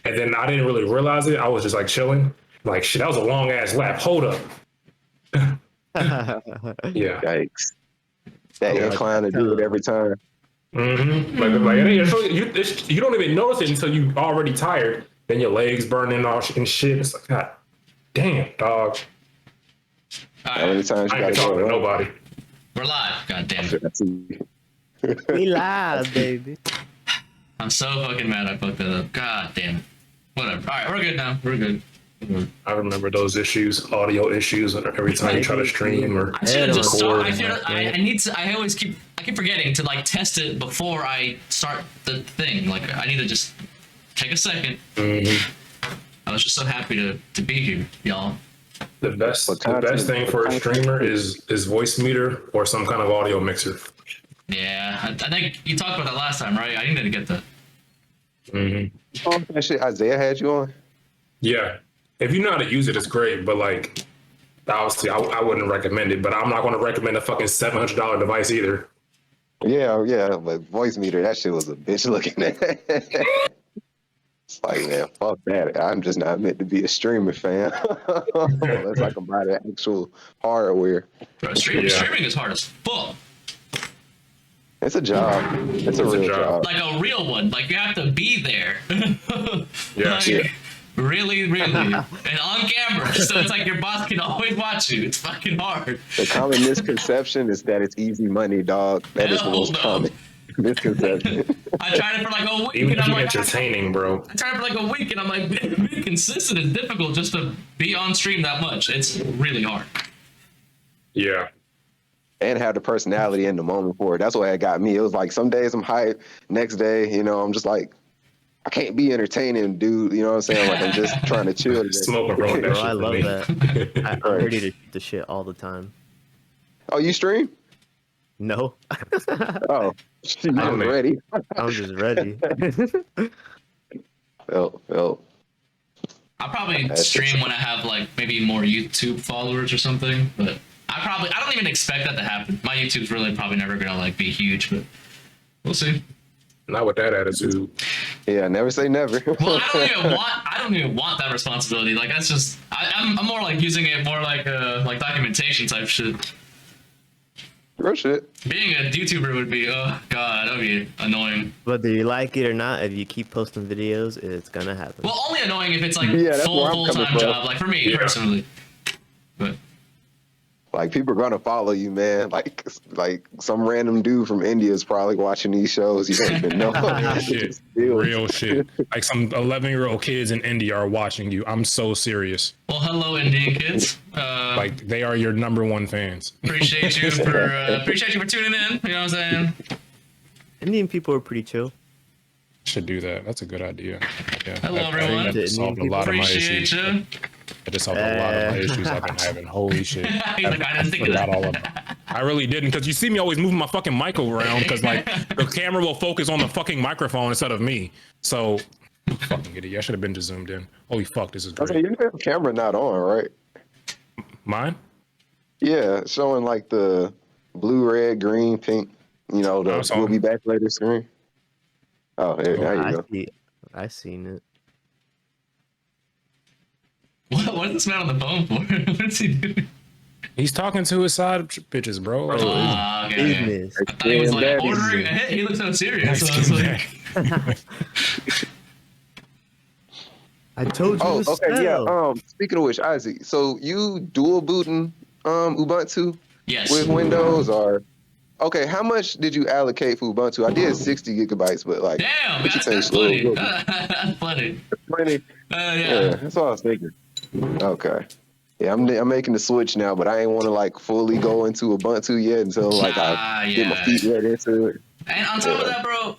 And then I didn't really realize it. I was just like chilling. Like shit, that was a long ass lap. Hold up. Yeah. Yikes. That Yeah. incline to do it every time. Mm-hmm. You don't even notice it until you already tired. Then your legs burning all and shit. It's like, God damn, dog. How many times I you ain't been gotta talking go? to nobody. We're live. God damn it. We live, baby. I'm so fucking mad I fucked that up. God damn it. Whatever. All right, we're good now. We're good. I remember those issues, audio issues, every time you try to stream or I should have just record. started. I need to. I keep forgetting to like test it before I start the thing. Like I need to just take a second. Mm-hmm. I was just so happy to be here, y'all. The best thing for a streamer is voice meter or some kind of audio mixer. Yeah, I think you talked about that last time, right? I need to get that. Mm-hmm. Oh, that shit Isaiah had you on? Yeah. If you know how to use it, it's great. But like, obviously, I wouldn't recommend it. But I'm not going to recommend a fucking $700 device either. Yeah, but voice meter, that shit was a bitch looking at. It's like, man, fuck that. I'm just not meant to be a streamer, fam. Unless I can buy the actual hardware. Bro, streaming is hard as fuck. It's a job. It's a real job. Like a real one. Like you have to be there. Yeah. Like, really, and on camera. So it's like your boss can always watch you. It's fucking hard. The common misconception is that it's easy money, dog. That is the most common misconception. I tried it for like a week. Even and if I'm you're like, entertaining, bro. I tried it for like a week and I'm like, being consistent is difficult just to be on stream that much. It's really hard. Yeah. And have the personality in the moment for it. That's what it got me. It was like some days I'm hyped, next day, I'm just like, I can't be entertaining, dude. You know what I'm saying? Like I'm just trying to chill. Smoking, bro. Bro, I love that. I'm ready to shoot the shit all the time. Oh, you stream? No. Oh, I'm ready. I'm just ready. Felt. I'll probably stream when I have like maybe more YouTube followers or something, but I don't even expect that to happen. My YouTube's really probably never gonna like be huge, but we'll see. Not with that attitude. Yeah, never say never. Well, I don't even want that responsibility. Like that's just I'm more like using it more like documentation type shit. Real shit. Being a YouTuber would be that would be annoying. Whether you like it or not, if you keep posting videos, it's gonna happen. Well, only annoying if it's like full-time job, like for me personally. But like people are gonna follow you, man. Like some random dude from India is probably watching these shows. You don't even know. Real shit. Like some 11-year-old kids in India are watching you. I'm so serious. Well, hello, Indian kids. Like they are your #1 fans. Appreciate you for tuning in. You know what I'm saying? Indian people are pretty chill. Should do that. That's a good idea. Yeah. Hello, everyone. That solved a lot of my Appreciate issues. you. It just solved a lot of my issues I've been having. Holy shit. He's like, I didn't think of that. All of that. I really didn't, because you see me always moving my fucking mic around because like the camera will focus on the fucking microphone instead of me. So fucking idiot. I should have been just zoomed in. Holy fuck, this is great. Okay, your camera not on, right? Mine? Yeah, showing like the blue, red, green, pink. The we'll be back later screen. Oh, there you go. I seen it. What is this man on the phone for? What is he doing? He's talking to his side bitches, bro. Okay. I thought he was like ordering a hit. He looks so serious. So I was like... I told you. Oh, okay, yeah. Speaking of which, Isaac, so you dual booting Ubuntu with Windows, or okay? How much did you allocate for Ubuntu? I did 60 gigabytes, but like, damn, that's plenty. That's plenty. Yeah, that's what I was thinking. Okay. Yeah, I'm making the switch now, but I ain't want to like fully go into Ubuntu yet until like I get my feet wet into it. And on top of that, bro,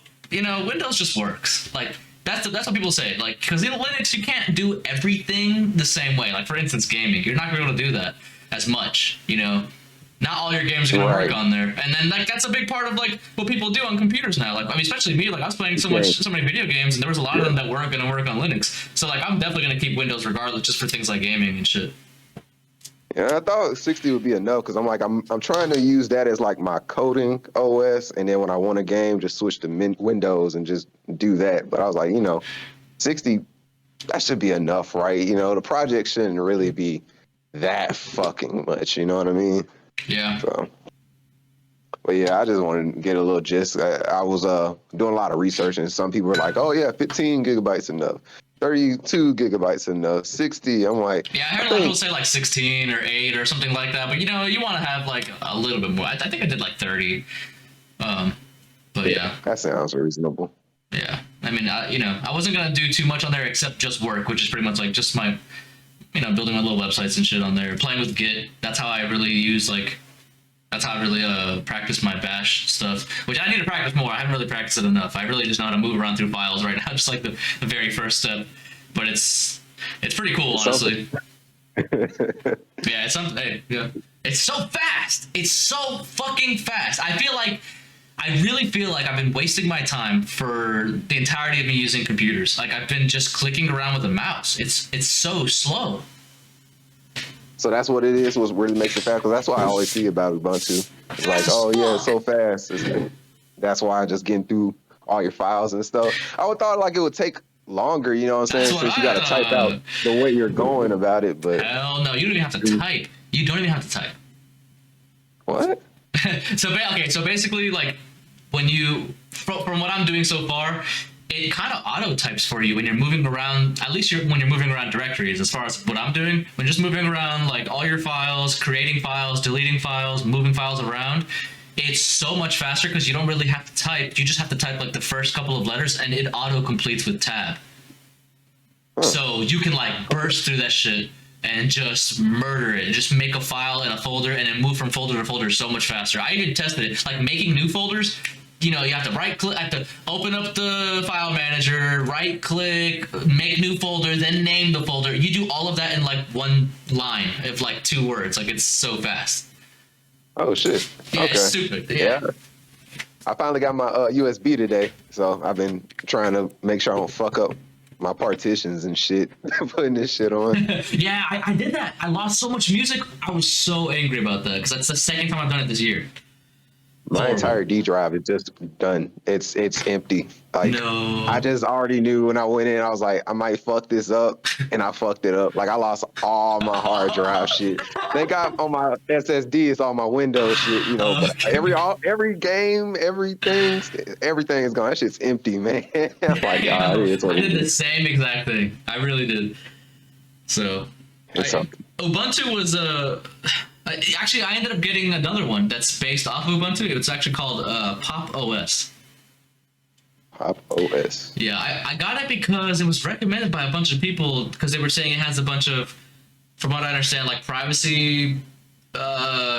Windows just works. Like that's what people say. Like because in Linux you can't do everything the same way. Like for instance, gaming, you're not gonna be able to do that as much. Not all your games are gonna work on there, and then that's a big part of like what people do on computers now. Like especially me. Like I was playing so many video games, and there was a lot of them that weren't gonna work on Linux. So like I'm definitely gonna keep Windows regardless, just for things like gaming and shit. Yeah, I thought 60 would be enough because I'm like I'm trying to use that as like my coding OS, and then when I want a game, just switch to Windows and just do that. But I was like, 60 that should be enough, right? You know, the project shouldn't really be that fucking much. You know what I mean? Yeah. So, but yeah, I just wanted to get a little gist. I was doing a lot of research, and some people were like, "Oh yeah, 15 gigabytes enough, 32 gigabytes enough, 60." I'm like, Yeah, I heard a lot of people say like 16 or 8 or something like that, but you know, you want to have like a little bit more. I think I did like 30. But yeah. that sounds reasonable. Yeah. I mean, you know, I wasn't going to do too much on there except just work, which is pretty much like just my, you know, building my little websites and shit on there, playing with Git. That's how I really use like, that's how I really practice my bash stuff, which I need to practice more. I haven't really practiced it enough. I really just know how to move around through files right now, just like the very first step. But it's pretty cool, honestly. Yeah, it's something. Hey, yeah, it's so fast. It's so fucking fast. I really feel like I've been wasting my time for the entirety of me using computers. Like I've been just clicking around with a mouse. It's so slow. So that's what it is. What really makes it fast. Because that's what I always see about Ubuntu. It's like, oh yeah, it's so fast. That's why I'm just getting through all your files and stuff. I would thought like it would take longer. You know what I'm saying? Since you got to type out the way you're going about it. But hell no, you don't even have to type. You don't even have to type. What? So basically, like when you, from what I'm doing so far, it kind of auto types for you when you're moving around. At least when you're moving around directories. As far as what I'm doing, when just moving around like all your files, creating files, deleting files, moving files around, it's so much faster because you don't really have to type. You just have to type like the first couple of letters, and it auto completes with tab. So you can like burst through that shit and just murder it. Just make a file in a folder and then move from folder to folder so much faster. I even tested it. Like making new folders, you know, you have to right click, have to open up the file manager, right click, make new folder, then name the folder. You do all of that in like one line of like 2 words. Like it's so fast. Oh shit. Yeah, Okay. it's stupid. Yeah. I finally got my USB today, so I've been trying to make sure I don't fuck up my partitions and shit, putting this shit on. Yeah, I did that. I lost so much music. I was so angry about that because that's the second time I've done it this year. My entire D drive is just done. It's empty. Like No. I just already knew when I went in, I was like, I might fuck this up, and I fucked it up. Like I lost all my hard drive shit. Thank God on my SSD, it's all my Windows shit. You know, but every game, everything is gone. That shit's empty, man. I'm like, Yeah, it is what I it did the is. same exact thing. I really did. So, It's something. Ubuntu was actually, I ended up getting another one that's based off of Ubuntu. It's actually called Pop OS. Pop OS. Yeah, I got it because it was recommended by a bunch of people because they were saying it has a bunch of, from what I understand, like privacy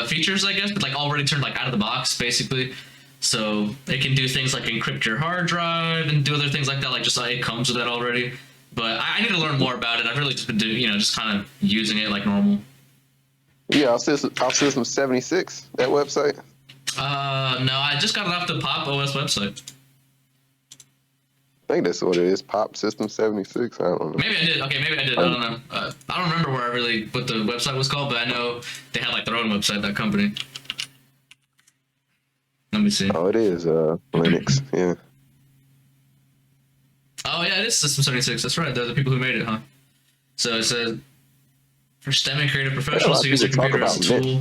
features, I guess, but like already turned like out of the box, basically. So it can do things like encrypt your hard drive and do other things like that. Like just like it comes with that already. But I need to learn more about it. I've really just been doing, you know, just kind of using it like normal. Yeah, I'll system 76. That website. No, I just got it off the Pop OS website. I think that's what it is. Pop System 76. I don't know. Maybe I did. Okay, maybe I did. I don't know. I don't remember what the website was called, but I know they had like their own website, that company. Let me see. Oh, it is Linux. Yeah. Oh yeah, it is System 76. That's right. They're the people who made it, huh? So it says for STEM and creative professionals to use their computer as a tool.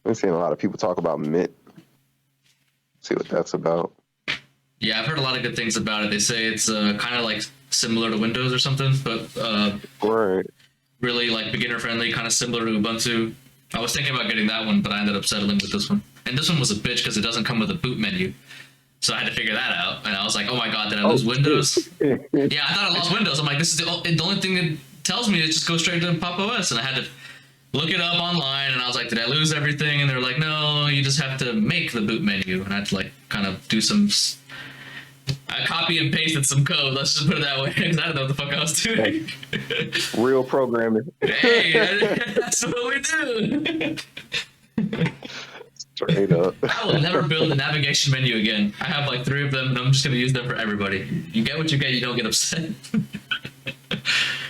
I've seen a lot of people talk about Mint. See what that's about. Yeah, I've heard a lot of good things about it. They say it's kind of like similar to Windows or something, but Right. really like beginner friendly, kind of similar to Ubuntu. I was thinking about getting that one, but I ended up settling with this one. And this one was a bitch because it doesn't come with a boot menu. So I had to figure that out. And I was like, oh my God, did I lose Windows? Yeah, I thought I lost Windows. I'm like, this is the only thing that tells me to just go straight to Pop OS. And I had to look it up online, and I was like, did I lose everything? And they were like, no, you just have to make the boot menu. And I had to like kind of do some, I copy and pasted some code, let's just put it that way, because I don't know what the fuck I was doing. Real programming. Hey, that's what we do. Straight up. I will never build a navigation menu again. I have like 3 of them, and I'm just going to use them for everybody. You get what you get, you don't get upset.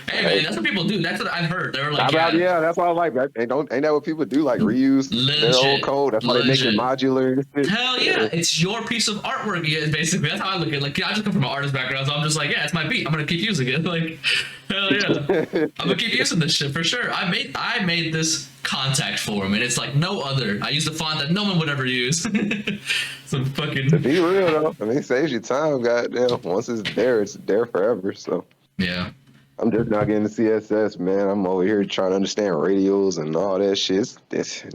Hey, man, that's what people do. That's what I've heard. They were like, Yeah, that's why I like that. Ain't that what people do? Like reuse their old Legit, code. That's why they make it legit. modular and shit. Hell yeah, it's your piece of artwork. Yeah, basically, that's how I look at it. Like, I just come from an artist background, so I'm just like, yeah, it's my beat. I'm gonna keep using it. Like, hell yeah, I'm gonna keep using this shit for sure. I made this contact form, and it's like no other. I use the font that no one would ever use. Some fucking. To be real though, I mean, it saves you time. Goddamn, once it's there forever. So Yeah. I'm just not getting the CSS, man. I'm over here trying to understand radials and all that shit.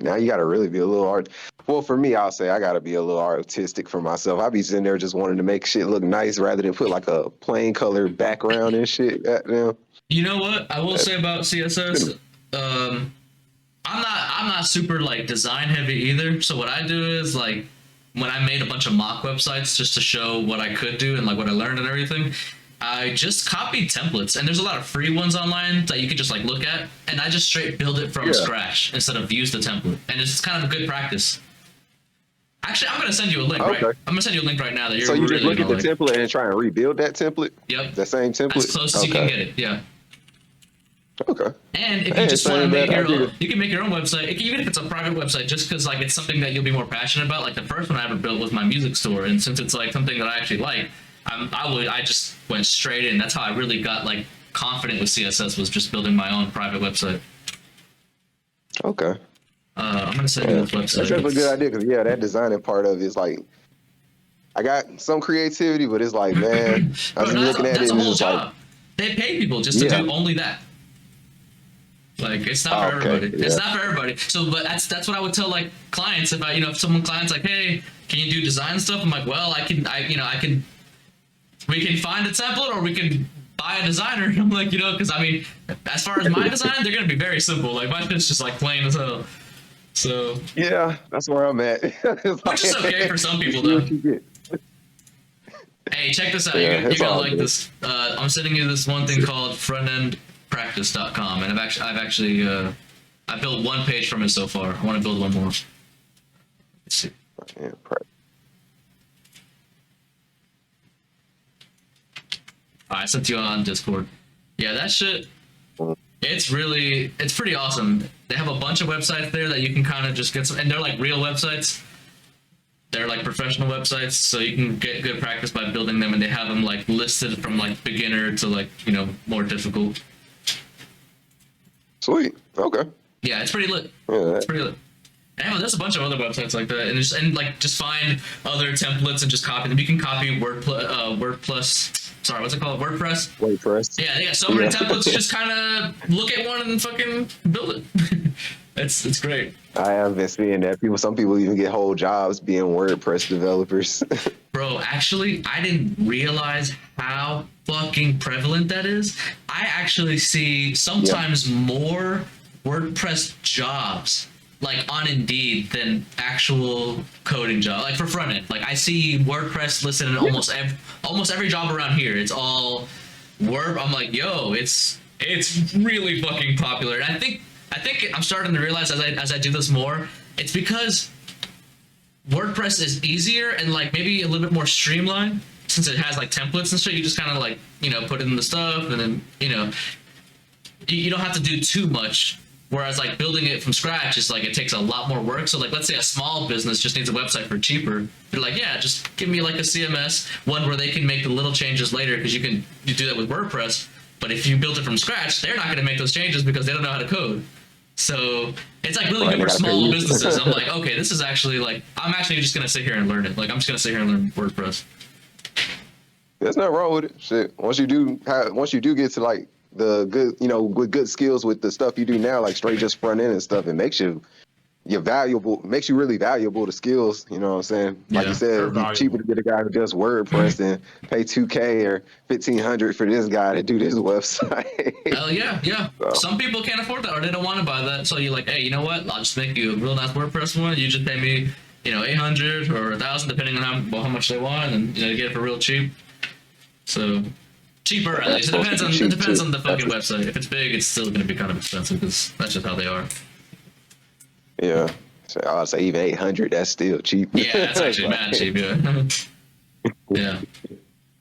Now you got to really be a little art. Well, for me, I'll say I got to be a little artistic for myself. I be sitting there just wanting to make shit look nice rather than put like a plain color background and shit. Goddamn. You know what I will say about CSS? I'm not super like design heavy either. So what I do is like when I made a bunch of mock websites just to show what I could do and like what I learned and everything, I just copied templates, and there's a lot of free ones online that you can just like look at, and I just straight build it from scratch instead of use the template, and it's kind of a good practice. Actually, I'm gonna send you a link. Okay. Right? I'm gonna send you a link right now that you're. So you really just look at the like. template and try and rebuild that template? Yep. The same template? As close as you can get it. Yeah. Okay. And if Hey, you just it's not want to a make bad your own, idea. you can make your own website, even if it's a private website, just because like it's something that you'll be more passionate about. Like the first one I ever built was my music store, and since it's like something that I actually like, I just went straight in. That's how I really got like confident with CSS, was just building my own private website. Okay. I'm gonna send you this website. That's definitely a good idea because that designing part of it is like I got some creativity, but it's like, man, I was Bro, looking at it that's a and whole it's just job. like, They pay people just to do only that. Like it's not for everybody. Yeah. It's not for everybody. So, but that's what I would tell like clients if if someone clients like, hey, can you do design stuff? I'm like, well, I can. We can find a template or we can buy a designer. I'm like, because I mean, as far as my design, they're gonna be very simple. Like my shit's just like plain as hell. So yeah, that's where I'm at. which is okay for some people though. Hey, check this out. Yeah, You're gonna all like good. this. I'm sending you this one thing called frontendpractice.com, and I built one page from it so far. I want to build one more. Let's see. Yeah, I sent you on Discord. Yeah, that shit. It's pretty awesome. They have a bunch of websites there that you can kind of just get some, and they're like real websites. They're like professional websites, so you can get good practice by building them, and they have them like listed from like beginner to like more difficult. Sweet. Okay. Yeah, it's pretty lit. Yeah. It's pretty lit. And there's a bunch of other websites like that, and just find other templates and just copy them. You can copy WordPress. Sorry, what's it called? WordPress. WordPress. Yeah, they got so many templates. You just kind of look at one and fucking build it. It's great. I have been seeing that some people even get whole jobs being WordPress developers. Bro, actually, I didn't realize how fucking prevalent that is. I actually see sometimes more WordPress jobs like on Indeed than actual coding job, like for front end. Like I see WordPress listed in almost every job around here. It's all Word. I'm like, yo, it's really fucking popular. And I think I'm starting to realize as I do this more, it's because WordPress is easier and like maybe a little bit more streamlined since it has like templates and shit. You just kind of like put in the stuff and then you don't have to do too much. Whereas like building it from scratch is like it takes a lot more work. So like let's say a small business just needs a website for cheaper. They're like, yeah, just give me like a CMS one where they can make the little changes later because you do that with WordPress. But if you build it from scratch, they're not going to make those changes because they don't know how to code. So it's like really good for small businesses. I'm like, okay, this is actually like I'm actually just going to sit here and learn it. Like I'm just going to sit here and learn WordPress. There's nothing wrong with it. Shit. Once you do get to like the good, with good skills with the stuff you do now, like straight just front end and stuff, it makes you really valuable to skills. You know what I'm saying? Like you said, it'd be cheaper to get a guy who does WordPress than pay $2,000 or $1,500 for this guy to do this website. Hell yeah. So. Some people can't afford that or they don't want to buy that. So you're like, hey, you know what? I'll just make you a real nice WordPress one. You just pay me, $800 or $1,000 depending on how much they want, and you get it for real cheap. So cheaper at least. It depends on the fucking website. If it's big, it's still going to be kind of expensive because that's just how they are. Yeah. So I'd say even 800, that's still cheap. Yeah, that's actually mad cheap. Yeah. Yeah.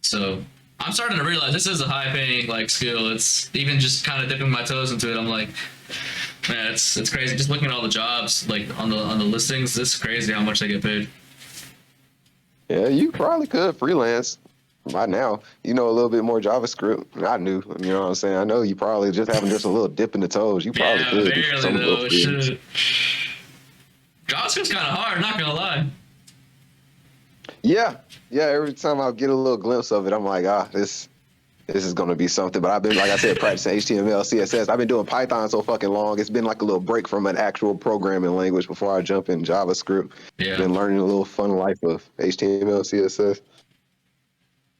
So I'm starting to realize this is a high paying like skill. It's even just kind of dipping my toes into it. I'm like, man, it's crazy. Just looking at all the jobs like on the listings, it's crazy how much they get paid. Yeah, you probably could freelance by now. You know a little bit more JavaScript than I knew. You know what I'm saying? I know you probably just having just a little dip in the toes. You probably Yeah, could do barely some though. little freelance. Shit. JavaScript's kind of hard, not gonna lie. Yeah, yeah. Every time I get a little glimpse of it, I'm like, this is gonna be something. But I've been, like I said, practicing HTML, CSS. I've been doing Python so fucking long. It's been like a little break from an actual programming language before I jump in JavaScript. Yeah. Been learning a little fun life of HTML, CSS.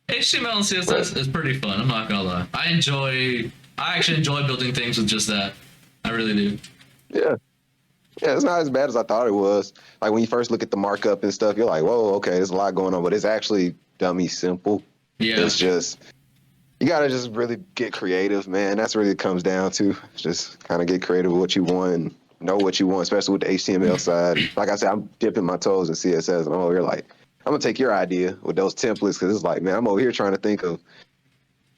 HTML and CSS is pretty fun. I'm not gonna lie. I actually enjoy building things with just that. I really do. Yeah. Yeah, it's not as bad as I thought it was. Like when you first look at the markup and stuff, you're like, whoa, okay, there's a lot going on, but it's actually dummy simple. Yeah. It's just, you gotta just really get creative, man. That's really it comes down to. Just kind of get creative with what you want and know what you want, especially with the HTML side. Like I said, I'm dipping my toes in CSS, and I'm over here like, I'm gonna take your idea with those templates, because it's like, man, I'm over here trying to think of,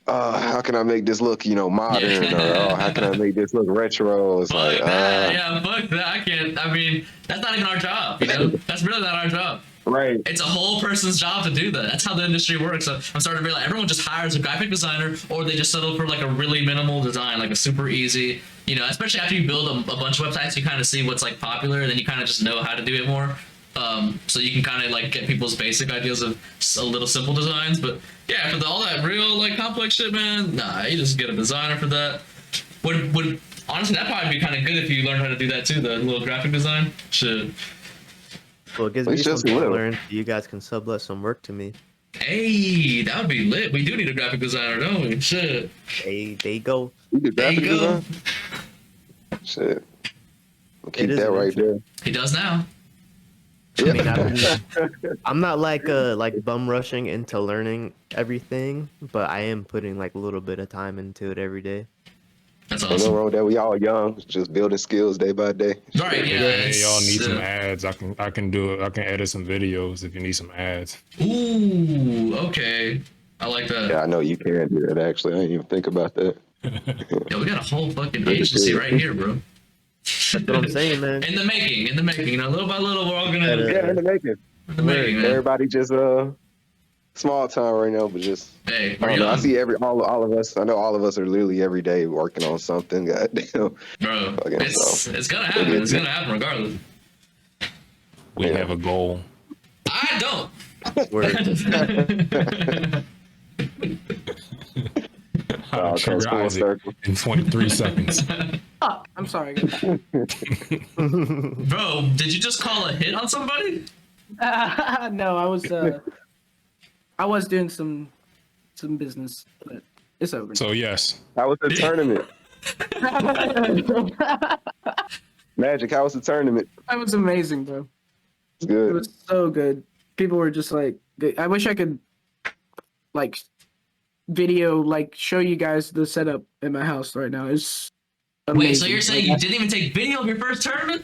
how can I make this look, modern, or how can I make this look retro? It's Fuck like, that. Yeah, fuck that. I can't. I mean, that's not even our job, That's really not our job. right. It's a whole person's job to do that. That's how the industry works. So I'm starting to realize everyone just hires a graphic designer, or they just settle for like a really minimal design, like a super easy, especially after you build a bunch of websites, you kind of see what's like popular, and then you kind of just know how to do it more. So you can kind of like get people's basic ideas of a little simple designs. But yeah, for all that real like complex shit, man, nah, you just get a designer for that. Would honestly, that'd probably be kind of good if you learned how to do that too, the little graphic design shit. Well, it gives me something to learn. You guys can sublet some work to me. Hey, that would be lit. We do need a graphic designer, don't we? Shit. Hey, there you go. You do There you graphic go. design? Shit. I'll keep is that an right there. He does now. I mean, I'm not like bum rushing into learning everything, but I am putting like a little bit of time into it every day. That's Ain't no awesome. wrong with that. We all young, just building skills day by day. Right, yeah. Hey, y'all it's, need some ads. I can do it. I can edit some videos if you need some ads. Ooh, okay. I like that. Yeah, I know you can do that. Actually, I didn't even think about that. Yo, we got a whole fucking agency right here, bro. That's what I'm saying, man. In the making. Little by little, we're all gonna. Yeah, in the making. In the making, man. Everybody just small time right now, but just Hey, I we're don't know. I young, see all of us. I know all of us are literally every day working on something. Goddamn. bro. Okay, It's gonna happen. It's gonna happen regardless. We Yeah. have a goal. I don't. Word. How to Okay, trigger full Isaac circle. in 23 seconds. Oh, I'm sorry. guys. Bro, did you just call a hit on somebody? No, I was doing some business, but it's over. So yes, How was the tournament? Magic, how was the tournament? That was amazing, bro. It's It good. was so good. People were just like, I wish I could, like, show you guys the setup in my house right now. It's amazing. Wait, so you're saying you didn't even take video of your first tournament?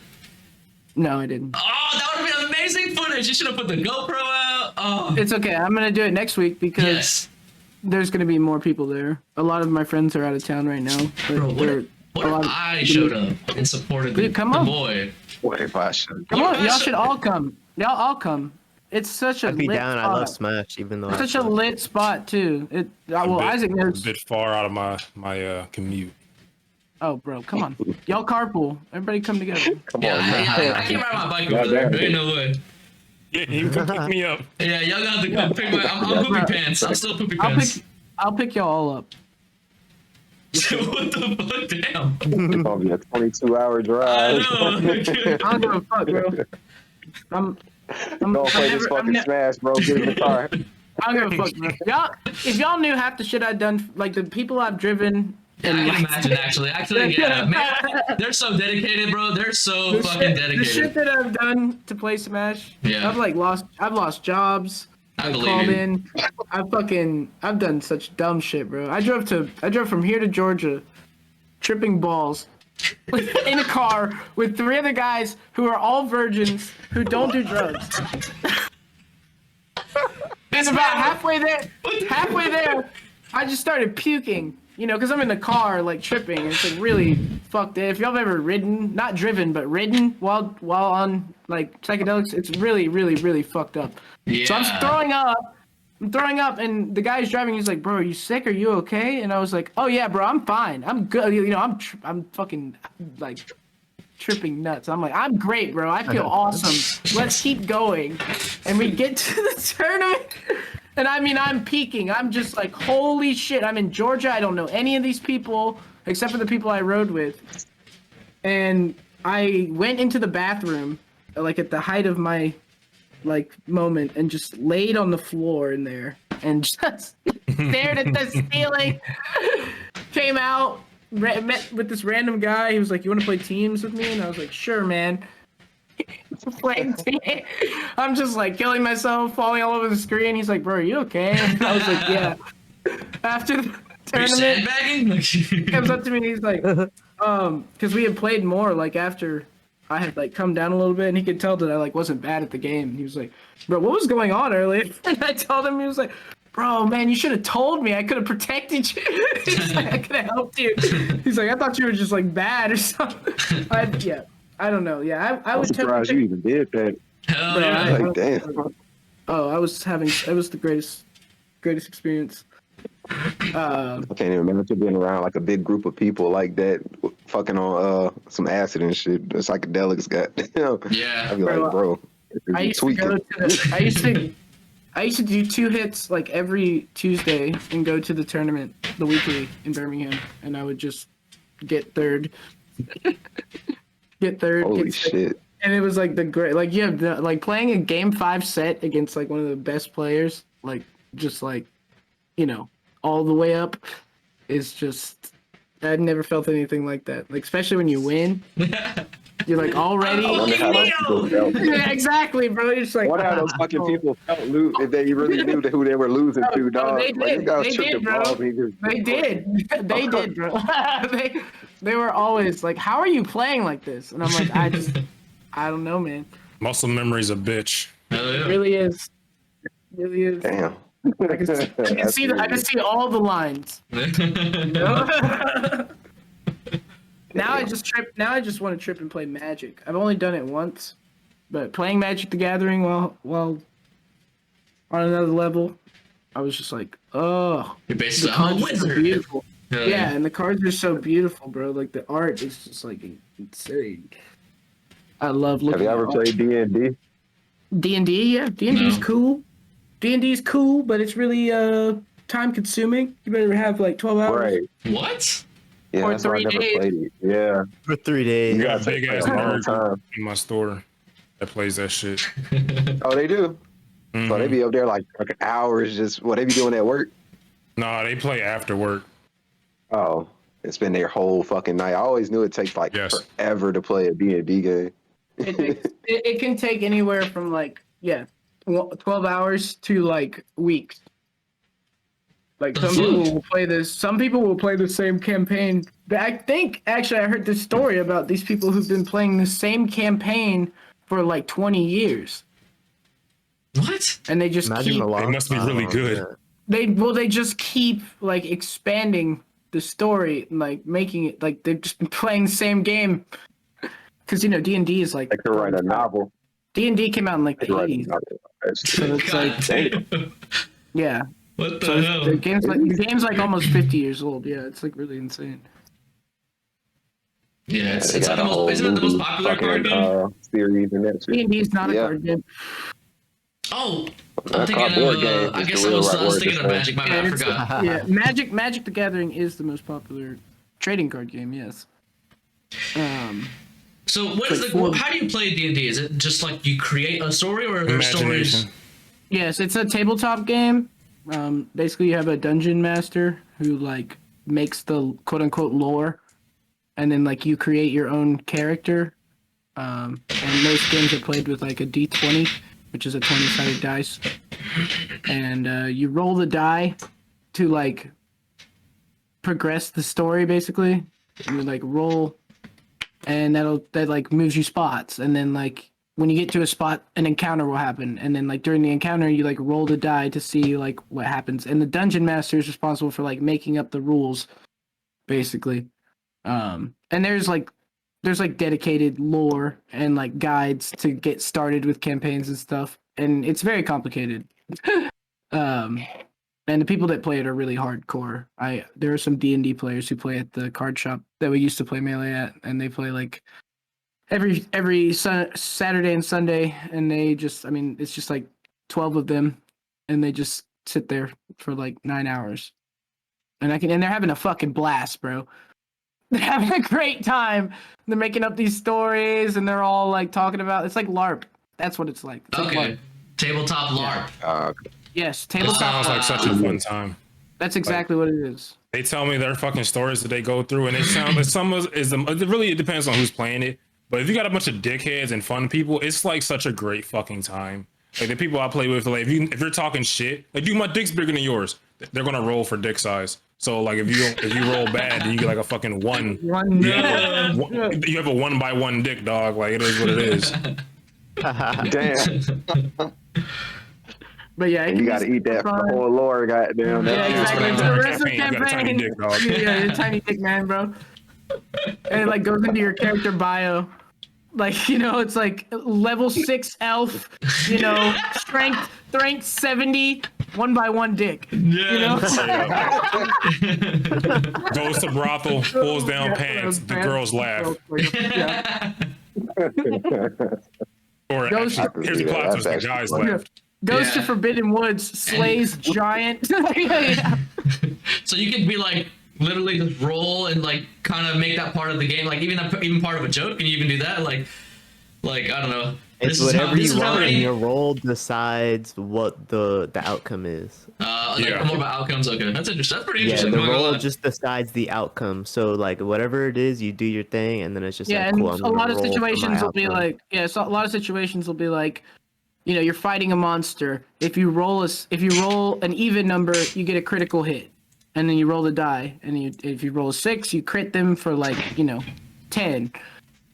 No, I didn't. Oh, that would have been amazing footage. You should have put the GoPro out. Oh, It's okay. I'm gonna do it next week because yes. there's gonna be more people there. A lot of my friends are out of town right now. but Bro, they're- what a if lot of- I showed up and supported the, Dude, come the on. boy? What if I should? Come What on, if I y'all should- should all come. Y'all all come. It's such a I'd be lit down. spot. I love Smash, even though It's I such a suck. lit spot too. Well, a Isaac knows. bit far out of my commute. Oh, bro, come on. Y'all carpool. Everybody come together. Come Yeah, on, I, man. yeah, I can't ride my bike Not over there. bad. There ain't no way. Yeah, you can pick me up. Yeah, y'all got to come pick my. I'm poopy pants. I'm still poopy pants. I'll pick y'all all up. What the fuck? Damn. It's gonna be a 22-hour I drive. know. I don't give a fuck, bro. I'm Don't play this fucking Smash, bro. Get in the car. I don't give a fuck, bro. If y'all knew half the shit I've done, like the people I've driven. Yeah, I can imagine actually, yeah, man, they're so dedicated, bro. They're so fucking The dedicated. shit that I've done to play Smash. Yeah. I've lost jobs. I I believe called you. in. I've done such dumb shit, bro. I drove from here to Georgia, tripping balls, in a car with 3 other guys who are all virgins who don't do drugs. And about halfway there, I just started puking, because I'm in the car, like, tripping, and it's, like, really fucked. If y'all have ever ridden, not driven, but ridden while on, like, psychedelics, it's really, really, really fucked up. Yeah. So I'm throwing up, and the guy who's driving, he's like, bro, are you sick? Are you okay? And I was like, oh, yeah, bro, I'm fine. I'm good. I'm fucking, like, tripping nuts. I'm like, I'm great, bro. I feel awesome. Let's keep going. And we get to the tournament. And I mean, I'm peaking. I'm just like, holy shit. I'm in Georgia. I don't know any of these people except for the people I rode with. And I went into the bathroom, like at the height of my like moment, and just laid on the floor in there and just stared at the ceiling. Came out, met with this random guy. He was like, you want to play teams with me? And I was like, sure, man. Playing team. I'm just like killing myself, falling all over the screen. He's like, bro, are you okay? And I was like, yeah. After the tournament, he comes up to me and he's like, because we had played more, like after I had like come down a little bit, and he could tell that I like wasn't bad at the game. And he was like, bro, what was going on earlier? And I told him, he was like, bro, man, you should have told me. I could have protected you. He's like, I could have helped you. He's like, I thought you were just like bad or something. I don't know. Yeah, I I'm would surprised you even did that. Hell yeah. Like, damn. Oh, it was the greatest experience. I can't even imagine being around like a big group of people like that, fucking on some acid and shit. The psychedelics got. Yeah. I'd be like, bro, I used to go to I used to do 2 hits like every Tuesday and go to the tournament, the weekly in Birmingham, and I would just get third. Holy shit. And it was like the great, like you have like playing a game 5 set against like one of the best players, like just like, all the way up is just, I'd never felt anything like that. Like, especially when you win, you're like already. I wonder how those people felt. Yeah, exactly, bro. You're just like, I wonder how those fucking people felt if they really knew who they were losing to, dog. They Like, did. guys They tripped did, the bro. balls and he just- They did. They did, bro. They were always like, how are you playing like this? And I'm like, I don't know, man. Muscle memory's a bitch. Hell It yeah. really is. It really is. Damn. I can see all the lines. Now I just want to trip and play Magic. I've only done it once, but playing Magic the Gathering while on another level, I was just like, oh, You're basically the a cards are so wizard. beautiful. Hell Yeah, and the cards are so beautiful, bro. Like the art is just like insane. I love looking. Have you ever played D&D? D&D? Yeah, D&D's No. cool. D&D's cool, but it's really time consuming. You better have like 12 hours. Right. What? Yeah, Or that's why I 3 never days. played it. Yeah. For 3 days. You You gotta got a big take ass a long nerd time. in my store that plays that shit. Oh, they do? Mhm. So they be up there like hours just, what they be doing at work? Nah, they play after work. Oh, it's been their whole fucking night. I always knew it takes like Yes. forever to play a D&D game. It can take anywhere from like 12 hours to like weeks. Like some people will play this. Some people will play the same campaign. But I think actually I heard this story about these people who've been playing the same campaign for like 20 years, What? and they just Imagine keep the long They must be really good. they just keep like expanding the story, and, like making it like they've just been playing the same game. Because D&D is like They could write a novel. D&D came out in like They the could write a 80s. novel. So it's God like damn. yeah. What the So hell? the game's like almost 50 years old. Yeah, it's like really insane. Yeah, it's They like got the a whole most, isn't it the most movie popular fucking, card game? series and that shit. D&D is not a Yeah. card game. Oh, That I'm thinking cardboard game of, I is guess the I real was, right I was word thinking to of say. Magic, my bad, I forgot. Yeah, Magic the Gathering is the most popular trading card game. Yes. So what is Like the, four- how do you play D&D? Is it just like you create a story or are there stories? Imagination. Yes, it's a tabletop game. Basically, you have a dungeon master who like makes the quote unquote lore, and then like you create your own character. And most games are played with like a D20, which is a 20-sided dice, and you roll the die to like progress the story. Basically, you like roll, and that like moves you spots, and then like when you get to a spot, an encounter will happen, and then like during the encounter, you like roll the die to see like what happens, and the dungeon master is responsible for like making up the rules, basically. And there's like dedicated lore and like guides to get started with campaigns and stuff, and it's very complicated. And the people that play it are really hardcore. There are some D&D players who play at the card shop that we used to play Melee at, and they play like every Saturday and Sunday, and they just, I mean, it's just like 12 of them, and they just sit there for like 9 hours, and they're having a fucking blast, bro. They're having a great time. They're making up these stories, and they're all like talking about. It's like LARP. That's what it's like. It's like Okay. LARP. Tabletop LARP. Yes, It tabletop. sounds like such a fun time. That's exactly what it is. They tell me their fucking stories that they go through, and it sounds like it really depends on who's playing it. But if you got a bunch of dickheads and fun people, it's like such a great fucking time. Like the people I play with, like if you're talking shit, like dude, my dick's bigger than yours, they're gonna roll for dick size. So like if you roll bad, then you get like a fucking one. You have a 1x1 dick, dog. Like it is what it is. Damn. But yeah, And you got to eat that for the whole lore, goddamn. Yeah, exactly. That's For the what rest of the you got a tiny campaign, dick, dog. yeah, you're a tiny dick man, bro. And it like goes into your character bio. Like, you know, it's like level 6 elf, you know, strength 70, 1x1 dick. You know? Goes to brothel, pulls down pants, the girls laugh. Yeah. Or Goes- actually, here's the plot twist, the guys laugh. Goes to Yeah. Forbidden Woods, slays giant. Yeah. So you could be like literally just roll and like kind of make that part of the game, like even part of a joke. Can you even do that? Like I don't know. It's whatever you want, and your role decides what the outcome is. Yeah. More about outcomes. Okay, that's interesting. That's pretty Yeah, interesting. the I'm not gonna role lie. just decides the outcome. So like whatever it is, you do your thing, and then it's just Yeah, like and cool. I'm a gonna lot of roll for my situations will be outcome. like, so a lot of situations will be like, you know, you're fighting a monster. If you roll an even number, you get a critical hit, and then you roll the die, and if you roll a 6, you crit them for like, you know, 10,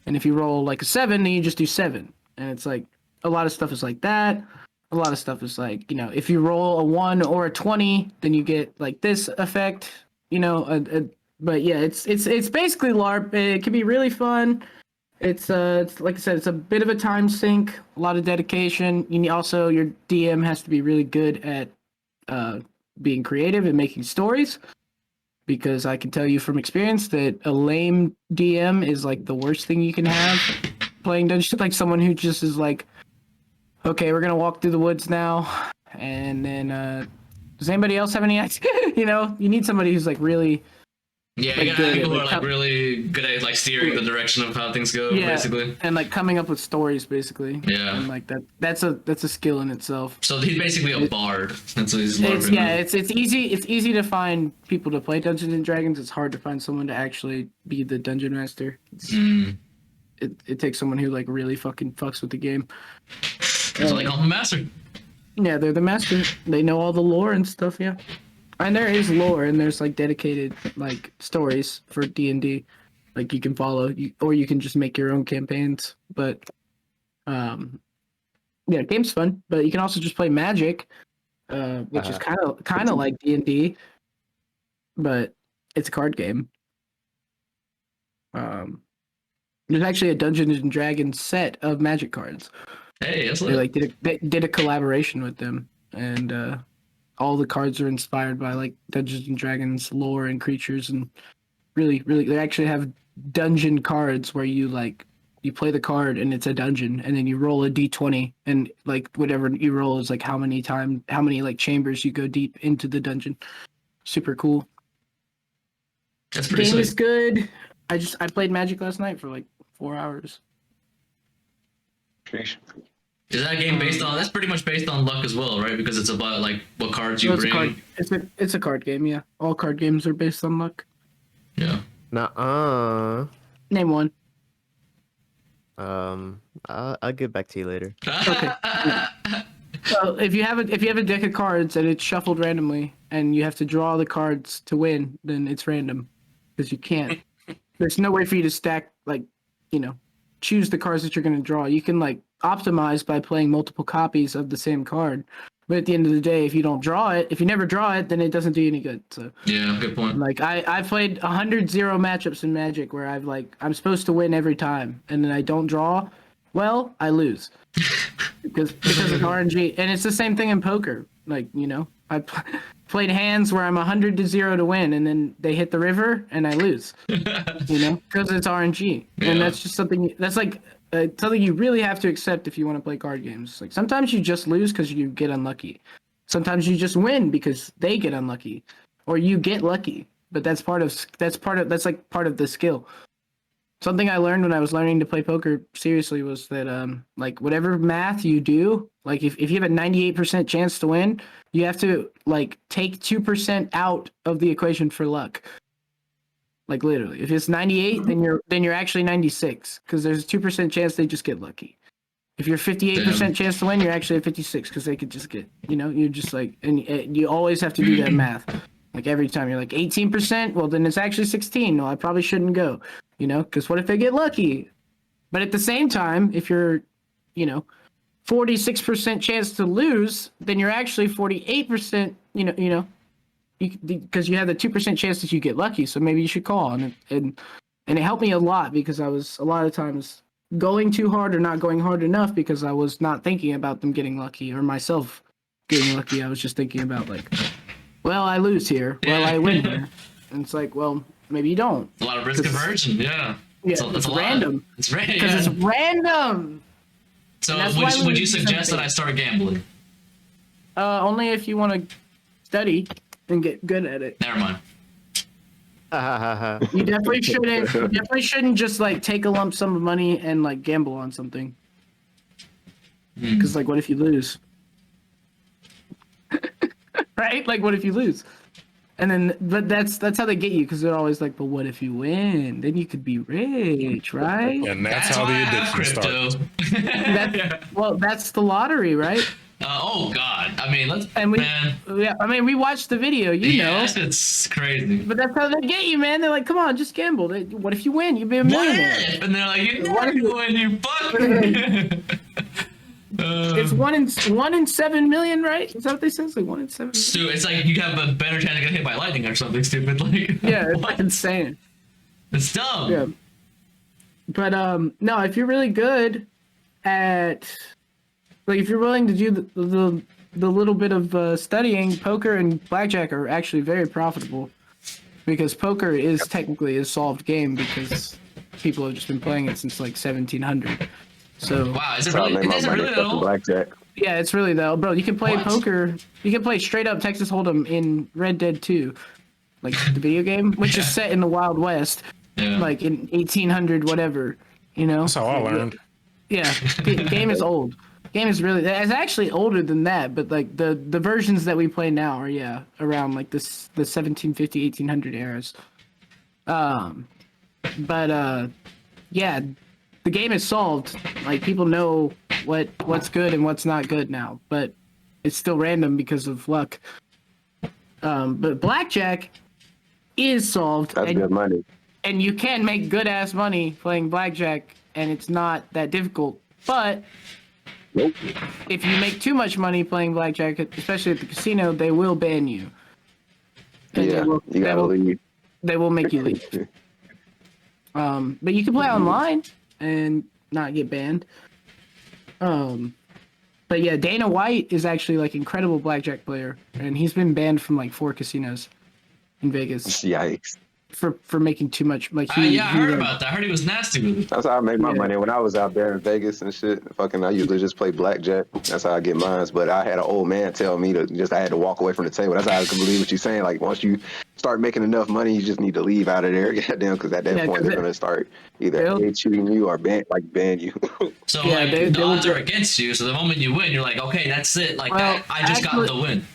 and if you roll like a 7, then you just do 7, and it's like a lot of stuff is like that. A lot of stuff is like, you know, if you roll a 1 or a 20, then you get like this effect, you know. But yeah, it's basically LARP. It can be really fun. It's like I said, it's a bit of a time sink, a lot of dedication. Also, your DM has to be really good at being creative and making stories, because I can tell you from experience that a lame DM is like the worst thing you can have playing Dungeons. Like someone who just is like, okay, we're gonna walk through the woods now, and then does anybody else have any idea? You know, you need somebody who's like really. Yeah, like, you gotta have good at, people who are like, like really good at like steering the direction of how things go, basically. and like coming up with stories, basically. Yeah. And like that's a skill in itself. So he's basically a bard. That's what he's It's LARPing. it's easy to find people to play Dungeons and Dragons. It's hard to find someone to actually be the dungeon master. It takes someone who like really fucking fucks with the game. That's what they call him, master. Yeah, they're the master. They know all the lore and stuff. Yeah, and there is lore, and there's like dedicated like stories for D&D, like you can follow, or you can just make your own campaigns. But yeah, game's fun. But you can also just play Magic, which is kind of like D&D, but it's a card game. There's actually a Dungeons and Dragons set of Magic cards. Hey, that's They lit. like they did a collaboration with them, and all the cards are inspired by like Dungeons and Dragons lore and creatures, and really they actually have dungeon cards where you play the card and it's a dungeon, and then you roll a d20, and like whatever you roll is like how many like chambers you go deep into the dungeon. Super cool. That's pretty Game is sick. good. I played Magic last night for like 4 hours. Is that game based on? That's pretty much based on luck as well, right? Because it's about like what cards you bring. It's a card game, yeah. All card games are based on luck. Yeah. Nuh-uh. Name one. I'll get back to you later. Okay. So if you have a deck of cards and it's shuffled randomly, and you have to draw the cards to win, then it's random, because you can't. There's no way for you to stack, like, choose the cards that you're gonna draw. You can like optimized by playing multiple copies of the same card. But at the end of the day, if you don't draw it, if you never draw it, then it doesn't do you any good. So Yeah, good point. like I've played 100-0 matchups in Magic where I'm supposed to win every time, and then I don't draw, well, I lose because of RNG. And it's the same thing in poker. Like, you know, played hands where I'm 100-0 to win, and then they hit the river and I lose. You know, because it's RNG, and Yeah. that's just something that's like something you really have to accept if you want to play card games. Like sometimes you just lose because you get unlucky. Sometimes you just win because they get unlucky, or you get lucky. But that's part of like part of the skill. Something I learned when I was learning to play poker seriously was that like whatever math you do, like if you have a 98% chance to win, you have to like take 2% out of the equation for luck. Like literally, if it's 98, then you're actually 96 because there's a 2% chance they just get lucky. If you're 58% chance to win, you're actually at 56 because they could just get, you know, you're just like, and you always have to do that math. Like every time you're like 18%, well then it's actually 16. No, I probably shouldn't go, you know, because what if they get lucky? But at the same time, if you're, you know, 46% chance to lose, then you're actually 48%, you know, because you have the 2% chance that you get lucky. So maybe you should call. And it helped me a lot because I was a lot of times going too hard or not going hard enough because I was not thinking about them getting lucky or myself getting lucky. I was just thinking about like, well, I lose here. Well, I win here. And it's like, well, maybe you don't. A lot of risk aversion. Yeah. Yeah, That's it's a lot. random. It's random. Because it's random. So that's why would we you do suggest that something. I start gambling? Only if you want to study and get good at it. Never mind. You definitely shouldn't. You definitely shouldn't just like take a lump sum of money and like gamble on something. Because like, what if you lose? Right? Like, what if you lose? And then, but that's how they get you because they're always like, but what if you win? Then you could be rich, right? And that's That's how why the I have addiction crypto. starts. Well, that's the lottery, right? Oh God! I mean, And we watched the video, you know. Yes, it's crazy. But that's how they get you, man. They're like, come on, just gamble. What if you win? You'd be a What millionaire. if? And they're like, you What if- never win, you fuck. It's 1 in 7 million, right? Is that what they said? It's like 1 in 7 million. Stupid. It's like you have a better chance of getting hit by lightning or something stupid. Like, Yeah, it's what? like insane. It's dumb. Yeah. But no, if you're really good at, like, if you're willing to do the little bit of studying, poker and blackjack are actually very profitable, because poker is technically a solved game because people have just been playing it since like 1700. So Wow, is it That's how I really? made It my isn't money really at fucking all. blackjack. yeah, it's really though, bro. You can play What? poker. You can play straight up Texas Hold'em in Red Dead 2, like the video game, which is set in the Wild West, Yeah. like in 1800 whatever. You know. That's how I learned. Yeah, game is old. Game is really, it's actually older than that, but like the versions that we play now are around like the 1750 1800 eras. But yeah, the game is solved. Like people know what's good and what's not good now, but it's still random because of luck. But blackjack is solved, That's good money. and you can make good ass money playing blackjack, and it's not that difficult. But Nope. if you make too much money playing blackjack, especially at the casino, they will ban you. And Yeah, you gotta leave. they will make you leave. But you can play online and not get banned. But yeah, Dana White is actually like incredible blackjack player, and he's been banned from like 4 casinos in Vegas Yikes. for making too much. Like Yeah, I heard like- about that. I heard he was nasty with it. That's how I made my Yeah. money when I was out there in Vegas and shit. Fucking, I usually just play blackjack. That's how I get mine. But I had an old man tell me I had to walk away from the table. That's how I can believe what you're saying. Like, once you start making enough money, you just need to leave out of there. Goddamn, because at that Yeah, point, 'cause they're going to start either they'll- cheating you or ban you. So Yeah, like they the will odds get- are against you. So the moment you win, you're like, okay, that's it. Like Well, that, I just got actually- the win.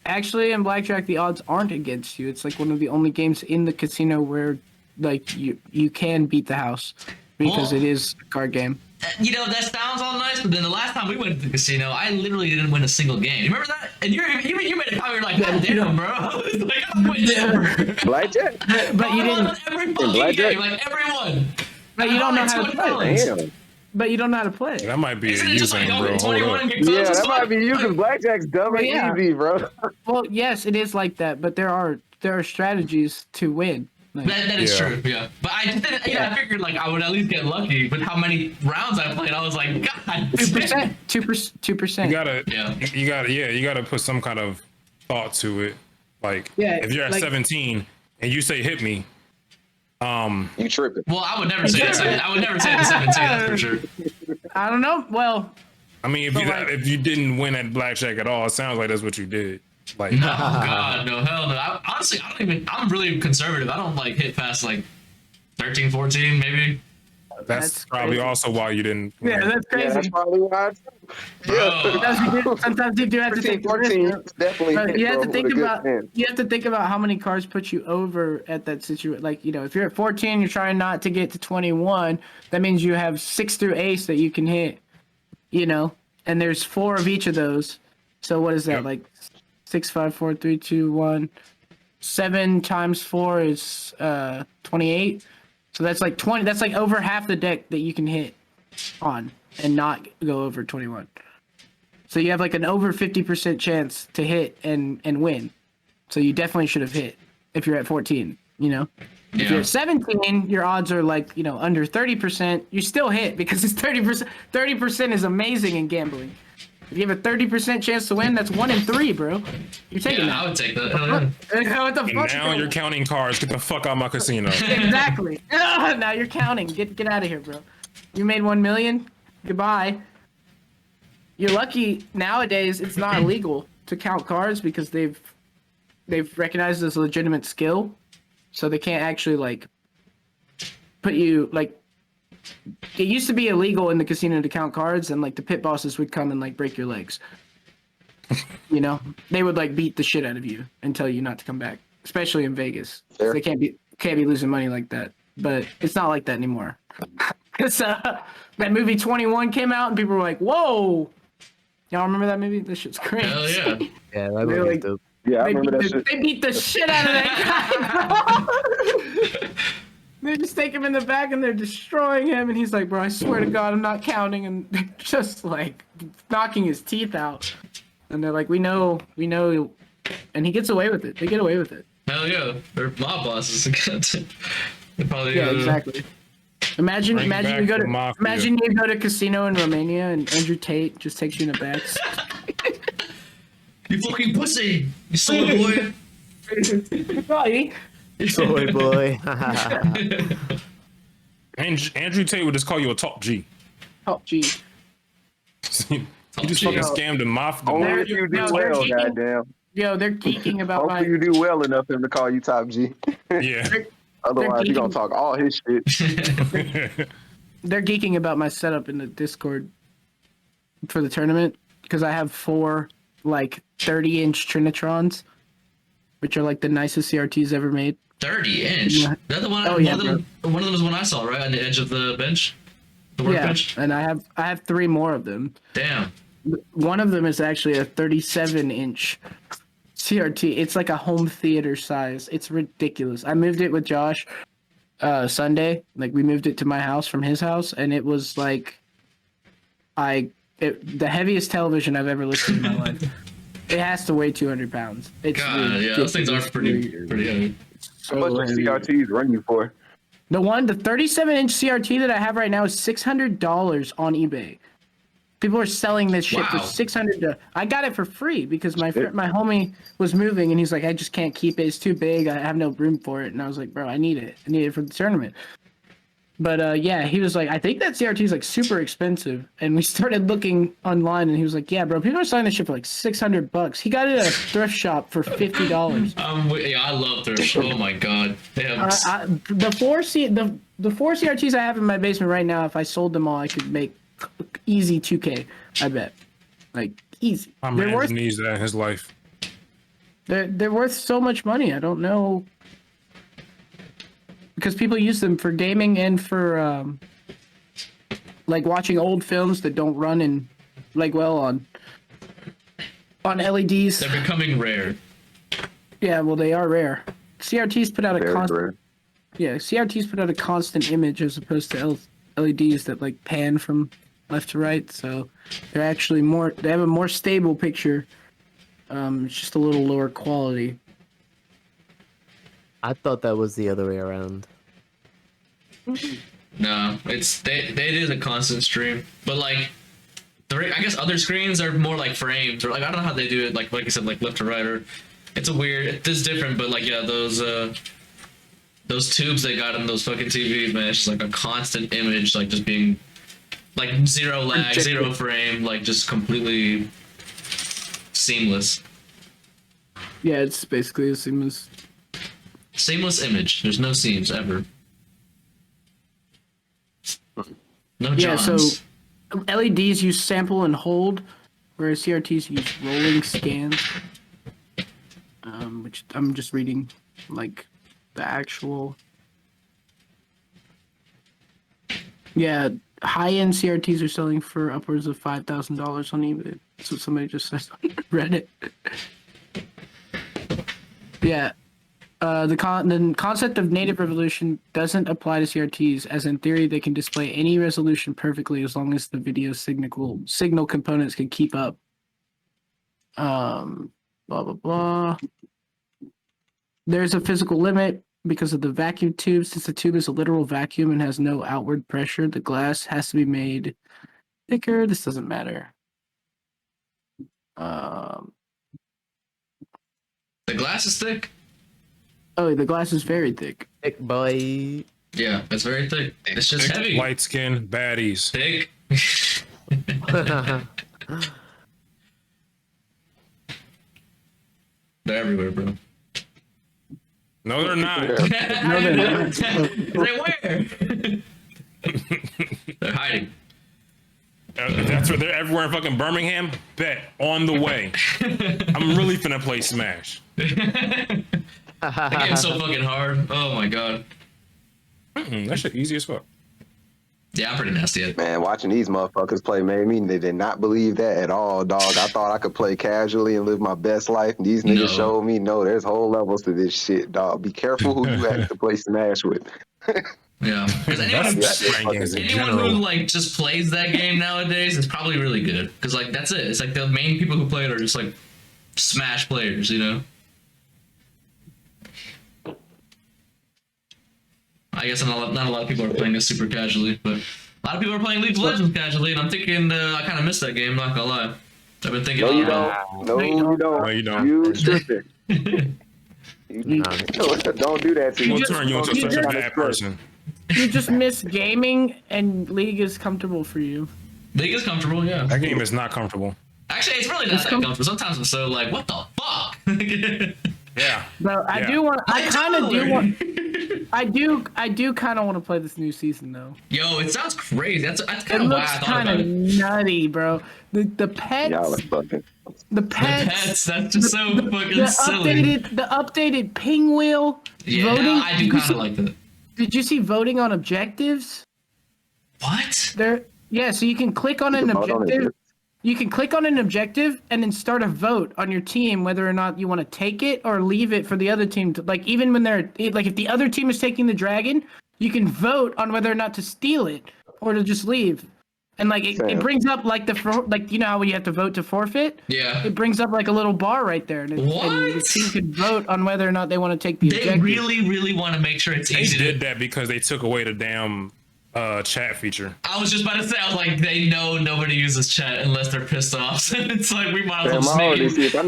Actually, in blackjack, the odds aren't against you. It's like one of the only games in the casino where like you can beat the house because Well- it is a card game. You know, that sounds all nice, but then the last time we went to the casino, I literally didn't win a single game. You remember that? And you made a comment. You're like, God damn, bro. I was like, I'm winning ever. Blackjack? But you I won didn't. every fucking blackjack? game, like everyone. But you don't know how to play. Damn. but you don't know how to play. That might be a Isn't it just like using, go bro. hit Hold 21 up. and get Yeah, close? that might be you because blackjack's dumb and Yeah. easy, bro. Well, yes, it is like that, but there are strategies to win. Like, That is Yeah. true, yeah. But I just didn't, I figured like I would at least get lucky with how many rounds I played. I was like, God, 2%, 2%. You gotta, Yeah. you gotta put some kind of thought to it. Like, Yeah, if you're at like- 17 and you say hit me, You tripping. Well, I would never say it. I would never say it to 17. That's for sure. I don't know. Well, I mean, So, like- if you didn't win at blackjack at all, it sounds like that's what you did. Like, No, God, no, hell no. Honestly, I don't even. I'm really conservative. I don't like hit past like 13, 14, maybe. that's That's probably crazy. also why you didn't. yeah, win. that's Yeah, crazy. that's probably why. Bro, Sometimes you do have to 13, take the 14, risk. definitely. But hit, you have bro, to with think a good about hand. how many cards put you over at that situation. Like, you know, if you're at 14, you're trying not to get to 21. That means you have 6 through ace that you can hit. You know, and there's 4 of each of those. So what is that? Yep. Like 6, 5, 4, 3, 2, 1. 7 times 4 is 28. So that's like 20. That's like over half the deck that you can hit on and not go over 21. So you have like an over 50% chance to hit and win. So you definitely should have hit if you're at 14, you know? If you're yeah. at 17, your odds are like, you know, under 30%. You still hit because it's 30%. 30% is amazing in gambling. If you have a 30% chance to win, that's 1 in 3, bro. You're taking Yeah, I that. would take that. Hell yeah. What the And fuck? now you're counting cards. Get the fuck out of my casino. Exactly. Now you're counting. Get out of here, bro. You made 1 million. Goodbye. You're lucky nowadays. It's not illegal to count cards because they've recognized it as a legitimate skill, so they can't actually like put you like. It used to be illegal in the casino to count cards, and like the pit bosses would come and like break your legs. You know, they would like beat the shit out of you and tell you not to come back, especially in Vegas. Fair. They can't be losing money like that. But it's not like that anymore. Because that movie 21 came out and people were like, "Whoa, y'all remember that movie? This shit's crazy." Hell yeah. Yeah, that They're movie's like- dope. Yeah, I They remember that beat, the, shit. they beat the shit out of that guy, bro. They just take him in the back and they're destroying him, and he's like, "Bro, I swear to God, I'm not counting," and they're just like knocking his teeth out. And they're like, "We know," and he gets away with it. They get away with it. Hell yeah. They're mob bosses. They probably, Yeah, exactly. Imagine Bring you back go the to mafia. a casino in Romania and Andrew Tate just takes you in the back. You fucking pussy. You soy boy. Right. Soy boy. Andrew Tate would just call you a top G. Oh, gee. You just G. fucking scammed the mafia. Only They're- if you do no, they're well, geeking. goddamn. Yo, they're geeking about my. Hopefully you do well enough for him to call you top G. Yeah. Otherwise, he gonna geeking. talk all his shit. They're geeking about my setup in the Discord for the tournament because I have 4 like 30-inch Trinitrons, which are like the nicest CRTs ever made. 30-inch. Yeah. That's the one. Oh, yeah, one of them is one I saw right on the edge of the bench, the Yeah, workbench. and I have 3 more of them. Damn. One of them is actually a 37-inch CRT. It's like a home theater size. It's ridiculous. I moved it with Josh Sunday. Like we moved it to my house from his house, and it was like the heaviest television I've ever lifted in my life. It has to weigh 200 pounds. It's God, yeah, those things are pretty heavy. How much do CRTs run you for? The 37-inch CRT that I have right now is $600 on eBay. People are selling this shit for Wow. $600. I got it for free because my homie was moving and he's like, "I just can't keep it. It's too big. I have no room for it." And I was like, "Bro, I need it. I need it for the tournament." But yeah, he was like, "I think that CRT is like super expensive." And we started looking online, and he was like, "Yeah, bro, people are selling this shit for like $600. He got it at a thrift shop for $50." Yeah, I love thrift. Oh my god. They have The four CRTs I have in my basement right now, if I sold them all, I could make easy 2K. I bet, like easy. My They're man worth just needs that in his life. they're worth so much money. I don't know because people use them for gaming and for like watching old films that don't run in like well on LEDs. they're becoming rare. Yeah, well they are rare. CRTs put out a Very constant. rare. Yeah, CRTs put out a constant image as opposed to LEDs that like pan from left to right, so they're actually more. They have a more stable picture. It's just a little lower quality. I thought that was the other way around. No, it is a constant stream, but like, I guess other screens are more like frames, or like I don't know how they do it. Like I said, like left to right, or it's it's different. But like, yeah, those tubes they got in those fucking TVs, man, it's just like a constant image, like just being like zero lag, zero frame, like just completely seamless. Yeah, it's basically a seamless. Seamless image. There's no seams ever. No Johns. Yeah, so LEDs use sample and hold, whereas CRTs use rolling scans. Which I'm just reading, like, the actual. Yeah, high-end CRTs are selling for upwards of $5,000 on eBay. That's what somebody just said on Reddit. Yeah. The concept of native resolution doesn't apply to CRTs, as in theory they can display any resolution perfectly as long as the video signal components can keep up. Blah blah blah. There's a physical limit because of the vacuum tube. Since the tube is a literal vacuum and has no outward pressure, the glass has to be made thicker. This doesn't matter. The glass is thick. Oh, the glass is very thick. Thick boy. Yeah, it's very thick. It's just heavy. Light skin baddies. Thick. They're everywhere, bro. No, they're not. No, they're not. They're where? They're hiding. That's where they're everywhere in fucking Birmingham. Bet on the way. I'm really finna play Smash. That game's so fucking hard. Oh my god. That shit easy as fuck. Yeah, I'm pretty nasty at it. Man, watching these motherfuckers play made me, they did not believe that at all, dog. I thought I could play casually and live my best life. These niggas No. showed me, no, there's whole levels to this shit, dog. Be careful who you ask to play Smash with. Yeah. Because anyone, That's rankings in anyone general. who like just plays that game nowadays is probably really good. Because like that's it. It's like the main people who play it are just like Smash players, you know? I guess not a lot of people are playing this super casually, but a lot of people are playing League of Legends casually, and I'm thinking I kind of missed that game, not gonna lie. I've been thinking, No, you oh, don't. No, you don't. No, you don't. You tripping. Nah. Don't do that to We'll me. turn you into such a bad person. You just miss gaming, and League is comfortable for you. League is comfortable, yeah. That game is not comfortable. Actually, it's really not that comfortable. Sometimes I'm so like, what the fuck? Yeah. But I Yeah. do want. I Like kind of do Tyler. want. I do kind of want to play this new season though. Yo, it sounds crazy. That's It kind of why I looks thought kind about of it. nutty, bro. The pets, Y'all are fucking. the The pets, pets, that's just so fucking the silly. updated ping wheel. Yeah, voting. I do Did you kind see- of like that. Did you see voting on objectives? What? Yeah, so you can click on an You can vote on objective. it. You can click on an objective and then start a vote on your team whether or not you want to take it or leave it for the other team to, like, even when they're like, if the other team is taking the dragon, you can vote on whether or not to steal it or to just leave. And like it Damn. brings up like like, you know how you have to vote to forfeit? Yeah. It brings up like a little bar right there, and, and the What? team can vote on whether or not they want to take the They objective. really want to make sure it's They easy did to. that because they took away the damn chat feature. I was just about to say, I was like, they know nobody uses chat unless they're pissed off. So it's like, we might as well Damn, just I already make see. it. If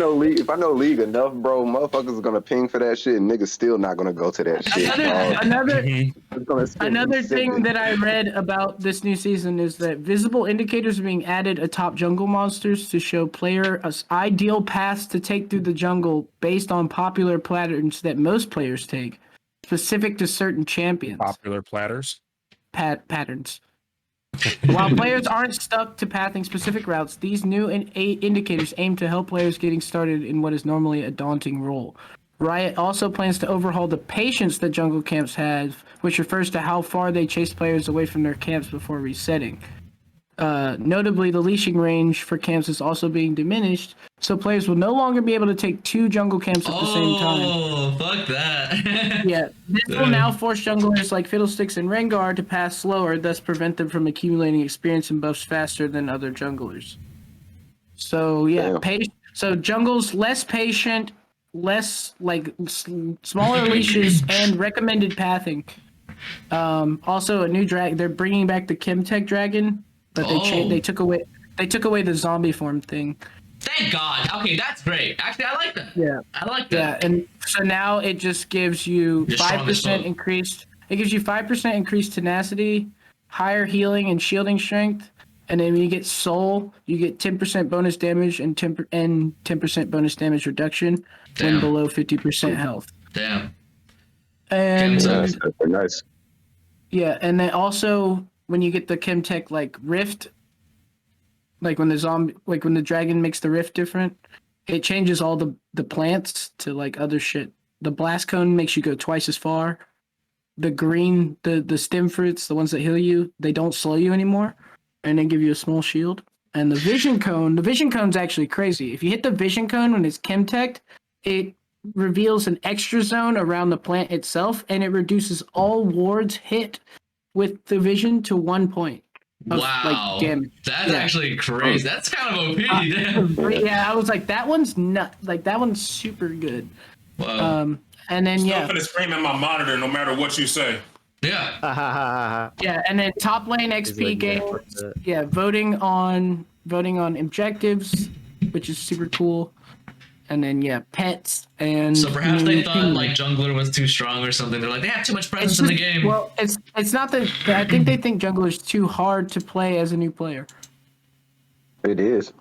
I know league enough, bro, motherfuckers are gonna ping for that shit, and niggas still not gonna go to that shit. dog. Another It's gonna spend Another thing seconds. that I read about this new season is that visible indicators are being added atop jungle monsters to show player ideal paths to take through the jungle based on popular patterns that most players take, specific to certain champions. Popular platters. Patterns. While players aren't stuck to pathing specific routes, these new indicators aim to help players getting started in what is normally a daunting role. Riot also plans to overhaul the patience that jungle camps have, which refers to how far they chase players away from their camps before resetting. Notably, the leashing range for camps is also being diminished, so players will no longer be able to take 2 jungle camps at the same time. Oh, fuck that. Yeah, this will now force junglers like Fiddlesticks and Rengar to pass slower, thus prevent them from accumulating experience and buffs faster than other junglers. So yeah, so jungle's less patient, less like smaller leashes, and recommended pathing. Also, a new they're bringing back the Chemtech dragon, but they took away the zombie form thing. Thank God. Okay, that's great. Actually, I like that. Yeah, I like that. yeah, and so now it just gives you Your 5% increased. It gives you 5% increased tenacity, higher healing and shielding strength, and then when you get soul, you get 10% bonus damage and 10% bonus damage reduction when below 50% health. Damn. And That's nice. yeah, and then also when you get the Chemtech like rift, like when the dragon makes the rift different, it changes all the plants to like other shit. The blast cone makes you go twice as far. The green, the stem fruits, the ones that heal you, they don't slow you anymore, and they give you a small shield. And the vision cone's actually crazy. If you hit the vision cone when it's Chemtech, it reveals an extra zone around the plant itself, and it reduces all wards hit with the vision to 1 point. Wow. Damage. That's actually crazy. That's kind of OP. Damn. Yeah, I was like, that one's that one's super good. Wow. And then Still gonna scream at my monitor no matter what you say. Yeah. Yeah, and then top lane XP gains. Yeah, voting on objectives, which is super cool. And then pets and. So perhaps they thought like jungler was too strong or something. They're like, they have too much presence in the game. Well, it's not that. I think they think jungler's too hard to play as a new player. It is.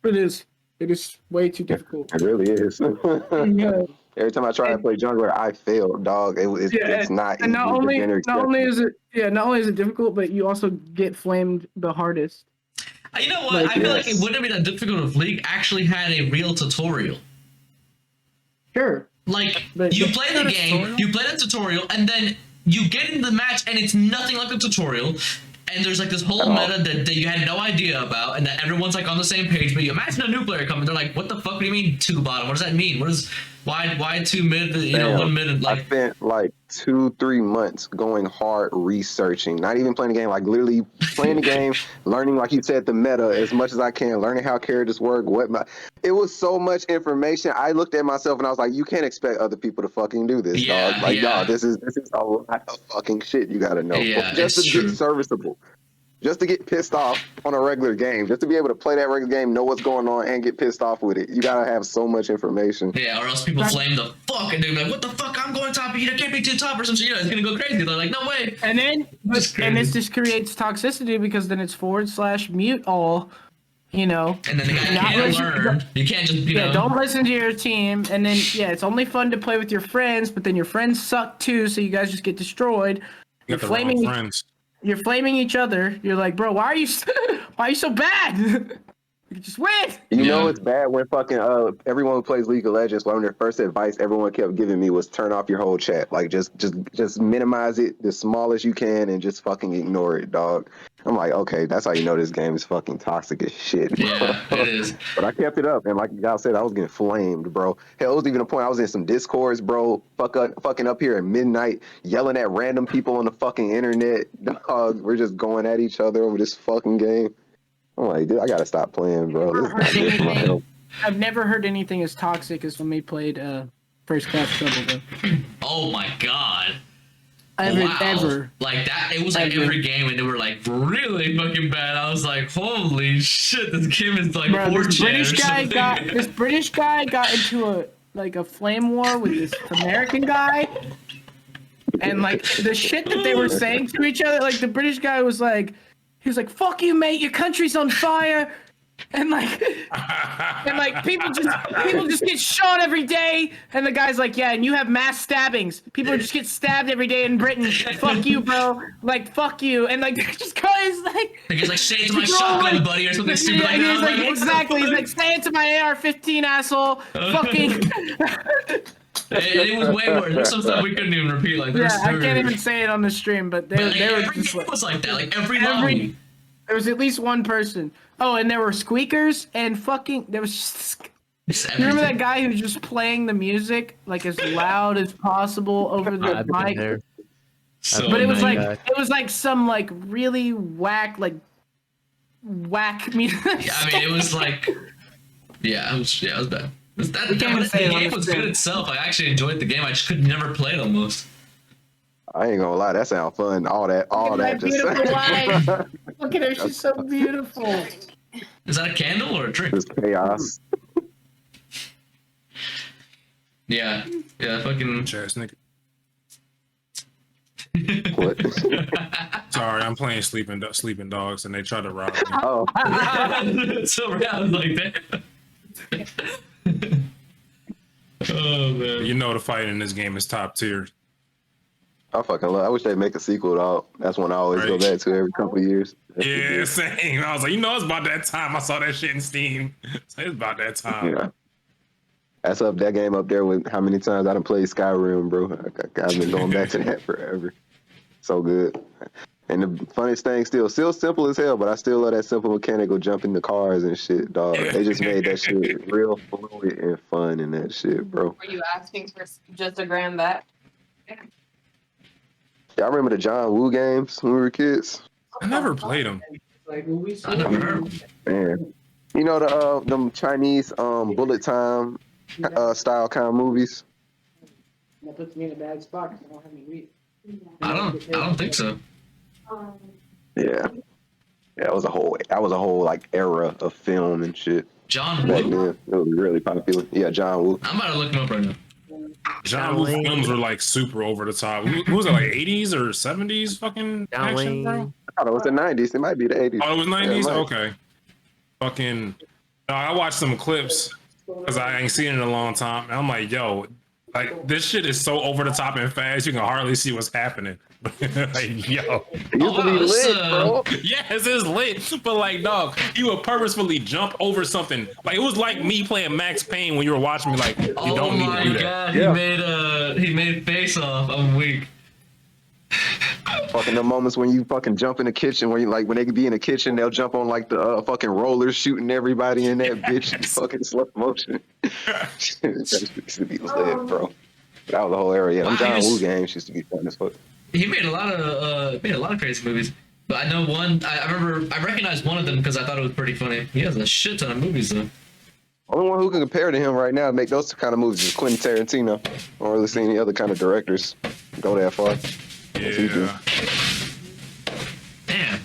It is. It is way too difficult. It really is. Yeah. Every time I try to play jungler, I fail, dog. It's not easy. And not only is it difficult, but you also get flamed the hardest. You know what? I feel like it wouldn't be that difficult if League actually had a real tutorial. Sure. Like, you play the game, you play the tutorial, and then you get in the match, and it's nothing like the tutorial, and there's like this whole meta that you had no idea about, and that everyone's like on the same page, but you imagine a new player coming, they're like, what the fuck do you mean 2 bottom? What does that mean? Why 2 mid, 1 mid, and like... I spent like 2-3 months going hard researching, not even playing the game, like literally playing the game, learning, like you said, the meta as much as I can, learning how characters work, it was so much information. I looked at myself and I was like, you can't expect other people to fucking do this, dog. Like, dog, this is a lot of fucking shit you gotta know. Just to get serviceable. Just to get pissed off on a regular game, just to be able to play that regular game, know what's going on, and get pissed off with it, you gotta have so much information. Yeah, or else people flame the fuck, and they're like, "What the fuck? I'm going top. You can't be too top or some shit. It's gonna go crazy." They're like, "No way." And then, this just creates toxicity because then it's / mute all, And then the guy can't learn. You can't just don't listen to your team. And then it's only fun to play with your friends, but then your friends suck too, so you guys just get destroyed. You're flaming friends. You're flaming each other. You're like, bro, why are you so bad? You just win. You know it's bad when fucking everyone who plays League of Legends, one of their first advice everyone kept giving me was turn off your whole chat. Like just minimize it the smallest you can and just fucking ignore it, dog. I'm like, okay, that's how you know this game is fucking toxic as shit. Yeah, it is. But I kept it up, and like y'all said, I was getting flamed, bro. Hell, it was even a point I was in some Discords, bro, fucking up here at midnight, yelling at random people on the fucking internet. Dog, we're just going at each other over this fucking game. I'm like, dude, I gotta stop playing, bro. I've never heard anything as toxic as when we played First Class Trouble, though. Oh my god. Ever. Like that, it was like every game, and they were like really fucking bad. I was like, holy shit, this game is like this British guy got into a flame war with this American guy, and like the shit that they were saying to each other, like the British guy was like, he was like, "Fuck you, mate! Your country's on fire." And people just get shot every day, and the guy's like, yeah, and you have mass stabbings. People just get stabbed every day in Britain. Fuck you, bro. Like, fuck you. And like, just guys like, he's like, say it to my shotgun, buddy, or something stupid like that. He's like, exactly. He's like, say it to my AR-15, asshole. Fucking. It was way worse. There's some stuff we couldn't even repeat. Like, I can't even say it on the stream, but they were every just game was like that. Like every There was at least one person. Oh, and there were squeakers and fucking. There was. It's You remember that everything. guy who was just playing the music like as loud as possible over the I've been mic? there. So But it was like annoying. it was like some like really whack music. Yeah, I mean, it was like, it was bad. That, We can't even the say it on game the was stream. good itself. I actually enjoyed the game. I just could never play it almost. I ain't gonna lie, that sounds fun. All that My just beautiful wife. Look at her, she's so beautiful. Is that a candle or a drink? just chaos. Yeah, fucking. Chess, nigga. What? Sorry, I'm playing sleeping dogs, and they try to rob me. Oh, So I was like that. Oh man. You know the fight in this game is top tier. I fucking love. I wish they'd make a sequel. Dog. That's one I always go Right. back to every couple of years. Yeah, same. I was like, it's about that time I saw that shit in Steam. It's about that time. Yeah. That's up that game up there with how many times I done played Skyrim, bro. I've been going back to that forever. So good. And the funniest thing, still simple as hell, but I still love that simple mechanic of jumping the cars and shit, dog. They just made that shit real fluid and fun in that shit, bro. Were you asking for just a grand that? Yeah, I remember the John Woo games when we were kids. I never played them. I never heard. Man, you know the them Chinese bullet time style kind of movies. That puts me in a bad spot because I don't have any weed. I don't think so. Yeah, that was a whole like era of film and shit John back Woo. then. It was really popular. Yeah, John Woo. I'm about to look him up right now. John Woo films were like super over the top. What was it, like 80s or 70s fucking action, bro? I thought it was the 90s. It might be the 80s. Oh, it was Yeah, 90s? it might. Okay. Fucking, I watched some clips because I ain't seen it in a long time. And I'm like, yo, like this shit is so over the top and fast, you can hardly see what's happening. Like, yo. It used to be wow, this, lit, bro. Yes, it's lit, but like, dog, he would purposefully jump over something. Like, it was like me playing Max Payne when you were watching me. Like, you Oh don't need my to do that. god, Yeah. he made face off. I'm weak. Fucking the moments when you fucking jump in the kitchen, when you like when they could be in the kitchen, they'll jump on like the fucking rollers, shooting everybody in that bitch in fucking slow motion. That shit used to be lit, bro. That was the whole area. Them Wow, John he was- Woo games used to be fun as fuck. He made a lot of crazy movies. But I know one. I remember. I recognized one of them because I thought it was pretty funny. He has a shit ton of movies though. Only one who can compare to him right now and make those kind of movies is Quentin Tarantino. I don't really see any other kind of directors go that far. he do. Yeah. Damn.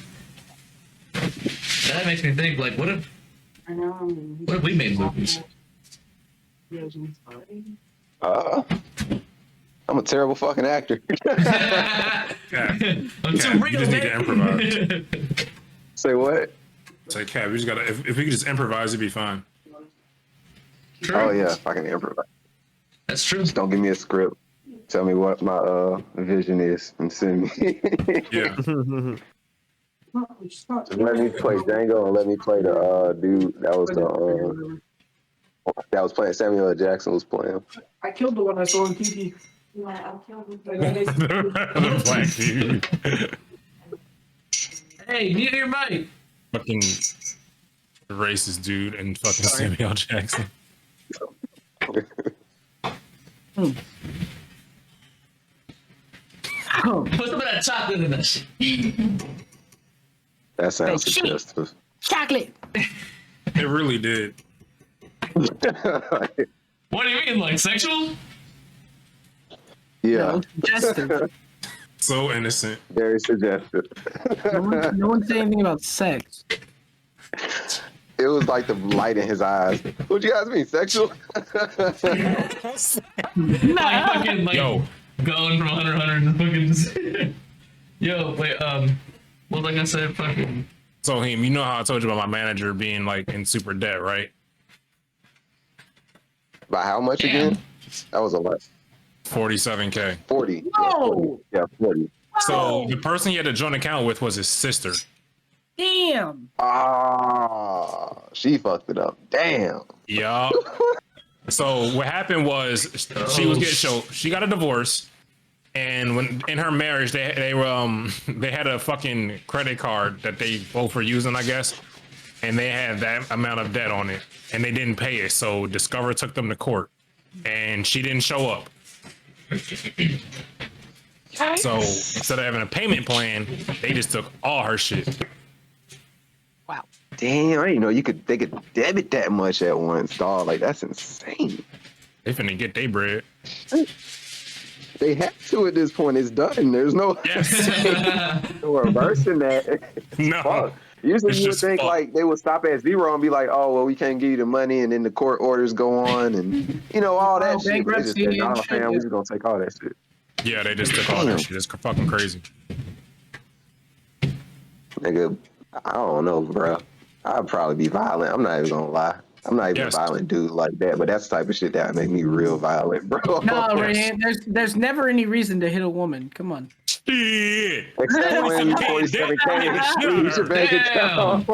That makes me think. Like, what if we made movies? I'm a terrible fucking actor. Yeah. I'm Yeah, too you real, just need to improvise. Say what? Say, Cap, we just gotta, if we could just improvise, it'd be fine. True. Oh yeah, I can improvise. That's true. Just don't give me a script. Tell me what my vision is and send me. Yeah. Just let me play Django and let me play the dude that was playing Samuel L. Jackson was playing. I killed the one I saw on TV. The black dude. Hey, mute your mic. Fucking racist dude and fucking Samuel L. Jackson. Put some of that chocolate in that shit. That sounds Hey, shit. suggestive. Chocolate. It really did. What do you mean, like sexual? Yeah, Suggestive. So innocent. very suggestive. No one say anything about sex. It was like the light in his eyes. What you guys mean, sexual? Like fucking like Yo, going from Hunter x Hunter to fucking just Yo, wait, what was I gonna say? Fucking so him, you know how I told you about my manager being like in super debt, right? By how much Damn. again? That was a lot. 47K. 40. No. Yeah, 40. So the person he had a joint account with was his sister. Damn. Ah, she fucked it up. Damn. Yeah. So what happened was she was getting she got a divorce, And when in her marriage, they were they had a fucking credit card that they both were using, I guess, and they had that amount of debt on it, and they didn't pay it. So Discover took them to court, and she didn't show up. So instead of having a payment plan, they just took all her shit. Wow. Damn, I didn't know they could debit that much at once, dog. Like that's insane. They finna get their bread. They have to at this point. It's done. There's no Yes. no reversing that. No. Fuck. Usually It's you would just think fuck. like they would stop at 0 and be like, oh well, we can't give you the money, and then the court orders go on, and all that Oh, shit. But they just bankruptcy said, nah, and shit, fam, yeah. we just gonna take all that shit. Yeah, they just took all that shit. It's fucking crazy. Nigga, I don't know, bro. I'd probably be violent. I'm not even gonna lie. I'm not even Yes. a violent dude like that, but that's the type of shit that make me real violent, bro. No, Yes. Rayan, there's never any reason to hit a woman. Come on. Shit. Except when you 47K leaves your bank account.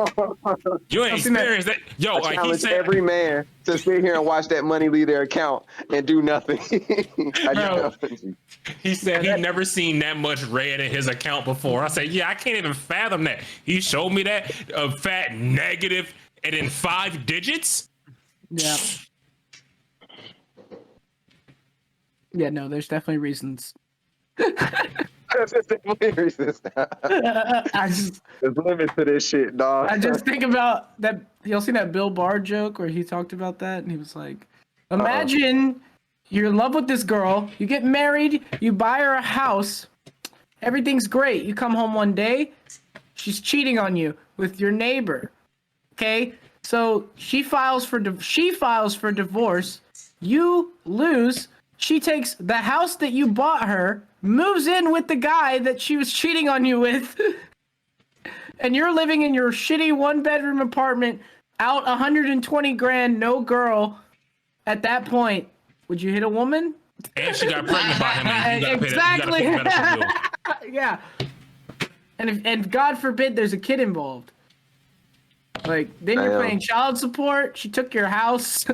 You ain't experienced that. Yo, I like he challenge said, every man to sit here and watch that money leave their account and do nothing. I Bro. challenge you. he said he never seen that much red in his account before. I said, yeah, I can't even fathom that. He showed me that a fat negative and in 5 digits. Yeah. Yeah, no, there's definitely reasons. That's just definitely resist. I just There's limits to this shit, dog. I just think about that. Y'all seen that Bill Barr joke where he talked about that, and he was like, "Imagine you're in love with this girl, you get married, you buy her a house, everything's great. You come home one day, she's cheating on you with your neighbor. Okay, so she files for divorce. You lose. She takes the house that you bought her, moves in with the guy that she was cheating on you with." And you're living in your shitty 1-bedroom apartment, out 120 grand, no girl. At that point, would you hit a woman? And she got pregnant by him. And you gotta Exactly. pay the medical bill. Yeah. And God forbid there's a kid involved. Like, then you're Damn. paying child support. She took your house.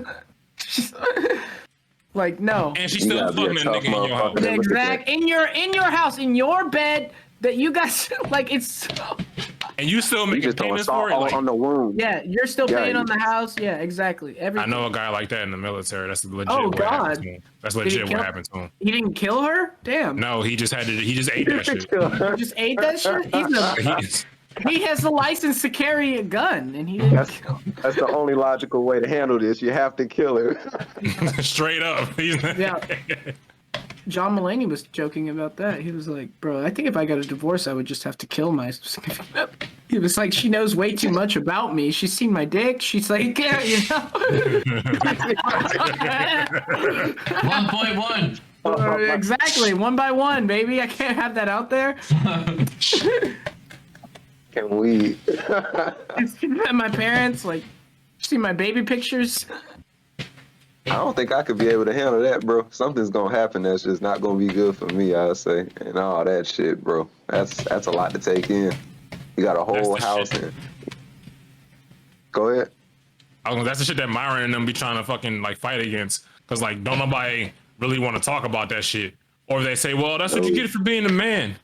Like, no. And she You still gotta be a fucking that tough nigga in your house. motherfucker. Look at Exact in your house, in your bed that you guys like. It's And you still You making just don't payments start for it. all Like, on the wound. yeah. You're still Yeah, paying you- on the house. Yeah, exactly. I Everything. know a guy like that in the military. That's legit Oh, what happened God. to him. That's he legit what kill- happened to him. He didn't kill her. Damn. No, he just ate that shit. He just ate that shit. He has the license to carry a gun, and he didn't. That's the only logical way to handle this. You have to kill her. Straight up. Yeah. John Mulaney was joking about that. He was like, "Bro, I think if I got a divorce, I would just have to kill my." He was like, "She knows way too much about me. She's seen my dick. She's like, yeah, you know." 1.1. Exactly, 1 by 1, baby. I can't have that out there. Can we? My parents, like, see my baby pictures. I don't think I could be able to handle that, bro. Something's gonna happen that's just not gonna be good for me, I'd say. And all that shit, bro. That's a lot to take in. You got a whole That's the house shit. and go ahead. That's the shit that Myron and them be trying to fucking like fight against. Cause like don't nobody really want to talk about that shit. Or they say, well, that's what you get for being a man.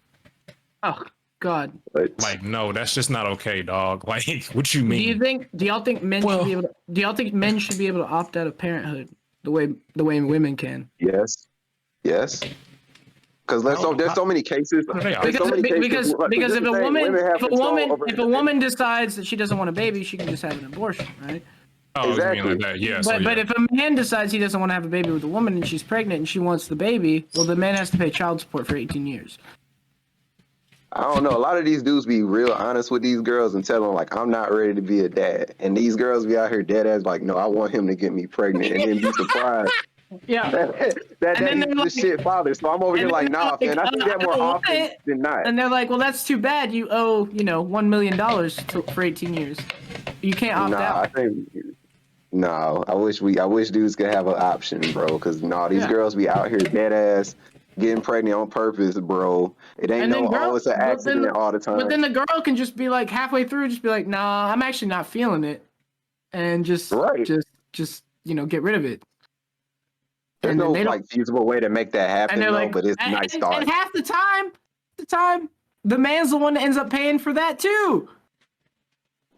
Oh God. But Like, no, that's just not okay, dog. Like, what you Do mean? y'all think men should be able to? Do y'all think men should be able to opt out of parenthood the way women can? yes. Because there's so many cases. They are. There's so many cases, Because if a woman have if a woman decides that she doesn't want a baby, she can just have an abortion, right? Oh, Exactly. you mean like that? Yeah. But if a man decides he doesn't want to have a baby with a woman and she's pregnant and she wants the baby, well, the man has to pay child support for 18 years. I don't know. A lot of these dudes be real honest with these girls and tell them like, I'm not ready to be a dad. And these girls be out here dead ass like, no, I want him to get me pregnant, and then be surprised Yeah. that then they're this like- shit father. So I'm over here and like, then nah, they're man. I like, see that more I don't often want it. than not. And they're like, well, that's too bad. You owe, $1 million for 18 years. You can't opt Nah, I out. think no. I wish dudes could have an option, bro. Because these Yeah. girls be out here dead ass getting pregnant on purpose, bro. It ain't And then it's an accident all the time. But then the girl can just be like halfway through, just be like, nah, I'm actually not feeling it. And just Right. just get rid of it. There's And then no they don't- like feasible way to make that happen, And they're though, like, but it's a nice start. and half the time, the man's the one that ends up paying for that too.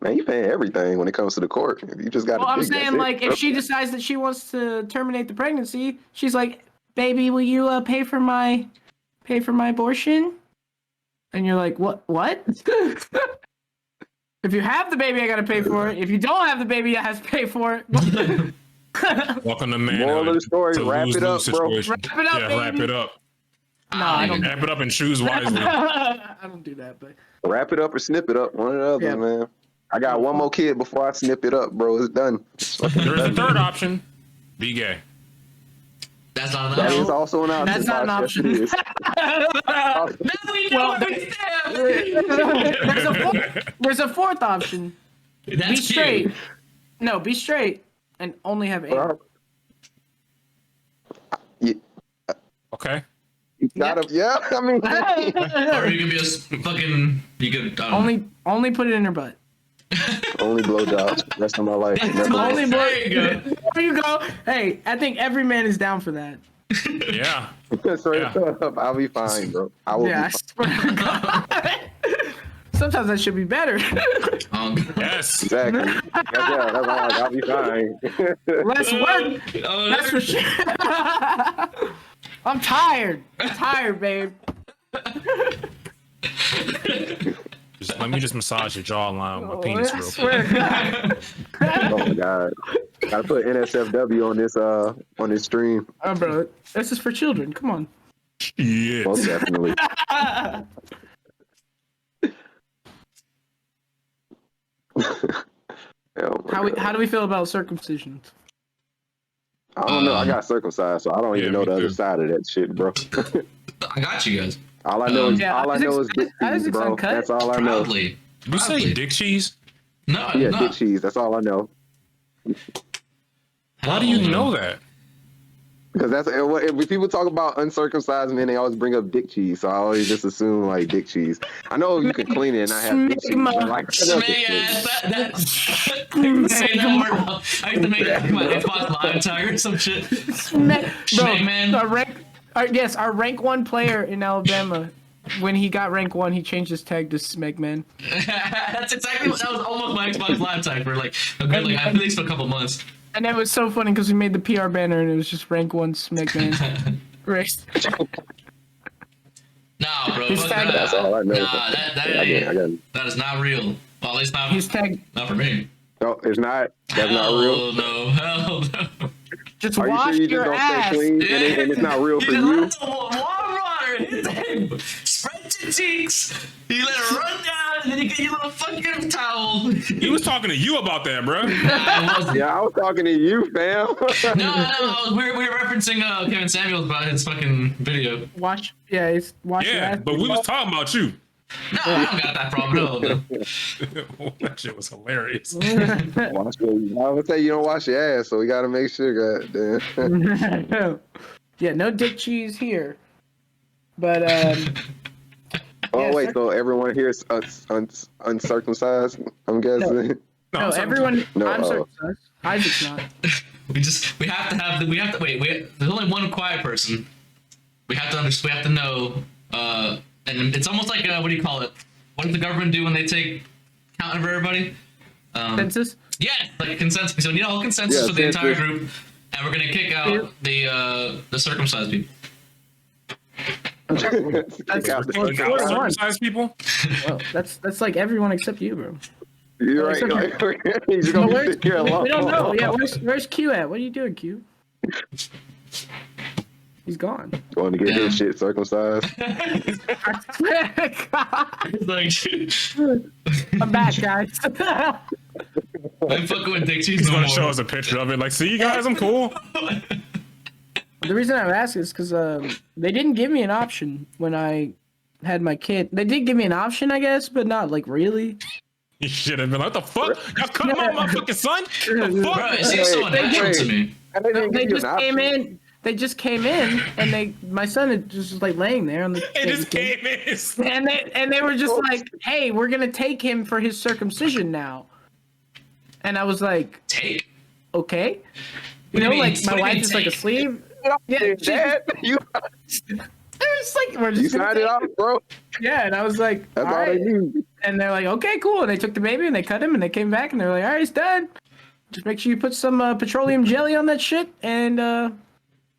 Man, you paying everything when it comes to the court. You just got Well, to I'm dig, that's saying it. like if she decides that she wants to terminate the pregnancy, she's like, "Baby, will you pay for my abortion?" And you're like, "What? What?" If you have the baby, I gotta pay for it. If you don't have the baby, I have to pay for it. Welcome to man. Moral of the story, wrap it up, bro. Wrap it up, Yeah, baby. wrap it up. No, I don't. Wrap it up and choose wisely. I don't do that, but Wrap it up or snip it up. One or the other, Yeah. man. I got one more kid before I snip it up, bro. It's done. It's fucking There is a done. third option. Be gay. That's not an That option. is also an option. That's not an Boss. Yes, option. it is. Now we know Well, what there's a fourth option. That's Be cute. straight. No, be straight and only have eight. Bro, Okay. you gotta, yeah. I mean, Or you could be a fucking. You could. I don't know. only put it in her butt. only blowjobs. Rest of my life. Never Only mind. There you go. There you go. Hey, I think every man is down for that. Yeah. Straight Yeah. up, I'll be fine, bro. I will Yeah, I be swear to God. Sometimes that should be better. Yes. Exactly. Yeah, that's all. I'll be fine. Less work. Oh, That's for sure. I'm tired. I'm tired, babe. Let me just massage your jawline with my penis I real quick. swear to God. Oh my god. Gotta put NSFW on this stream. Oh, bro, this is for children. Come on. Yeah. Most definitely. Oh my God. How do we feel about circumcision? I don't know. I got circumcised, so I don't Yeah, even know me the other too. side of that shit, bro. I got you guys. All I know is Yeah, all I know is dick cheese, Isaac's bro. uncut. That's all I know. Proudly. You say Proudly. dick cheese? No, Yeah, no. dick cheese. That's all I know. Why do you know that? Because that's when people talk about uncircumcised men, they always bring up dick cheese. So I always just assume like dick cheese. I know you can clean it and not have dick cheese. But like, Smeg ass. Say that word. I used to make that my Xbox Live tag or some shit. Schmeg man. Our rank 1 player in Alabama, when he got rank 1, he changed his tag to Smegman. That's exactly what that was. Almost my Xbox Live tag for like a good, like at least for a couple months. And it was so funny because we made the PR banner and it was just rank 1 Smegman. Race. Nah, bro. His Fuck tag- that. That's all I know. Nah, that I got it. that is not real. Well, at least not His tag. not for me. No, it's not. That's not real. No, hell no. Just Are you wash sure you your just don't ass. stay clean and it's not real for you? Let the water hit him. Spread your cheeks. You let it run down, and then you get your little fucking towel. He was talking to you about that, bro. Nah, it wasn't. Yeah, I was talking to you, fam. No, we were referencing Kevin Samuels about his fucking video. Wash. Yeah, it's wash your Yeah, ass. but we was talking about you. No, I don't got that problem. No. That shit was hilarious. Wash your- I would say you don't wash your ass, so we gotta make sure, goddamn. Yeah, no dick cheese here. But Oh Yeah, wait, so everyone here is uncircumcised? I'm guessing. no, I'm sorry. everyone. No, I'm circumcised. Isaac's not. We have to have there's only one quiet person. We have to know and it's almost like what do you call it? What does the government do when they take count of everybody? Census. Yeah, like a consensus. So we need all consensus Yeah, for the entire census. group, and we're gonna kick out the circumcised people. That's Like, four to one. circumcised people? Well, that's like everyone except you, bro. You're right. Except Like, you're just gonna Where's- sit here alone. we don't know. Yeah, where's Q at? What are you doing, Q? He's gone. Going to get his shit circumcised. It's like I'm back, guys. I'm fucking with dick cheese He's no gonna show more. us a picture of it. Like, see, you guys, I'm cool. The reason I'm asking is because they didn't give me an option when I had my kid. They did give me an option, I guess, but not like really. You should have been like, what the fuck? Y'all cut my motherfucking son? The Bro, fuck? it seems so Wait, unnatural wait. to me. And they didn't They give you just an came option. in. They just came in, and my son had just was like laying there on the. It just came in. And they were just like, "Hey, we're gonna take him for his circumcision now." And I was like, Take. "Okay." What do you mean? Like What my do you wife mean is like take? asleep. Yeah, Dad, you It's like we're just gonna signed it take off, bro. Yeah, and I was like, That's all all they right. need. And they're like, okay, cool. And they took the baby and they cut him and they came back and they're like, all right, it's done. Just make sure you put some petroleum jelly on that shit and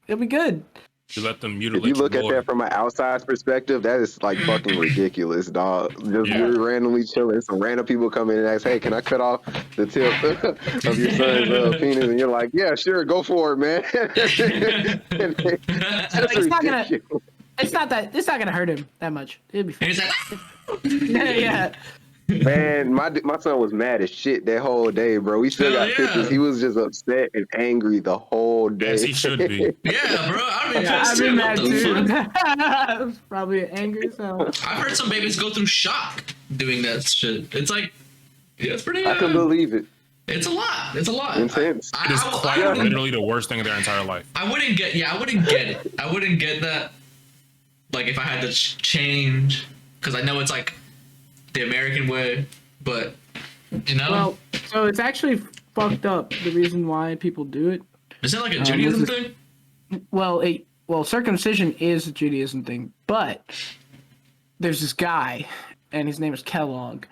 it'll be good. You let them If mutilate you your look at boy. that from an outside perspective, that is like fucking ridiculous, dog. Just you're randomly chilling, some random people come in and ask, "Hey, can I cut off the tip of your son's penis?" And you're like, "Yeah, sure, go for it, man." And it's just It's not gonna- ridiculous. It's not gonna hurt him that much. It'll be And fine. he's like, Yeah. Man, my son was mad as shit that whole day, bro. We still Hell got yeah. pictures. He was just upset and angry the whole day. As he should be. yeah, bro, I'd be Yeah, pissed I'd too. be What mad the too. fuck? It was probably angry as hell. I've heard some babies go through shock doing that shit. It's like, yeah, it's pretty. I couldn't believe it. It's a lot. It's a lot. Intense. It is quite wouldn't- literally the worst thing of their entire life. I wouldn't get. Yeah, I wouldn't get it. I wouldn't get that. Like if I had to change, because I know it's like the American way, but you know, Well, so it's actually fucked up the reason why people do it. is that like a Judaism this thing? Well, circumcision is a Judaism thing, but there's this guy, and his name is Kellogg,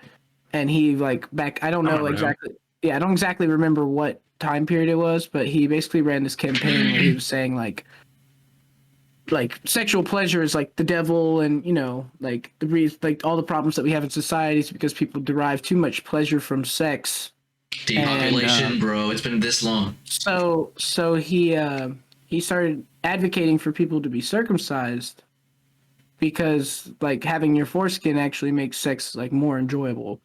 and he like back. I don't know remember him. exactly. Yeah, I don't exactly remember what time period it was, but he basically ran this campaign where he was saying like sexual pleasure is like the devil, and you know, like the reason, like all the problems that we have in society is because people derive too much pleasure from sex. Depopulation, bro. It's been this long. So he started advocating for people to be circumcised because like having your foreskin actually makes sex like more enjoyable.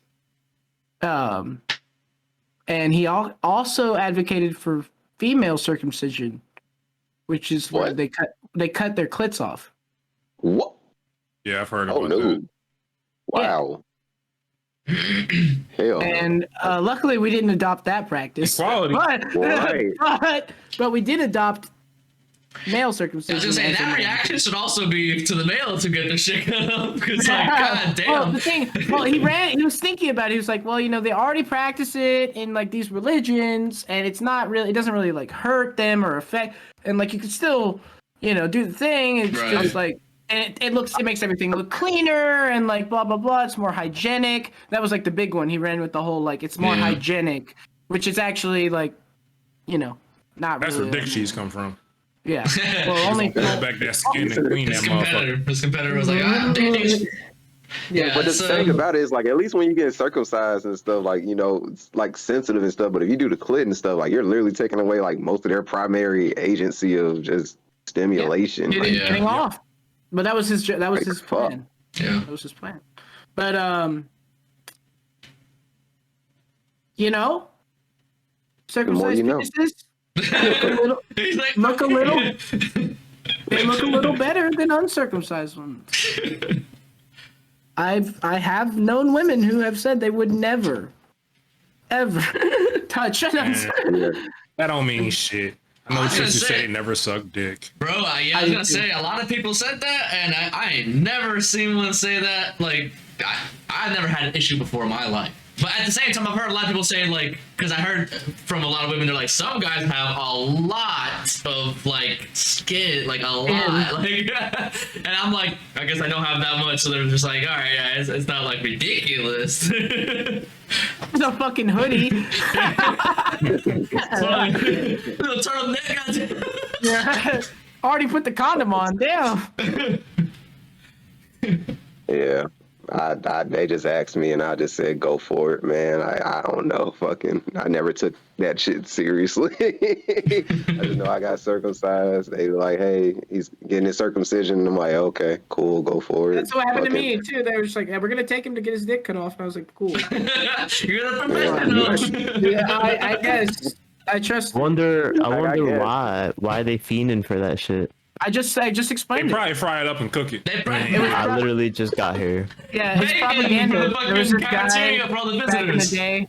And he also advocated for female circumcision, which is where What? they cut their clits off. What? Yeah, I've heard Oh about no! that. Wow. Hell. no. And luckily we didn't adopt that practice. Equality. But, Right. but we did adopt male I circumcision. was gonna say as a that man. reaction should also be to the male to get their shit cut off. Because like, god Well, damn. the thing, he was thinking about it. He was like, well, you know, they already practice it in like these religions, and it's not really, it doesn't really like hurt them or affect, and like you could still, you know, do the thing. It's Right. just like, and it makes everything look cleaner and like blah blah blah. It's more hygienic. That was like the big one. He ran with the whole like it's more Yeah. hygienic, which is actually like, you know, not That's really. where dick cheese come from. Yeah. Well, only. Pull back that skin and clean that motherfucker. His competitor was like, yeah, But the so- thing about it is, like, at least when you get circumcised and stuff, like, you know, it's like sensitive and stuff. But if you do the clit and stuff, like, you're literally taking away like most of their primary agency of just stimulation. Getting, Like, Yeah. getting off. But that was his Like, fuck. plan. yeah. That was his plan. But you know, more circumcised you know. penises look a little, He's like, look a little, they look a little better than uncircumcised ones. I have known women who have said they would never, ever touch an uncircumcised. Yeah. That don't mean shit. I know I was chicks who gonna say say- they never suck dick. Bro, I was gonna say a lot of people said that, and I ain't never seen one say that. Like, I never had an issue before in my life. But at the same time, I've heard a lot of people say like, because I heard from a lot of women, they're like, some guys have a lot of like skin, like a lot, like, and I'm like, I guess I don't have that much, so they're just like, all right, yeah, it's not like ridiculous. It's a fucking hoodie. Little turtleneck. Yeah. Already put the condom on. Damn. Yeah. They just asked me and I just said go for it, man. I don't know, fucking I never took that shit seriously. I just know I got circumcised. They were like, hey, he's getting his circumcision, and I'm like, okay, cool, go for it. That's what happened to Fucking- me too. They were just like, yeah, we're gonna take him to get his dick cut off. And I was like, cool. You're the professional. Yeah, I guess. I trust. I wonder guess. why they fiending for that shit. I just They explained it. probably fry it up and cook it. They probably- It was I literally just got here. Yeah, it's Bacon propaganda. for the There was this fucking cafeteria for all the guy back in the visitors. day,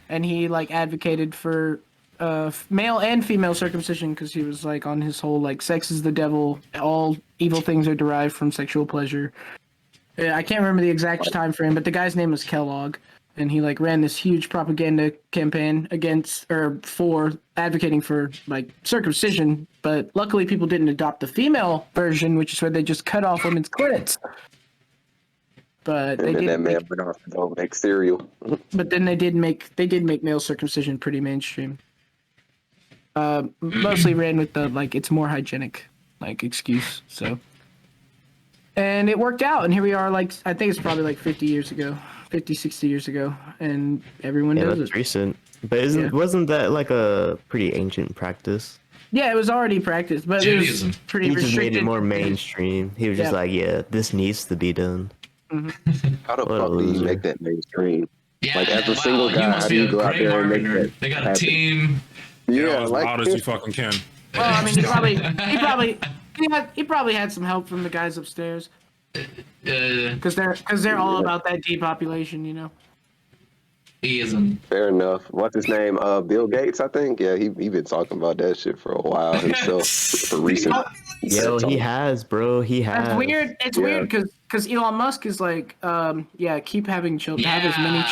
and he like advocated for male and female circumcision because he was like on his whole like sex is the devil. All evil things are derived from sexual pleasure. Yeah, I can't remember the exact time frame, but the guy's name was Kellogg, and he like ran this huge propaganda campaign against or for advocating for like circumcision. But luckily, people didn't adopt the female version, which is where they just cut off women's clits. But they And then did. that man went off to go make cereal. But then they did make male circumcision pretty mainstream. Mostly ran with the like it's more hygienic like excuse. So, and it worked out, and here we are. Like I think it's probably like 60 years ago, and everyone Yeah, does that's it. recent. But Yeah. wasn't that like a pretty ancient practice? Yeah, it was already practiced, but it was Judaism. pretty He just restricted. made it more mainstream. He was just Yeah. like, yeah, this needs to be done. How the What a fuck do you loser. make that mainstream? Yeah, Like, as a wow, single you guy, must how be do you a go out great there and make marketer. that They got a happen? team. Yeah, as like loud as you fucking can. Well, I mean, he probably had some help from the guys upstairs because they're all about that depopulation, you know. Theism. fair enough. What's his name? Bill Gates, I think. Yeah, he been talking about that shit for a while himself. For recent. Yo, he has, bro. He has. That's weird. It's Yeah. weird because Elon Musk is like, keep having children, have as many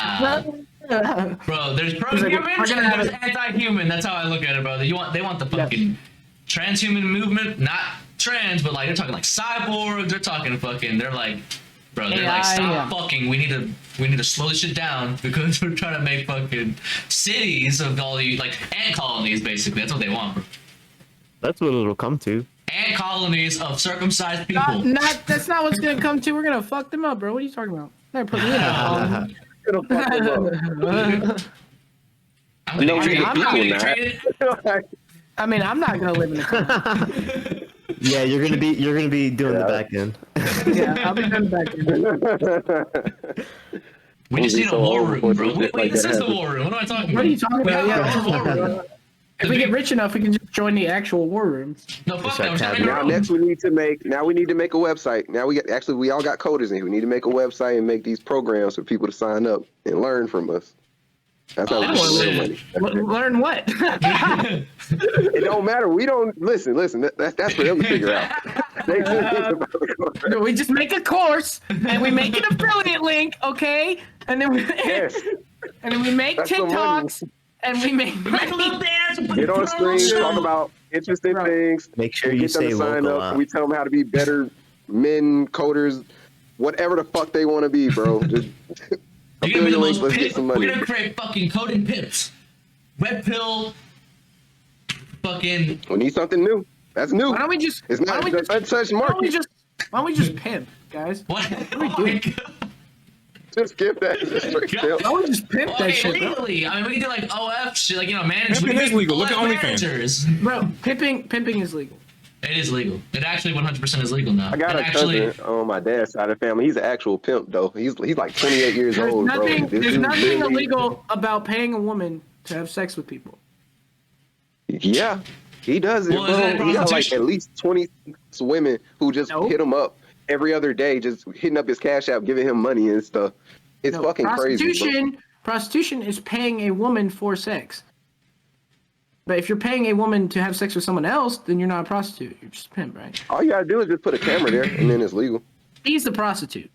children. Bro, there's like, pro-human we're and gonna have there's anti-human. That's how I look at it, bro. They want the fucking transhuman movement, not trans, but like they're talking like cyborgs. They're talking fucking. They're like, bro, they're like, AI, stop yeah. fucking. We need to slow this shit down because we're trying to make fucking cities of all these like ant colonies. Basically, that's what they want, bro. That's what it'll come to. Ant colonies of circumcised people. That's not what's gonna come to. We're gonna fuck them up, bro. What are you talking about? They're putting me in a colony. It'll fuck him up. I'm gonna No, get traded. I'm not- I'm gonna get traded. I mean, I'm not gonna live in a colony. Yeah, you're gonna be doing the back end. Yeah, I'll be done back in. We just We'll be need a so war old room, before bro. some Wait, shit like this that is the happens. war room. What am I talking What are you about? talking about? Yeah, Yeah, the war room. if we get rich enough, we can just join the actual war rooms. No, fuck Just that. We're like trying to cabinet. make Now our own. next we need to make a website. Now we all got coders in here. We need to make a website and make these programs for people to sign up and learn from us. That's how we Oh, get the shit. real money. Learn what? It don't matter. We don't listen. That's for them to figure out. They just need to buy the course. We just make a course and we make an affiliate link, okay? And then we Yes. and then we make That's the money. TikToks and we make Make a little dance. Get on screen, talk about interesting Right. things. Make sure We you get them say to sign local. up. We tell them how to be better men, coders, whatever the fuck they want to be, bro. Just You're gonna be the affiliate link, most let's pimp. get some We're money. gonna create fucking coding pimps. Red pill. Fucking. We need something new. That's new. why don't we just It's why not don't we an just untouched why don't we market. just pimp, guys? What? are we doing? Just give that straight God. bill. Why don't we just pimp that Okay, shit, bro? legally. I mean, we can do like OF shit, like, you know, management. Pimping is legal. Look at OnlyFans. managers. Bro, pimping is legal. It is legal. It actually 100% is legal now. I got And a actually, cousin on my dad's side of the family. He's an actual pimp, though. He's like 28 years There's old, bro. nothing This there's dude nothing literally- illegal about paying a woman to have sex with people. Yeah, he does it, Well, is that bro. He got like prostitution? at least 20 women who just Nope. hit him up every other day, just hitting up his cash app, giving him money and stuff. It's No, fucking crazy, bro. prostitution is paying a woman for sex. But if you're paying a woman to have sex with someone else, then you're not a prostitute. You're just a pimp, right? All you gotta do is just put a camera there, and then it's legal. He's the prostitute.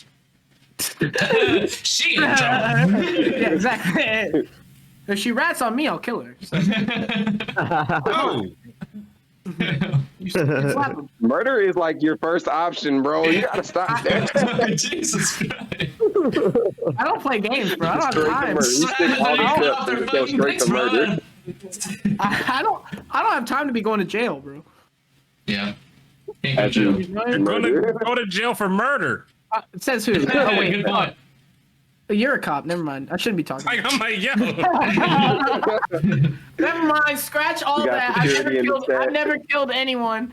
she in trouble. Yeah, exactly. If she rats on me, I'll kill her. So, Oh, you slap him. Murder is like your first option, bro. You gotta stop that. Jesus Christ. I don't play games, bro. I don't Straight to have time. murder. You stick all these They're steps and go fucking straight dicks, to bro. murder. I don't have time to be going to jail, bro. Yeah. Can't go to jail. You know? go to jail for murder. It says who? Oh, Oh, wait. good point. You're a cop. Never mind. I shouldn't be talking. Like, I'm like, yo. Never mind. Scratch all We got that. security in the chat. I've never killed anyone.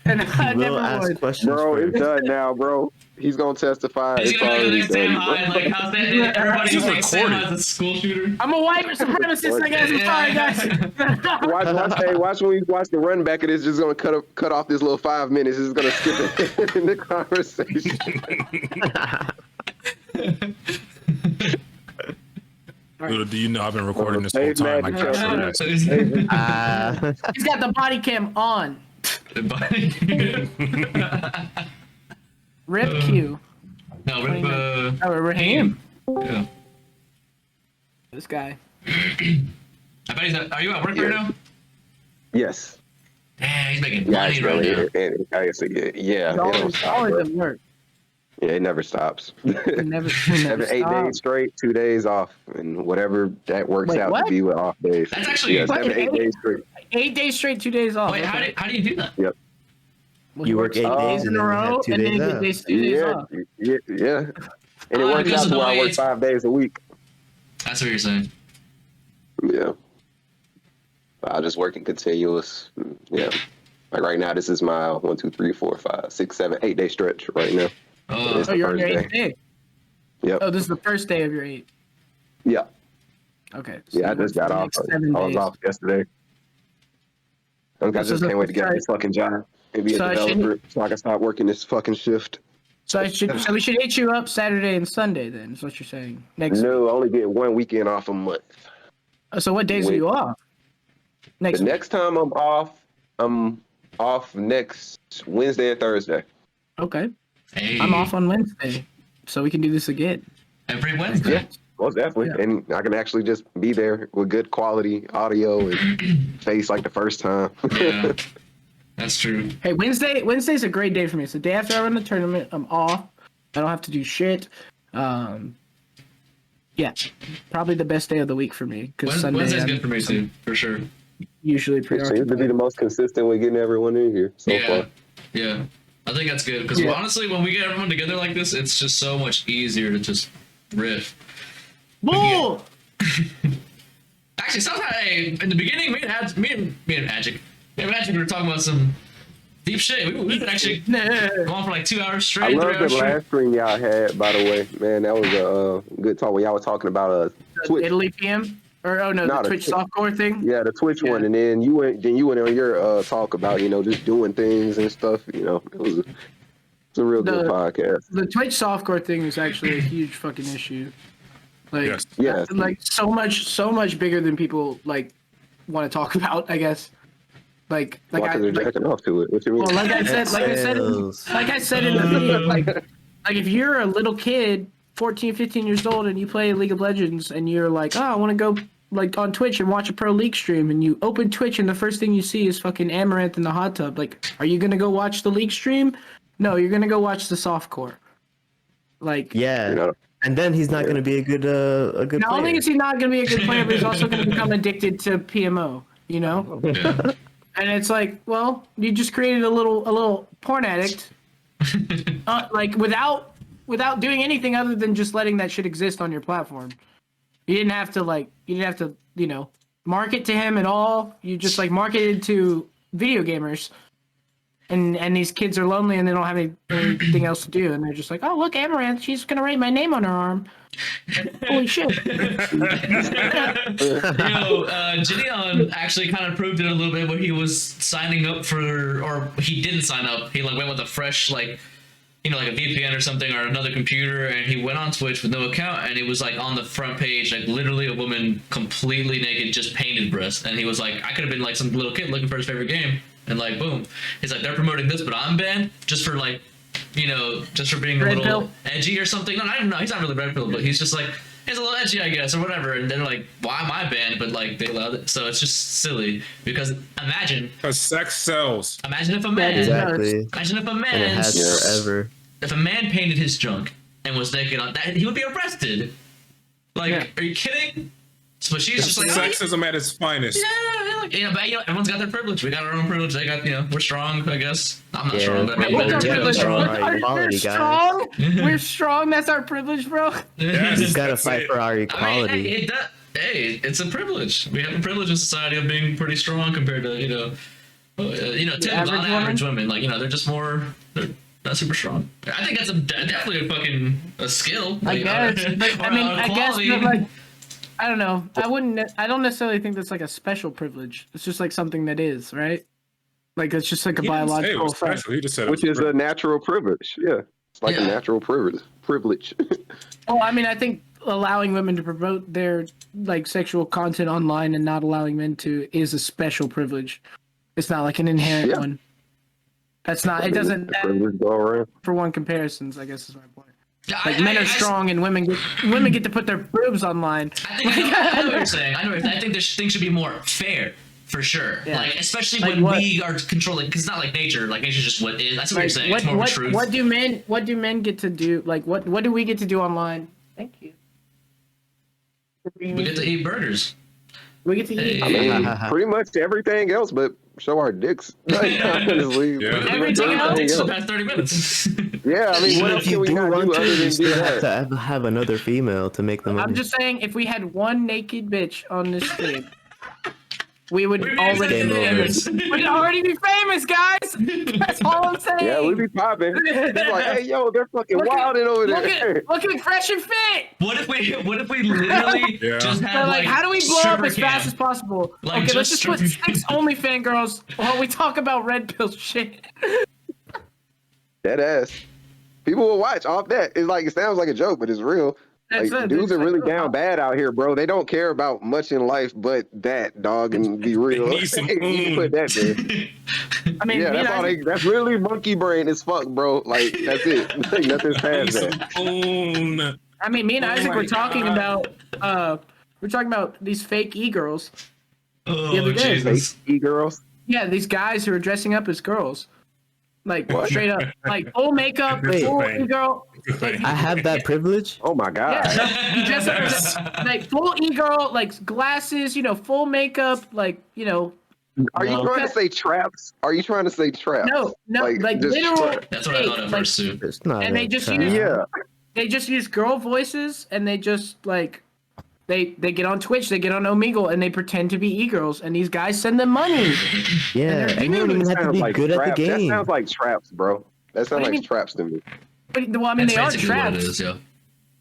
And I We'll never ask would. questions Bro, it's first. done now, bro. He's gonna testify. He's It's gonna already make Sam done. Hyde, like, how's that? Everybody's This is like, Sam recorded. Hyde's a school shooter. I'm a white supremacist, I guess. I'm sorry, guys. Watch when we watch the run back. It is just gonna cut off this little 5 minutes. It's gonna skip it in the conversation. Little do you know I've been recording this whole Save time. Like, magic. that's So right. He's got the body cam on. Rip Q. No, rip, Oh, rip him. yeah. This guy. I bet he's. Are you at work right now? Yes. Damn, he's making Yeah, money right really. now. I guess yeah, It's it don't always, stop, always bro. at work. Yeah, it never stops. It never 8 stops. days straight, 2 days off, and whatever that works Wait, out what? to be with off days. That's actually- yeah, Wait, 8 days straight. 8 days straight, 2 days off. Wait, okay. how do you do that? Yep. Well, You he work works 8 days in and a then you row, have 2 and days then off. 2 days off. Yeah. And it works because out of to the where I way work it's- 5 days a week. That's what you're saying. Yeah. I just work in continuous. Yeah. Like right now, this is my 1, 2, 3, 4, 5, 6, 7, 8 day stretch right now. It's Oh, the you're on first your 8th day. Yep. Oh, this is the first day of your 8. Yeah. Okay. So Yeah, I you work just got for the off. next 7 I was days. off yesterday. I just can't wait to get this fucking job and be a So I shouldn't- developer so I can stop working this fucking shift. So we should hit you up Saturday and Sunday then. Is what you're saying next week. No, I only get 1 weekend off a month. So what days are Wait. you off? Next The week. next time I'm off next Wednesday and Thursday. Okay. Hey, I'm off on Wednesday, so we can do this again. every Wednesday. Yeah. Most definitely. Yeah. And I can actually just be there with good quality audio and face like the first time. Yeah, that's true. Hey, Wednesday's a great day for me. It's the day after I run the tournament. I'm off. I don't have to do shit. Yeah, probably the best day of the week for me because Sunday Wednesday's I'm good for me too, for sure. usually It seems to be the preoccupied. most consistent with getting everyone in here so Yeah, far. yeah. I think that's good because Yeah. honestly, when we get everyone together like this, it's just so much easier to just riff. Bull! Actually, sometimes in the beginning, me and Magic were talking about some deep shit. We could actually go on for like 2 hours I straight, 3 love the hours straight. last stream y'all had, by the way. Man, that was a good talk where y'all were talking about Twitch. Italy PM? Or No, the the Twitch Twitch. softcore thing? Yeah, the Twitch Yeah. one, and then you went on your talk about just doing things and stuff. It was a real good podcast. The Twitch softcore thing is actually a huge fucking issue. Like, Yes. Yeah. like so much bigger than people like want to talk about. I guess. Like Why? Because they're jacking off to it. What you mean? well, like I said in the video, like if you're a little kid, 14, 15 years old, and you play League of Legends, and you're like, oh, I want to go like on Twitch and watch a pro league stream, and you open Twitch, and the first thing you see is fucking Amaranth in the hot tub. Like, are you gonna go watch the league stream? No, you're gonna go watch the softcore. Like, Yeah. You know, And then he's not going to be a good not player. only is he not gonna be a good player, but he's also gonna become addicted to PMO. You know. Yeah. And it's like, well, you just created a little porn addict, like without doing anything other than just letting that shit exist on your platform. You didn't have to market to him at all. You just like marketed to video gamers, and these kids are lonely and they don't have anything else to do, and they're just like, oh look, Amaranth, she's gonna write my name on her arm. Holy shit! Gideon actually kind of proved it a little bit when he was signing up for, or he didn't sign up. He like went with a fresh like a VPN or something or another computer, and he went on Twitch with no account, and it was like on the front page, like literally a woman completely naked, just painted breasts, and he was like, I could have been like some little kid looking for his favorite game, and like boom, he's like, they're promoting this, but I'm banned just for like, just for being a Red little pill? edgy or something. No, I don't know. He's not really red pill, but he's just like, he's a little edgy, I guess, or whatever. And they're like, why am I banned? But like, they allowed it. So it's just silly because imagine Because sex sells. if a man, Yeah, Exactly. imagine if a And it man, has forever. if a man painted his junk and was naked on that, he would be arrested. Like, Yeah. are you kidding? But she's just like, Sexism at its finest. but everyone's got their privilege. We got our own privilege. They got, we're strong, I guess. I'm not Yeah. strong, but I mean, What's but our they're privilege? strong. Right, We're equality, guys. strong. We're strong. That's our privilege, bro. Yes, We've got to that's fight it. for our I mean, equality. hey, it's a privilege. We have a privilege in society of being pretty strong compared to average average women. Like they're just more. They're not super strong. I think that's definitely a skill. I Like, guess, but or I mean, a I guess, quality. but like, I don't know. I don't necessarily think that's like a special privilege. It's just like something that is, right? Like it's just like a He didn't say it biological was fact. special. He just said it which was is a natural privilege. Yeah, it's like Yeah. a natural privilege. Well, I mean, I think allowing women to promote their like sexual content online and not allowing men to is a special privilege. It's not like an inherent Yeah. one. That's not. It doesn't. Privilege go around. For one comparisons, I guess is my point. Yeah, Like men are strong and women get to put their boobs online. I know what you're saying. I think things should be more fair. For sure, Yeah. like especially Like when what? we are controlling, because it's not like nature. Like nature's just what is. That's what you're saying. It's more of a truth. What do men get to do? Like what do we get to do online? Thank you. We get to eat burgers. We get to eat. I mean, pretty much everything else, but show our dicks. Like, honestly, Yeah. Everything else? Takes the past 30 minutes. Yeah, I mean, what else If can you we do not want do to, other you than do still have that? to have another female to make the money. I'm just saying, if we had one naked bitch on this stream, we would We'd be already be famous. famous. We'd already be famous, guys. That's all I'm saying. Yeah, we be popping. It's like, hey, yo, they're fucking wilding over there. Look at Fresh and Fit. What if we literally Yeah. just So, had like, how do we blow up stripper as fast cam? as possible? Like, Okay, let's just just put stripper 6 OnlyFans girls while we talk about red pill shit. That ass. People will watch off that. It's like, it sounds like a joke, but it's real. That's Like, it. dudes It's are like, really oh, down bad out here, bro. They don't care about much in life but that, dog, and be real. They need some You can put that there. I mean, Yeah, me and that's all Isaac- that's literally monkey brain as fuck, bro. Like, that's it. Like, nothing's past that. Spoon. I mean, me and Oh Isaac my were talking God. about these fake e-girls. Oh other day. Jesus! E-girls. Yeah, these guys who are dressing up as girls. Like What? straight up, like full makeup, Wait. full Thing. e-girl. I have that privilege. Oh my god. Yeah, you dress up as like full e-girl, like glasses, full makeup, like Are you trying to say traps? Are you trying to say traps? no, like just literal. tra- That's what I thought at like, first too. It's not. And a they just trap. use- Yeah. They just use girl voices, and they just like they get on Twitch, they get on Omegle, and they pretend to be e-girls, and these guys send them money. Yeah, they're and you don't even have to Sounds be like good at the traps. That game. sounds like traps, bro. That sounds What do you like mean? traps to me. But well, I mean, That's they are basically what it traps, is, yeah.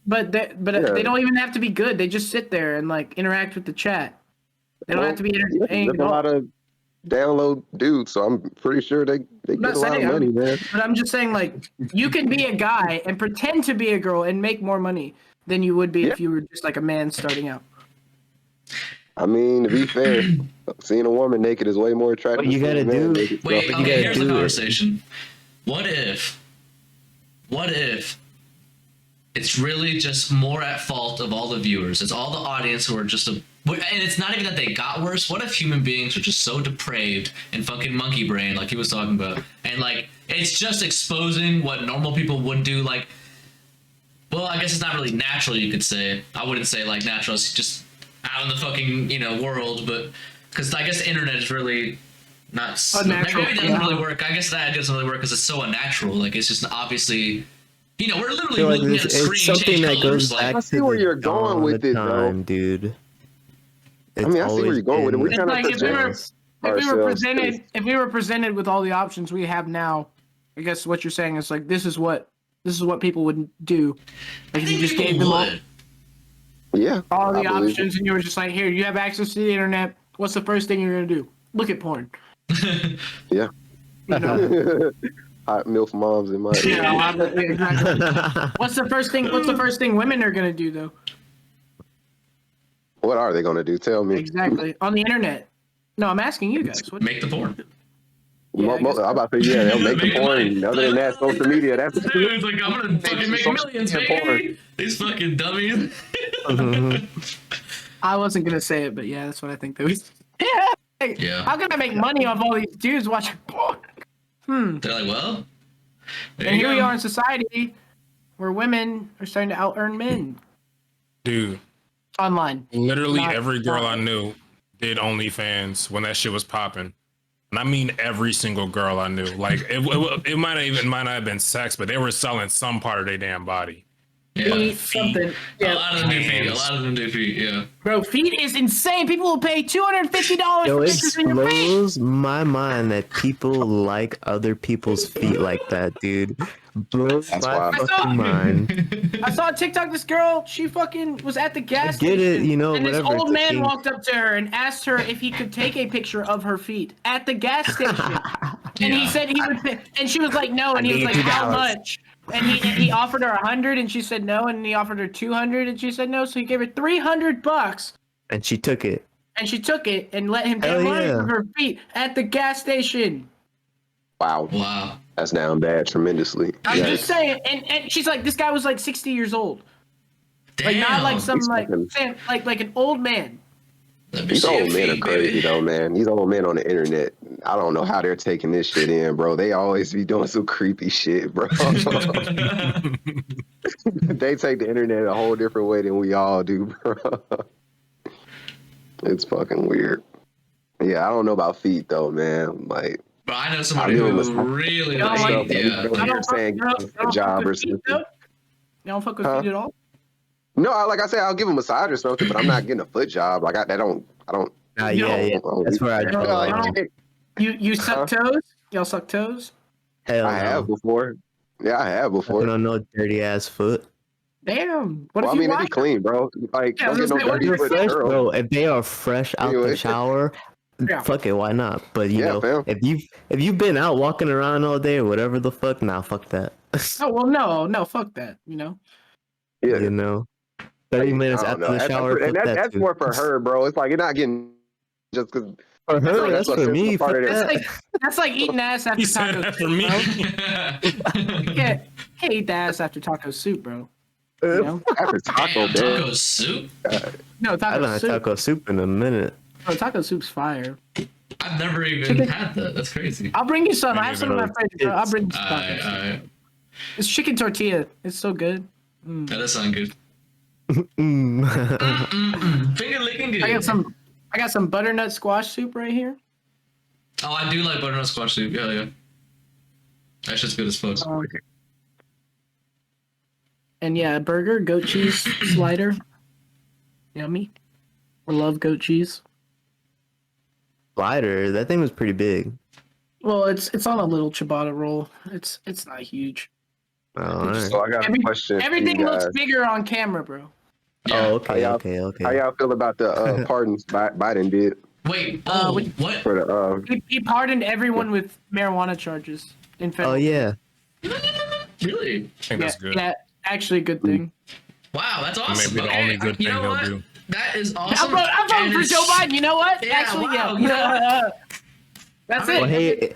but Yeah. they don't even have to be good. They just sit there and like interact with the chat. They don't have to be Yeah, entertaining. there's at a all. lot of download dudes, so I'm pretty sure they get not a lot of saying money, I'm- man. But I'm just saying, like, you can be a guy and pretend to be a girl and make more money than you would be if you were just like a man starting out. I mean, to be fair, seeing a woman naked is way more attractive. What you than a gotta man do- naked, so- Wait, you okay, gotta here's the do it. conversation. What if it's really just more at fault of all the viewers? It's all the audience who are just and it's not even that they got worse. What if human beings are just so depraved and fucking monkey brain, like he was talking about, and like it's just exposing what normal people would do? Like, well, I guess it's not really natural. You could say. I wouldn't say like natural. It's just out in the fucking world, but because I guess the internet is really not Unnatural, maybe that doesn't yeah. really work. I guess that doesn't really work because it's so unnatural. Like it's just obviously, we're I literally feel like looking at a it's screen something change that colors. goes Like, back I to see where the you're going dawn with of it, though. time, dude. I mean, I see where you're going with it. We It's kind of like if we were project if we were ourselves. presented with all the options we have now, I guess what you're saying is like this is what people would do. I Like if think you just people gave them would. Yeah, all the I believe options and you were just like, here, you have access to the internet. What's the first thing you're gonna do? Look at porn. Yeah. You know? Hot MILF moms in my Exactly. What's the first thing women are gonna do though? What are they gonna do? Tell me. Exactly. On the internet. No, I'm asking you guys. What, Make the porn. Yeah, I guess- I'm about to say, yeah, they'll make the Make porn. money. Other than that, social media, that's It's like I'm gonna fucking make social millions, media baby. These fucking dummies. I wasn't gonna say it, but yeah, that's what I think they would. Yeah. Like, Yeah. How can I make money off all these dudes watching porn? They're like, well, there And you here we go. are in society where women are starting to out earn men Dude, online. literally Not- every girl I knew did OnlyFans when that shit was popping. And I mean every single girl I knew. Like it might not have been sex, but they were selling some part of their damn body. Yeah. Feet, something. A Yeah. lot of them do feet. A Hands. lot of them do feet. Yeah. Bro, feet is insane. People will pay $250 Yo, for it pictures of your feet. blows my mind that people like other people's feet like that, dude. Blows That's my wild. fucking mind. I saw a TikTok. This girl, she fucking was at the gas Get it, station. And this whatever, old it's a man thing. walked up to her and asked her if he could take a picture of her feet at the gas station. And he Yeah. said he would pay, and she was like, no. And he was need like, how $2. much? And he offered her 100 and she said no. And he offered her 200 and she said no. So he gave her $300 And she took it. and she took it and let him Hell take money yeah. for her feet at the gas station. Wow, Wow. that's down bad tremendously. I'm Yeah, just saying, and she's like, this guy was like 60 years old, Damn. like not like some He's fucking- like an old man. Let me these see your old men are feet, crazy baby. though, man. These old men on the internet, I don't know how they're taking this shit in, bro. They always be doing some creepy shit, bro. They take the internet a whole different way than we all do, bro. It's fucking weird. Yeah, I don't know about feet though, man. Like, But I know I'll somebody give him who a really don't like, like stuff. yeah. Over here saying You don't a job fuck or with feet, something. though? You don't fuck with Huh? feet at all? No, like I said, I'll give him a massage or something, but I'm not getting a foot job. Like I don't. Nah, You yeah, don't- yeah. That's where I draw the line. You suck toes? Y'all suck toes? Hell I have no. before. Yeah, I have Fucking before. on no dirty ass foot. Damn. What Well, I if you mean, they wash be clean, bro. Like, Yeah, I don't was get no gonna say, what dirty do They're you foot fresh, girl. bro. If they are fresh out Anyway. the shower, Yeah. fuck it, why not? But you Yeah, know, fam. if you've been out walking around all day or whatever the fuck, nah, fuck that. Oh well, no, fuck that. You know. Yeah, You know, 30 minutes I don't after know. the shower, And fuck that that's too. more for her, bro. It's like you're not getting just because. For her, Bro, that's that's for what- me. part Fuck of That's it. that. that's like eating ass after He said taco that soup, for me. bro. You can't eat the ass after taco soup, bro. You know? After taco, Damn, bro. taco soup? No, I haven't taco had soup. taco soup in a minute. Bro, taco soup's fire. I've never even Chicken- had that. That's crazy. I'll bring you some. Me I have some in my neither. fridge, bro. I'll bring you some taco soup. Alright. It's chicken tortilla. It's so good. That does sound good. Mm. Finger licking good. I got some butternut squash soup right here. Oh, I do like butternut squash soup. Hell yeah. That shit's good as fuck. And yeah, burger, goat cheese slider. Yummy. I love goat cheese. Slider, that thing was pretty big. Well, it's on a little ciabatta roll. It's not huge. Oh, all right. So I got a question. for Everything you looks guys. bigger on camera, bro. Yeah. Oh, okay, How okay, How okay. y'all feel about the pardons Biden did Wait. Uh, Oh, which- what? for the? He pardoned everyone with marijuana charges in federal. Oh yeah. Really? I think that's good. Yeah, actually, a good thing. Wow, that's awesome. Maybe the Okay, only good you thing know they'll what? do. That is awesome. I'm voting And for it's- Joe Biden. You know what? Yeah, Actually, wow, yeah. That's it. Well, hey,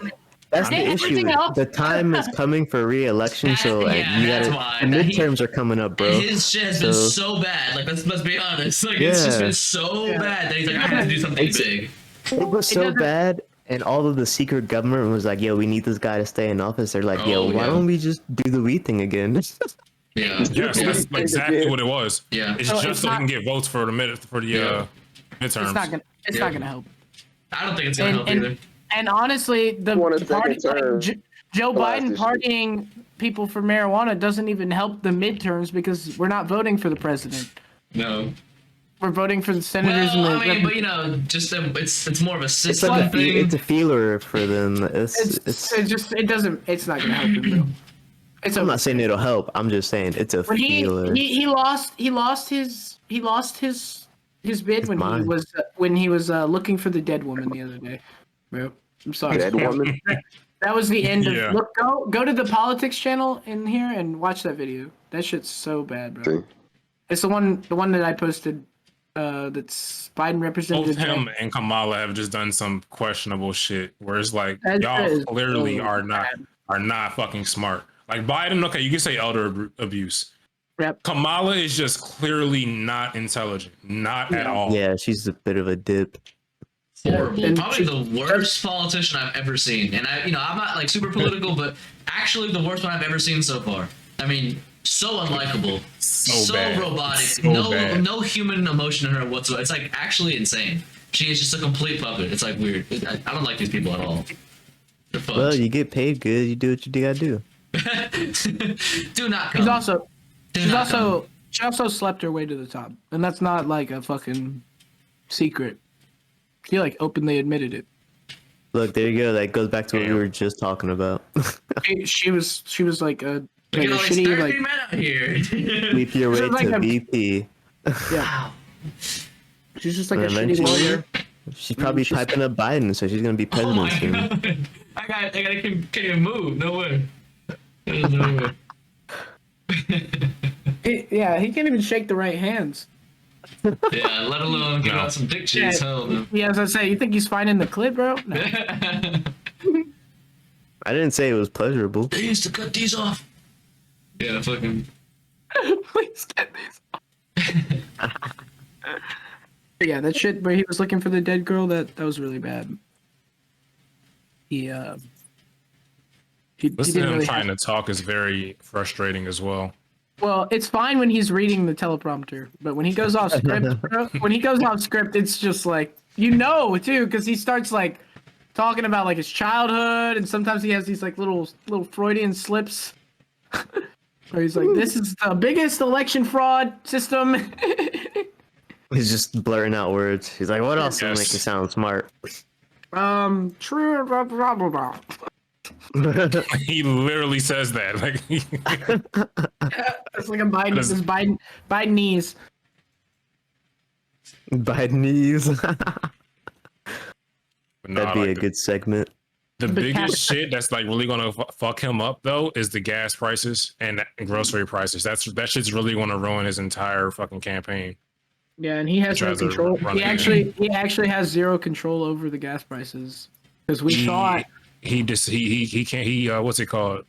that's the Hey, issue. everything else- The time is coming for re-election, so Yeah, you that's gotta. why. The midterms are coming up, bro. His shit has been So- so bad. Like, let's be honest. Like, it's just Yeah. been so Yeah. bad that he's like, I have to do something It's- big. It was so doesn't- bad, and all of the secret government was like, "Yo, we need this guy to stay in office." They're like, "Yo, Oh, why yeah. don't we just do the weed thing again?" Yeah. Yes, that's exactly what it was. Yeah. It's So just it's so we not- can get votes for the Yeah. midterms. It's not gonna. It's Yeah. not gonna help. I don't think it's gonna help And- either. And honestly, the Want a party, second term. Joe Blast Biden this shit. partying people for marijuana doesn't even help the midterms because we're not voting for the president. No. We're voting for the senators Well, and the. I mean, but you know, just it's more of a It's system like thing. it's a feeler for them. It's. it doesn't. It's not gonna help him, bro. It's I'm a, not saying it'll help. I'm just saying it's a when feeler. he lost his bid mind. when he was looking for the dead woman the other day, bro. I'm sorry. Dead woman. That was the end Yeah. of. Look, go to the politics channel in here and watch that video. That shit's so bad, bro. See? It's the one that I posted. That's Biden Both representative. him and Kamala have just done some questionable shit where it's like That y'all is clearly so are bad. not fucking smart. Like Biden, okay, you can say elder abuse. Yep. Kamala is just clearly not intelligent, not at Yeah. all. Yeah, she's a bit of a dip. Horrible. And Probably the worst politician I've ever seen. And I'm not like super political, but actually the worst one I've ever seen so far. I mean, so unlikable, So bad. robotic, So bad. no human emotion in her whatsoever. It's like actually insane. She is just a complete puppet. It's like weird. I don't like these people at all. They're fucked. Well, you get paid good. You do what you gotta do. Do not come. She's also Do she's not also she also slept her way to the top, and that's not like a fucking secret. She like openly admitted it. Look, there you go. That goes back to what we Damn. were just talking about. She was like a, Look like at a all these shitty thirsty like men out here. Leap your way Sounds like to a- VP. yeah. She's just like And a shitty eventually- lawyer. She's probably she's- piping up Biden, so she's gonna be Oh president my soon. god! I can't even move. No way. There's no way. Yeah, he can't even shake the right hands. Yeah, let alone get No. out some dick cheese. Hell no. Yeah, as I say, you think he's finding the clip, bro? No. I didn't say it was pleasurable. They used to cut these off. Yeah, fucking. Please get these. Yeah, that shit where he was looking for the dead girl, that was really bad. He Listening didn't to him really trying to talk is very frustrating as well. Well, it's fine when he's reading the teleprompter, but when he goes off script, bro, it's just like too, because he starts like talking about like his childhood, and sometimes he has these like little Freudian slips, where he's like, "This is the biggest election fraud system." He's just blurting out words. He's like, "What else will make you sound smart?" True. Blah, blah, blah, blah. He literally says that. Like, It's like a Bidenese. Bidenese. That'd be a good segment. The biggest shit that's like really gonna fuck him up though is the gas prices and grocery prices. That shit's really gonna ruin his entire fucking campaign. Yeah, and he has no tries to control. run He actually has zero control over the gas prices because we thought he can't. What's it called?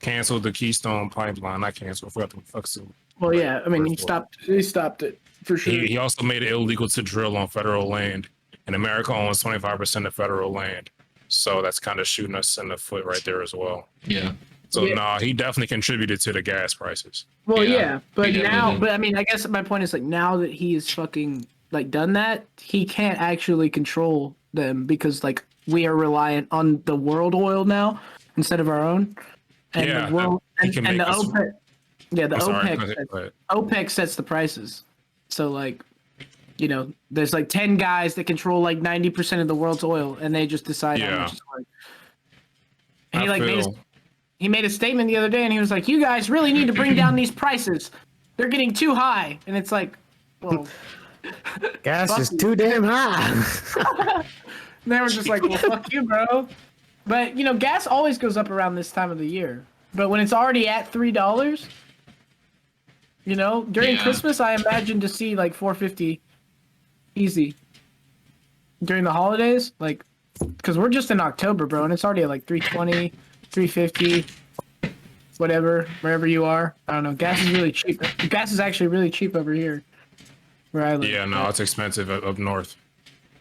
Canceled the Keystone Pipeline. Not canceled. I forgot the fuck's it. Well, yeah. I mean, he stopped it for sure. He also made it illegal to drill on federal land, and America owns 25% of federal land. So that's kind of shooting us in the foot right there as well. Yeah. So he definitely contributed to the gas prices. Well, Yeah, yeah, but he now, definitely did. I mean, I guess my point is like now that he's fucking like done that, he can't actually control them because like we are reliant on the world oil now instead of our own. And Yeah, the world he and, can and the make us- OPEC, yeah, the I'm sorry, OPEC, OPEC sets the prices. So like, there's like 10 guys that control like 90% of the world's oil, and they just decide how much it's worth. And he made a statement the other day, and he was like, "You guys really need to bring down these prices. They're getting too high." And it's like, well, Gas fuck is you. too damn high. And they were just like, "Well, fuck you, bro." But gas always goes up around this time of the year. But when it's already at $3, during Yeah. Christmas, I imagine to see like $4.50 easy. During the holidays, like, because we're just in October, bro, and it's already at like $3.20, $3.50, whatever, wherever you are. I don't know. Gas is really cheap. Gas is actually really cheap over here, where I live. Yeah, no, it's expensive up north.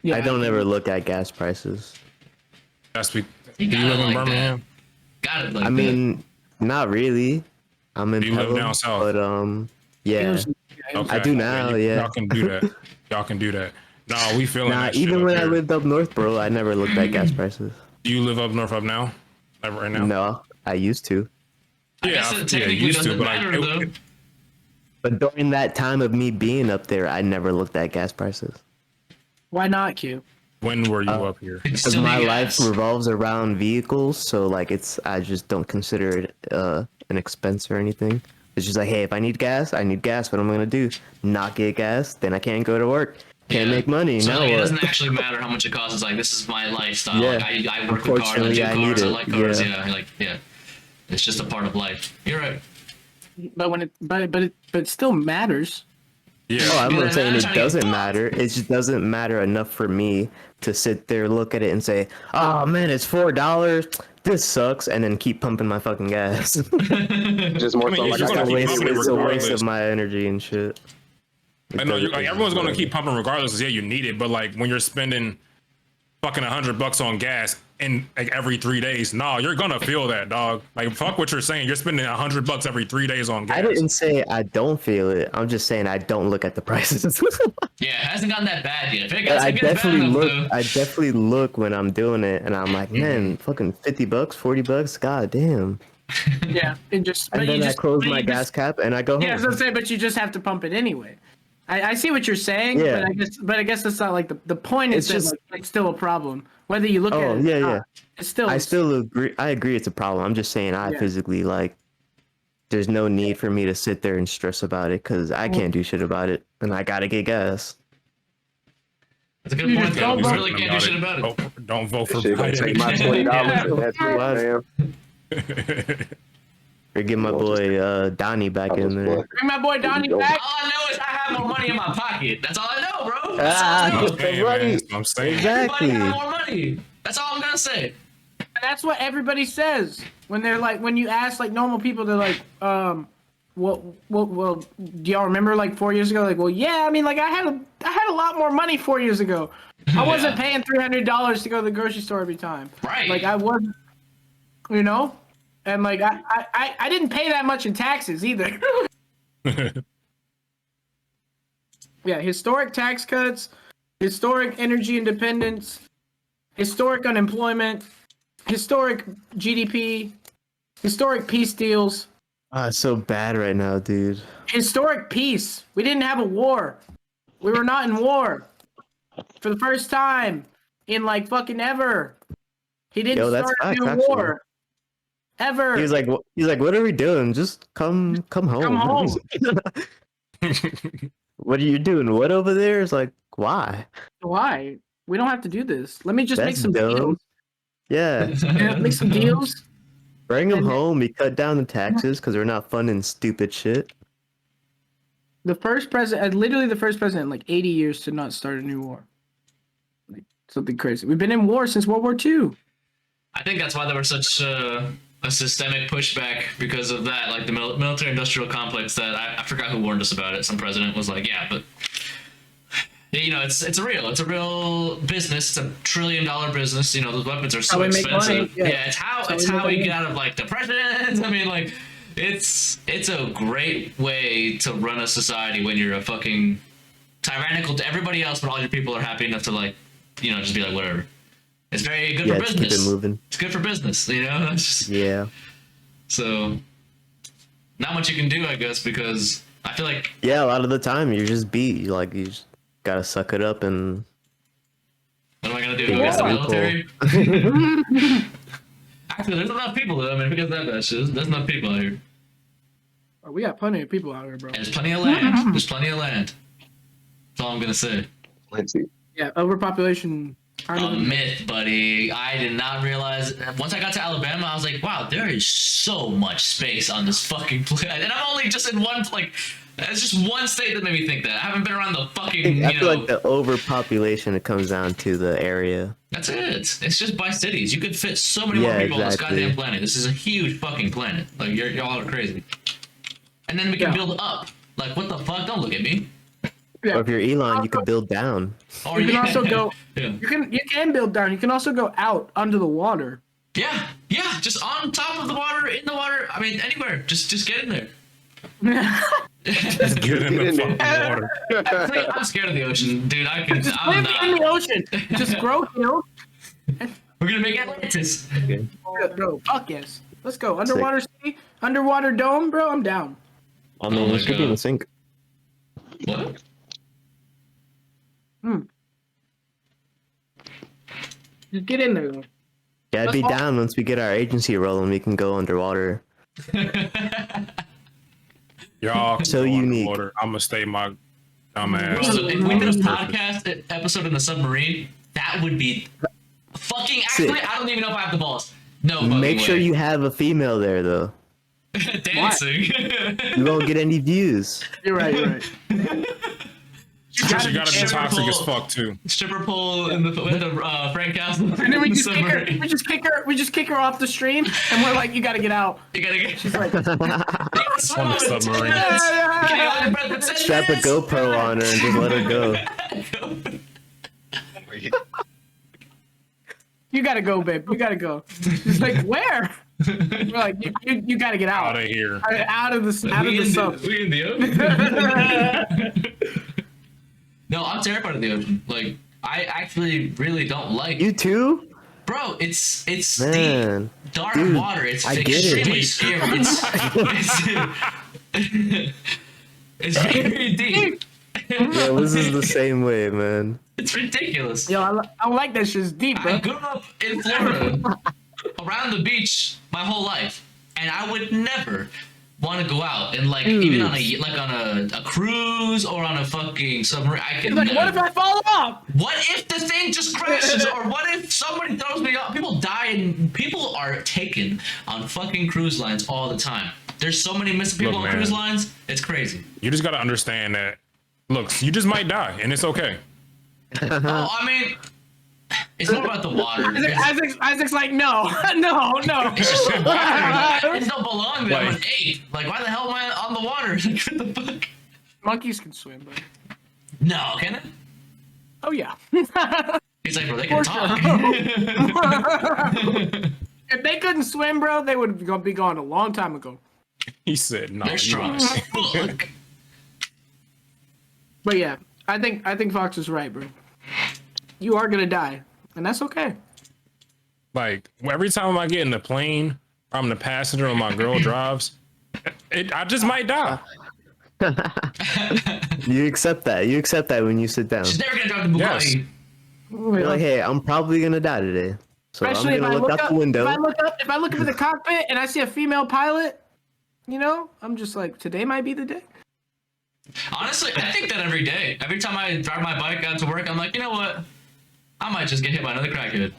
Yeah, I don't ever look at gas prices. That's You do you gotta live in like Birmingham? Got it. Like I mean, not really. I'm in Do you live Pelham, down south? but yeah. Okay. I do now, yeah. Y'all can do that. Y'all can do that. No, we feeling Nah, that shit even up when I here. lived up north, bro, I never looked at gas prices. Do you live up north up now? Like right now? No, I used to. I guess it technically used to, doesn't but like, matter though. But during that time of me being up there, I never looked at gas prices. Why not, Q? when were you up here? It's Because still my the life gas. revolves around vehicles, so like I just don't consider it an expense or anything. It's just like, hey, if I need gas, I need gas. What am I gonna do? Not get gas, then I can't go to work. Can't Yeah. make money. So Now like, it what? doesn't actually matter how much it costs. It's like this is my lifestyle. Yeah. Like, I work with cars. I Unfortunately, do I cars. need I it. like cars. Yeah. Yeah. It's just a part of life. You're right. But when it still matters. Yeah. Oh, I'm Yeah, not saying I'm it trying to get doesn't fucked. matter. It just doesn't matter enough for me to sit there, look at it, and say, "Oh man, it's $4. This sucks," and then keep pumping my fucking gas. Just more I mean, so you're like just I gonna got keep waste. pumping it It's a waste regardless. of my energy and shit. I know like, everyone's gonna Whatever. keep pumping regardless. 'Cause, yeah, you need it, but like when you're spending fucking $100 on gas in like every 3 days, nah, you're gonna feel that, dog. Like fuck what you're saying. You're spending $100 every 3 days on gas. I didn't say I don't feel it. I'm just saying I don't look at the prices. Yeah, it hasn't gotten that bad yet. If it But gets, I it gets bad definitely enough, look. though. I definitely look when I'm doing it, and I'm like, man, fucking $50, $40. God damn. Yeah, it just. but And you then I just- close but my you gas just- cap and I go Yeah, I was home. gonna say, but you just have to pump it anyway. I see what you're saying, Yeah. but I guess that's not like the point is It's just- that like, it's still a problem. Whether you look at Oh it, or yeah, not, yeah. it's still. I still agree. I agree it's a problem. I'm just saying I Yeah. physically like. There's no need for me to sit there and stress about it because I can't do shit about it, and I gotta get gas. That's a good You point. just Though. don't We vote really can't do shit about it. Don't vote for Shit gonna take my Biden. $20. That's it, man. Or get my boy Donnie back in there. Bring my boy Donnie Go. back. All I know is I have more money in my pocket. That's all I know, bro. That's Ah, all I know. get the money. I'm saying. Exactly. Everybody got more money. That's all I'm gonna say. That's what everybody says when they're like, when you ask like normal people, they're like, well, do y'all remember like 4 years ago? Like, well, yeah, I mean, like I had a lot more money 4 years ago. I wasn't paying $300 to go to the grocery store every time. Right. Like I was, you know, and like I didn't pay that much in taxes either. Yeah, historic tax cuts, historic energy independence, historic unemployment, historic GDP, historic peace deals, It's so bad right now, dude. historic peace. We didn't have a war. We were not in war for the first time in like fucking ever. He didn't Yo, that's start a facts, new actually. war. Ever. He's like, what are we doing? Just come home. Come home. What are you doing? What over there? It's like, why? Why? We don't have to do this. Let me just make That's some dumb. deals. Yeah, Yeah, make some deals. bring them And- home. We cut down the taxes because we're not funding stupid shit. The first president, literally the first president in like 80 years to not start a new war. Like something crazy. We've been in war since World War II. I think that's why there was such a systemic pushback because of that, like the military-industrial complex. That I forgot who warned us about it. Some president was like, "Yeah, but you know, it's a real business. It's $1 trillion business. You know, those weapons are so How we make expensive. money, yeah. Yeah, it's how we get out of like depressions. I mean, like it's a great way to run a society when you're a fucking tyrannical to everybody else, but all your people are happy enough to like, you know, just be like whatever. It's very good for Just keep business. it moving. It's good for business, you know. It's just, Yeah. so not much you can do, I guess, because I feel like Yeah, a lot of the time you're just beat. You just gotta suck it up and what am I gonna do? Yeah, Go against the loophole. military? Actually, there's enough people though. I mean, because that shit, there's enough people out here. Oh, we got plenty of people out here, bro. And there's plenty of land. There's plenty of land. That's all I'm gonna say. Plenty. Yeah, overpopulation. Kind A of myth, buddy. I did not realize. Once I got to Alabama, I was like, wow, there is so much space on this fucking planet. And I'm only just in one, like, it's just one state that made me think that. I haven't been around the fucking, I you feel know. like the overpopulation, it comes down to the area. That's it. It's just by cities. You could fit so many more Yeah, people on this exactly. goddamn planet. This is a huge fucking planet. Like, y'all are crazy. And then we can Yeah. build up. Like, what the fuck? Don't look at me. Or if you're Elon, you could build down. Or You can also go. Yeah. You can build down. You can also go out under the water. Yeah, just on top of the water, in the water. I mean, anywhere. Just get in there. Just get in the fucking water. I'm scared of the ocean, dude. I'm Live in not. the ocean. Just grow, you know. We're gonna make Atlantis. Bro, fuck yes. Let's go. Underwater city, underwater dome, bro. I'm down. I mean, Oh my it should be in God. the sink. What? Just get in there. Yeah, I'd be down once we get our agency rolling. We can go underwater. Y'all So go unique. underwater. I'm gonna stay my dumb ass. So if we did a podcast episode in the submarine, that would be fucking. Actually, I don't even know if I have the balls. No. Make sure way. you have a female there, though. dancing. You won't get any views. You're right. You're right. She gotta be stripper toxic as pole. fuck too. Stripper pole in the Frank Castle. And then we in the just kick her. submarine. We just kick her off the stream, and we're like, you gotta get out. You gotta get. She's like, On the submarine. Strap a GoPro on her and just let her go. you gotta go, babe. You gotta go. She's like, where? We're like, you gotta get Out out. of here. Out of the sub. We in the ocean. No, I'm terrified of the ocean. Like, I actually really don't like. You too? Bro, it's Man, deep, dark dude, water. It's I get it. extremely scary. It's very deep. yeah, this is the same way, man. It's ridiculous. Yo, I don't like that shit's deep, bro. I grew up in Florida, around the beach, my whole life, and I would never want to go out and like even on a cruise or on a fucking submarine. I can Like, never. what if I fall off? What if the thing just crashes, or what if somebody throws me off? People die, and people are taken on fucking cruise lines all the time. There's so many missing people Look, on man. cruise lines. It's crazy. You just gotta understand that. Look, you just might die, and it's okay. Oh, I mean, It's more about the water. Isaac's like, no. It's just water. It don't belong there. I'm an ape. Like, why the hell am I on the water? Like, what the fuck? Monkeys can swim, but No, can it? oh yeah. He's like, bro, they can For talk. If they couldn't swim, bro, they would be gone a long time ago. He said, "No, They're you strong ain't." as fuck. But yeah, I think Fox is right, bro. You are gonna die, and that's okay. Like every time I get in the plane, I'm the passenger and my girl drives. I just might die. You accept that. You accept that when you sit down. She's never gonna drive the Yes. Bugatti. You're like, hey, I'm probably gonna die today, so Especially I'm gonna look out the window. If I look up at the cockpit and I see a female pilot, you know, I'm just like, today might be the day. Honestly, I think that every day. Every time I drive my bike out to work, I'm like, you know what? I might just get hit by another crackhead.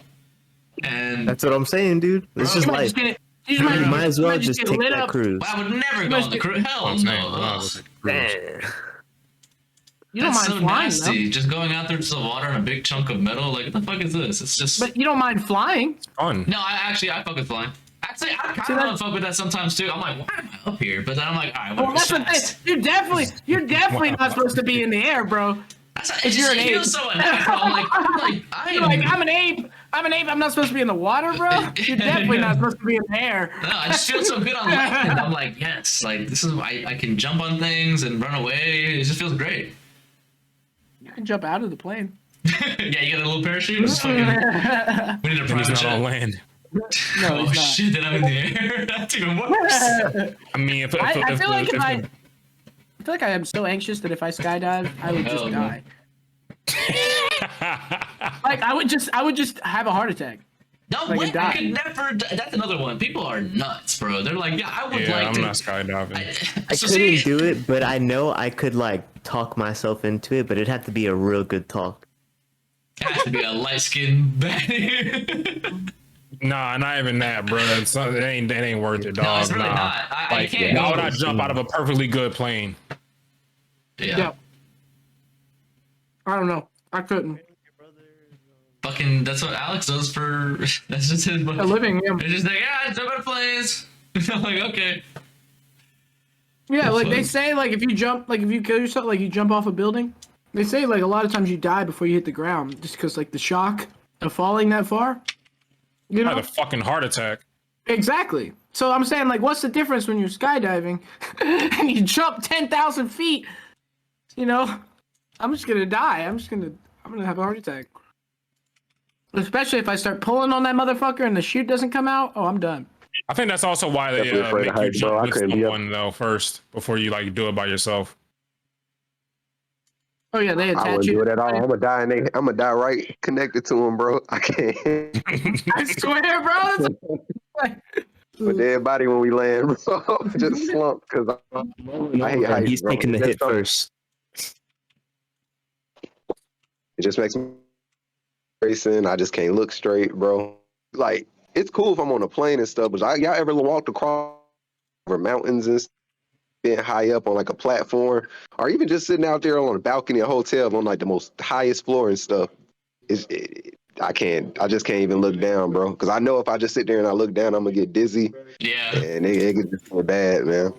And That's what I'm saying, dude. It's just You might life. just get it. You You might as well might just get take lit that up. cruise. I would never go on the cruise. Hell I'm saying, no. wow, Ugh. it's a cruise. You don't That's mind so flying, nasty. though. Just going out there to the water and a big chunk of metal. Like, what the fuck is this? It's just. But you don't mind flying. Fun. No, I fuck with flying. Actually, I See, kind that- of fuck with that sometimes too. I'm like, why am I up here? But then I'm like, all right, Well, whatever. that's the thing. You're definitely not supposed to be in the air, bro. If you're an it feels ape. so unnatural. I'm like, I You're am. like, I'm an ape. I'm not supposed to be in the water, bro. You're definitely not supposed to be in the air. No, I just feel so good on land. I'm like, yes, like this is I can jump on things and run away. It just feels great. You can jump out of the plane. Yeah, you got a little parachute. Just fucking, we need a Then he's private not jet. on land. No, Oh he's not. shit! Then I'm in the air. That's even worse. I mean, if I if- feel like if- I feel like I am so anxious that if I skydive, I would just Oh, no. die. Like I would just have a heart attack. No, Like a wait, I could dot. never. That's another one. People are nuts, bro. They're like, yeah, I would yeah, like I'm to. not skydiving. I So couldn't see, do it, but I know I could like talk myself into it. But it'd have to be a real good talk. it has to be a light skinned baddie. Nah, not even that, bro. It ain't worth it, dog. No, it's really nah. not. I Like, can't why go. would I jump out of a perfectly good plane? Yeah. Yeah. I don't know. I couldn't. Fucking, that's what Alex does for. That's just his. A living, yeah. They're just like, yeah, jump out of planes. I'm like, okay. Yeah, That's like they fun. say, like if you kill yourself, like you jump off a building. They say like a lot of times you die before you hit the ground, just because like the shock of falling that far. You I know had a fucking heart attack. exactly. So I'm saying like, what's the difference when you're skydiving and you jump 10,000 feet? You know, I'm just gonna die. I'm gonna have a heart attack. Especially if I start pulling on that motherfucker and the chute doesn't come out. Oh, I'm done. I think that's also why they Definitely afraid make of you heights, bro. jump I with couldn't be up. someone though first before you like do it by yourself. Oh yeah, they I attach wouldn't do you. it at all. I'm gonna die right connected to him, bro. I can't. I swear, bro. My dead body when we land, bro. Just slumped because I hate heights, He's bro. taking the That's hit something- first. It just makes me racing. I just can't look straight, bro. Like it's cool if I'm on a plane and stuff, but y'all ever walked across over mountains and stuff, being high up on like a platform, or even just sitting out there on a balcony of a hotel on like the most highest floor and stuff? I just can't even look down, bro. Because I know if I just sit there and I look down, I'm gonna get dizzy, Yeah. and it gets just so bad, man.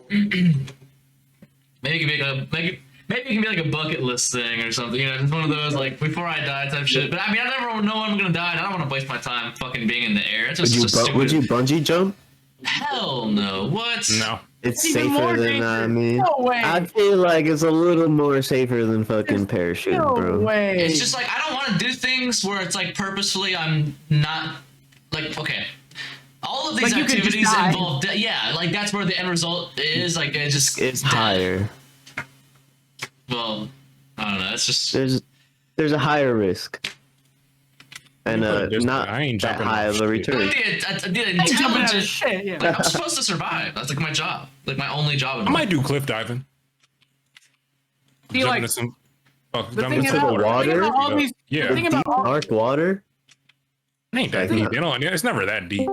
Maybe it can be like a bucket list thing or something. You know, just one of those like before I die type shit. But I mean, I never know when I'm gonna die, and I don't want to waste my time fucking being in the air. It's just Would you stupid. bungee jump? Hell no. What? No. It's Even more safer than dangerous. me. No way. I feel like it's a little more safer than fucking parachuting, No bro. way. It's just like I don't want to do things where it's like purposefully I'm not like okay. All of these Like, you could just activities die. involve yeah, like that's where the end result is. Like it just It's death. higher. Well, I don't know. It's just There's a higher risk, and You put it this not way, I ain't that jumping high off of a shit. return. the Ain't jumping out of intelligent. shit. Yeah. Like, I'm supposed to survive. That's like my job. Like my only job. In I might do cliff diving. See, Jump like, into some. Oh, the jump thing into about, the the thing water. about all these, Yeah. the thing about all, Dark water. It ain't that deep. You know, it's never that deep.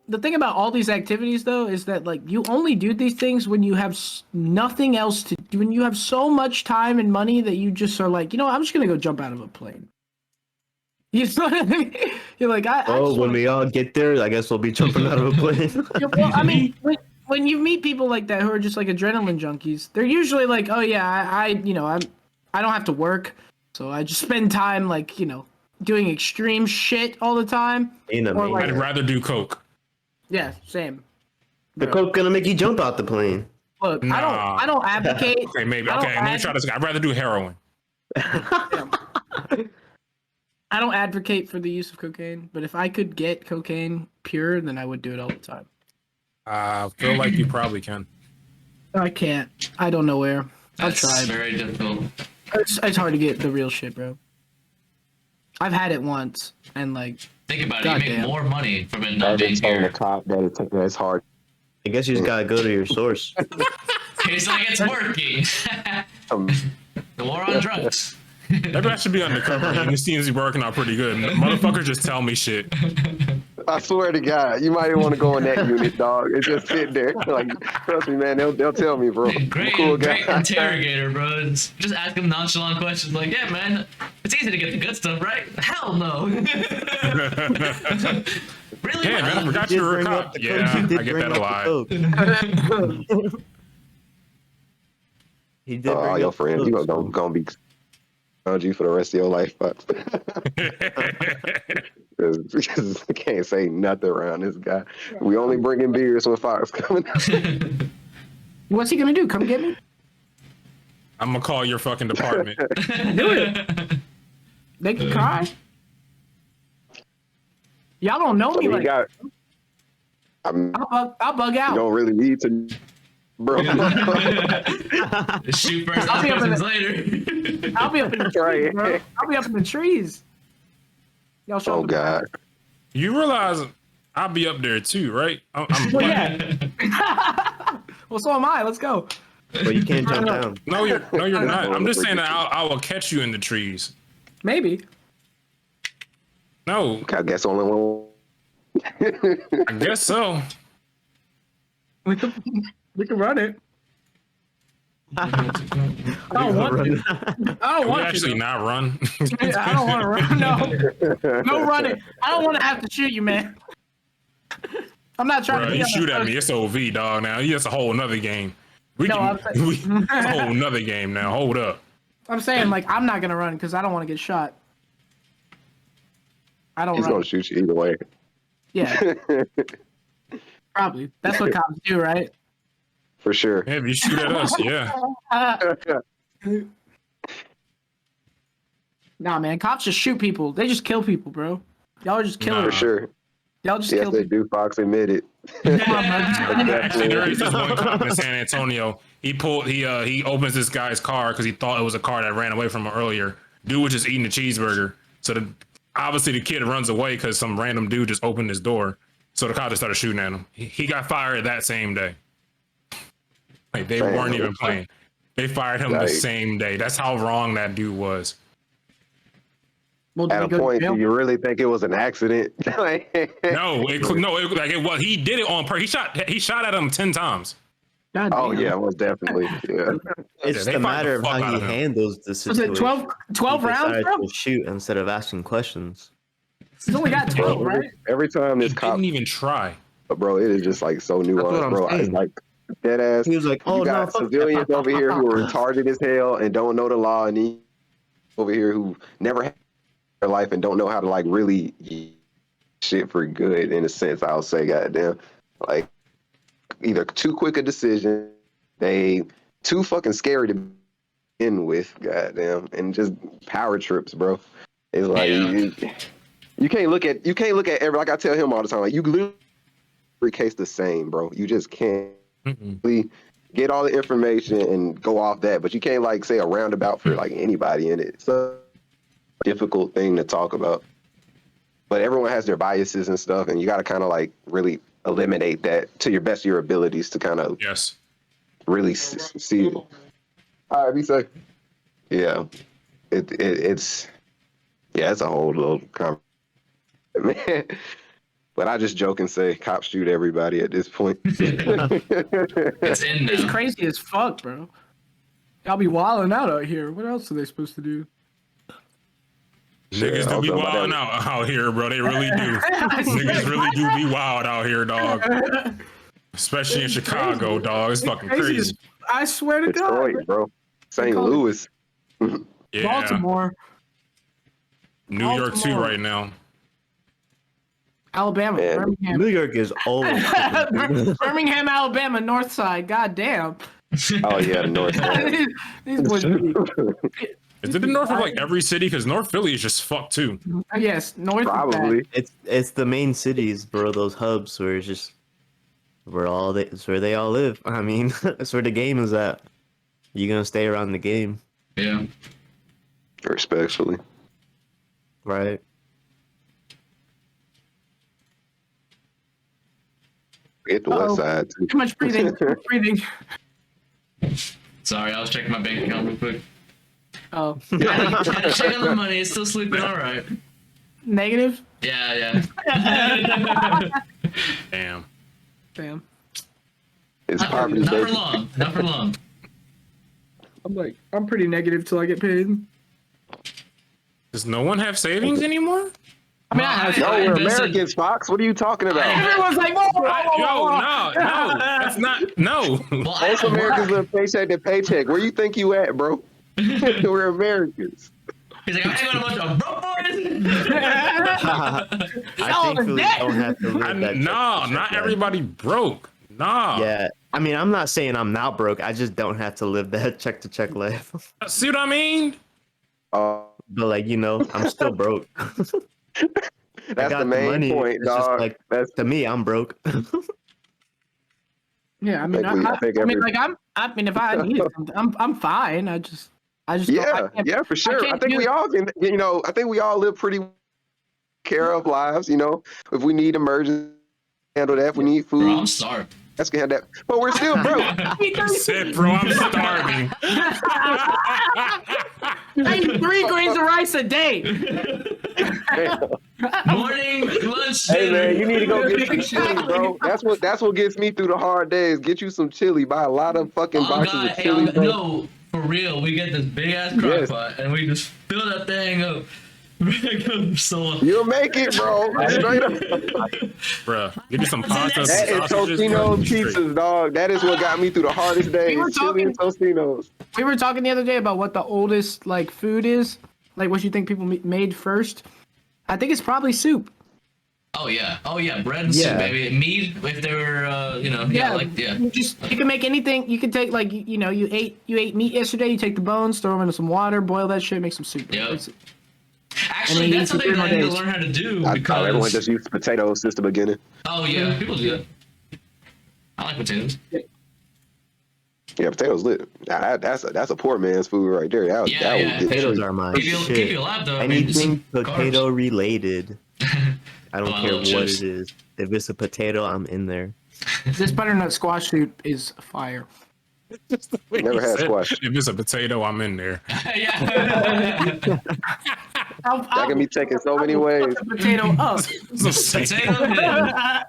the thing about all these activities though is that like you only do these things when you have nothing else to do, when you have so much time and money that you just are like, you know, I'm just gonna go jump out of a plane. You know what I mean? You're like, I Oh, just when wanna- we all get there, I guess we'll be jumping out of a plane. Yeah, well, I mean, when you meet people like that who are just like adrenaline junkies, they're usually like, oh yeah, I don't have to work, so I just spend time like doing extreme shit all the time. Ain't Or, like- I'd amazing. rather do coke. Yeah, same. The Bro. coke gonna make you jump out the plane. Look, Nah. I don't advocate. Okay, maybe. I don't Okay, let me ad- try this. I'd rather do heroin. I don't advocate for the use of cocaine, but if I could get cocaine pure, then I would do it all the time. I feel like you probably can. I can't. I don't know where. I've That's tried. very difficult. It's hard to get the real shit, bro. I've had it once, and like, Think about it. You make Goddamn. more money from it not I've being been telling the here. cop that it's hard. I guess you just gotta go to your source. It's like it's working. Um, The war on drugs. Maybe I should be undercover. And it seems to be working out pretty good. Motherfuckers just tell me shit. I swear to God, you might want to go in that unit, dog. And just sit there. Like, trust me, man. They'll tell me, bro. I'm a Great, cool great guy. interrogator, bro. Just ask him nonchalant questions like, "Yeah, man, it's easy to get the good stuff, right?" Hell no. Really? Yeah, man, I forgot Did you were a bring up cop. the coke, Yeah, he did I get bring that a up lot. the coke. He did All bring your up the friends, you coke, gonna be around you for the rest of your life, Fox. Because I can't say nothing around this guy. We only bringing beers when Fox coming. what's he gonna do? Come get me? I'm gonna call your fucking department. They can cry. Y'all don't know me You like got. I'm. I'll bug You out. don't really need to, bro. Shoot first, I'll ask be up in questions later. I'll be up in the trees, Right. bro. I'll be up in the trees. Y'all show Oh up. God. You realize I'll be up there too, right? I'm Well, yeah. Well, so am I. Let's go. but you can't jump down. No, you're not. I'm just saying that I will catch you in the trees. Maybe. No, I guess only one. I guess so. We can run it. I don't want to. I don't Can we want actually to. not run? I don't want to run. No running. I don't want to have to shoot you, man. I'm not trying Bro, to be you on shoot the at me, first- it's OV, dog. Now that's a whole nother game. We No, can, I'm it's a whole nother game now. Hold up. I'm saying like I'm not gonna run because I don't want to get shot. I don't He's run. gonna shoot you either way. Yeah, probably. That's what cops do, right? For sure. Yeah, if you shoot at us, yeah. Nah, man. Cops just shoot people. They just kill people, bro. Y'all are just Nah. killers. For sure. Y'all just Yes, kill they people. do. Fox admitted. Come on, bro. Actually, there is this one cop in San Antonio. He opens this guy's car because he thought it was a car that ran away from him earlier. Dude was just eating a cheeseburger. So obviously the kid runs away because some random dude just opened his door. So the cop just started shooting at him. He got fired that same day. Like they Damn. weren't even playing. They fired him the Like- same day. That's how wrong that dude was. Well, did At he a go to point, jail? do you really think it was an accident? No, he did it on purpose. He shot at him 10 times. God Oh damn. yeah, most definitely. Yeah. It's they the fired matter the of fuck how out he of him. handles the Was situation. it 12 He rounds, decided bro? to shoot instead of asking questions. He's only got 12, right? Every time He this cop, didn't even try. bro, it is just like so what nuanced, I'm bro. It's saying. like dead ass. He was like, "Oh You no, got fuck that." civilians over here who are retarded as hell and don't know the law, and he over here who never had their life and don't know how to like really shit for good in a sense. I'll say, goddamn, like either too quick a decision, they too fucking scary to begin with, goddamn, and just power trips, bro. It's like Yeah. you can't look at every, like I tell him all the time, like you literally every case the same, bro. You just can't Mm-mm. really get all the information and go off that, but you can't like say a roundabout for like anybody in it. It's a difficult thing to talk about. But everyone has their biases and stuff, and you got to kind of like really eliminate that to your best of your abilities to kind of Yes. really see it. All right, be safe. Yeah, it's it's a whole little man. But I just joke and say cops shoot everybody at this point. It's in It's now. crazy as fuck, bro. Y'all be wilding out here. What else are they supposed to do? Niggas I do was be talking about wilding that. out here, bro. They really do. Niggas really do be wild out here, dog. Especially in Chicago, crazy. dog. It's fucking crazy. I swear to God. Detroit, bro. They St. call it Louis. Yeah. Baltimore, New York too Baltimore. right now. Alabama, Man. Birmingham. New York is always. Birmingham, Alabama, North Side. God damn. Oh yeah, the North Side. These boys be- Is it the north of like every city? Because North Philly is just fucked too. Yes, North is bad. Probably. It's the main cities, bro. Those hubs where it's just it's where they all live. I mean, that's where the game is at. You're gonna stay around the game, Yeah. Respectfully. right? Hit the Uh-oh. West Side too. Too much breathing. Too much breathing. Sorry, I was checking my bank account real quick. Oh, Gotta check on the money. It's still sleeping all right. negative. Yeah. Damn. Damn. It's Not poverty, for baby. long. Not for long. I'm pretty negative till I get paid. Does no one have savings anymore? I mean, I have. No, I we're invested- Americans, Fox. What are you talking about? Everyone's like, whoa, whoa, whoa, Yo, whoa, whoa. no, that's not. No. Well, I Most don't Americans work. live paycheck to paycheck. Where you think you at, bro? We're Americans. He's like, I'm taking a bunch of broke boys. I thankfully that- don't have to live that. Nah, check-to-check not life. everybody broke. Nah. Yeah, I mean, I'm not saying I'm not broke. I just don't have to live that check to check life. See what I mean? But like, I'm still broke. That's got the main money, point, it's just dog. like- That's To me, I'm broke. Yeah, I mean, I think I mean, every- like, I mean, if I needed something, I'm fine. I just yeah, can't- for sure. I can't think do- we all can. I think we all live pretty care of lives. If we need emergency, handle that. If we need Bro, food, I'm starved. that's gonna have that. But we're still broke. Said, bro, I'm starving. I eat 3 grains of rice a day. Morning, lunch, Hey dinner. man, you need to go get some chili, bro. That's what gets me through the hard days. Get you some chili. Buy a lot of fucking Oh boxes god, of chili, bro. no, for real. We get this big ass crock Yes. pot and we just fill that thing up. So You'll make it, bro. Straight up. Bro, give me some pasta. That is sausages, bro. Tostino's pizzas, dog. That is what got me through the hardest days. were Chili and Tostino's. We were talking the other day about what the oldest like food is, like what you think people made first. I think it's probably soup. oh yeah, bread and Yeah. soup, baby. Meat if they were, yeah. You can make anything. You can take like you ate meat yesterday. You take the bones, throw them into some water, boil that shit, make some soup. Yep. It's- Actually, And they that's eat something for that I need to 3 learn how to do I thought everyone because. just used the potato system again. Oh yeah, people do that. I like potatoes. Yeah, potatoes lit. Nah, that's a poor man's food right there. That Yeah, yeah. would get Potatoes are my Keep shit. you alive though. I mean, Anything it's potato carbs. related. I don't Oh, I care love what chips. it is. If it's a potato, I'm in there. This butternut squash soup is fire. Never had squash. If it's a potato, I'm in there. Yeah. That can be taken so many ways. The potato up. Potato head.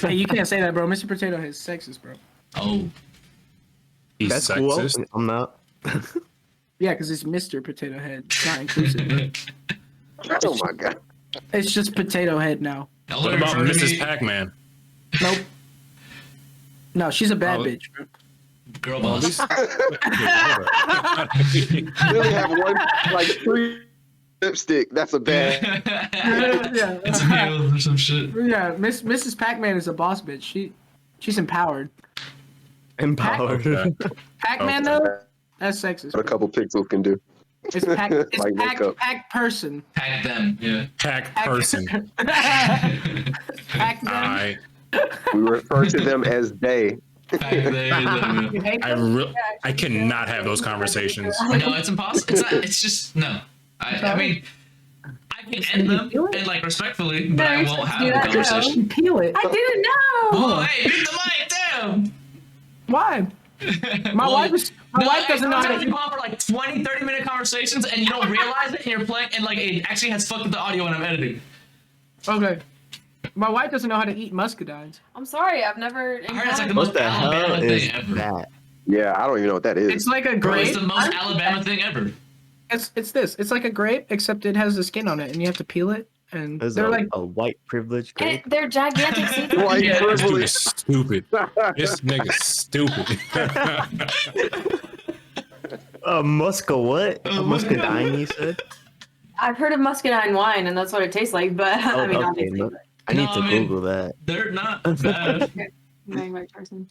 Hey, you can't say that, bro. Mr. Potato Head's sexist, bro. Oh, He's That's sexist. cool. I'm not. Yeah, because it's Mr. Potato Head. It's not inclusive. Bro. Oh my god. It's just Potato Head now. What about Mrs. Pac-Man? Nope. No, she's a bad Oh. bitch, bro. Girl boss. Really have one like 3 lipstick. That's a bad. Yeah. It's heels or some shit. Yeah, Mrs. Pac-Man is a boss bitch. She's empowered. Empowered. Okay. Pac-Man Okay. though, that's sexist. What a couple pixels can do. It's Pac. It's Like Pac. makeup. Pac person. Pack them. Yeah. Pac person. Pac them. I We refer to them as they. Pack them. You hate I them? I cannot have those conversations. No, it's impossible. It's not. It's just no. I mean, I can end them and like respectfully, but I won't have the conversation. Peel it. I didn't know. Oh, hey, mute the mic, damn. Why? My Well, wife doesn't know how sometimes to. you go on for like 20, 30-minute conversations and you don't realize it and you're playing and like it actually has fucked with the audio when I'm editing. Okay. My wife doesn't know how to eat muscadines. I'm sorry, I've never. I heard it's like the encountered- most What the hell Alabama is thing ever. that? Yeah, I don't even know what that is. It's like a Bro, grape. it's the most Alabama thing ever. It's this. It's like a grape, except it has the skin on it, and you have to peel it. And There's they're like, a white privilege And grape. they're gigantic seeds. White Yeah, This dude privilege. is stupid. This nigga's stupid. A musca what? A Oh, muscadine, you said? I've heard of muscadine wine, and that's what it tastes like. But I mean, okay, obviously, no. but I need No, to I mean- Google that. They're not bad. I'm the right person.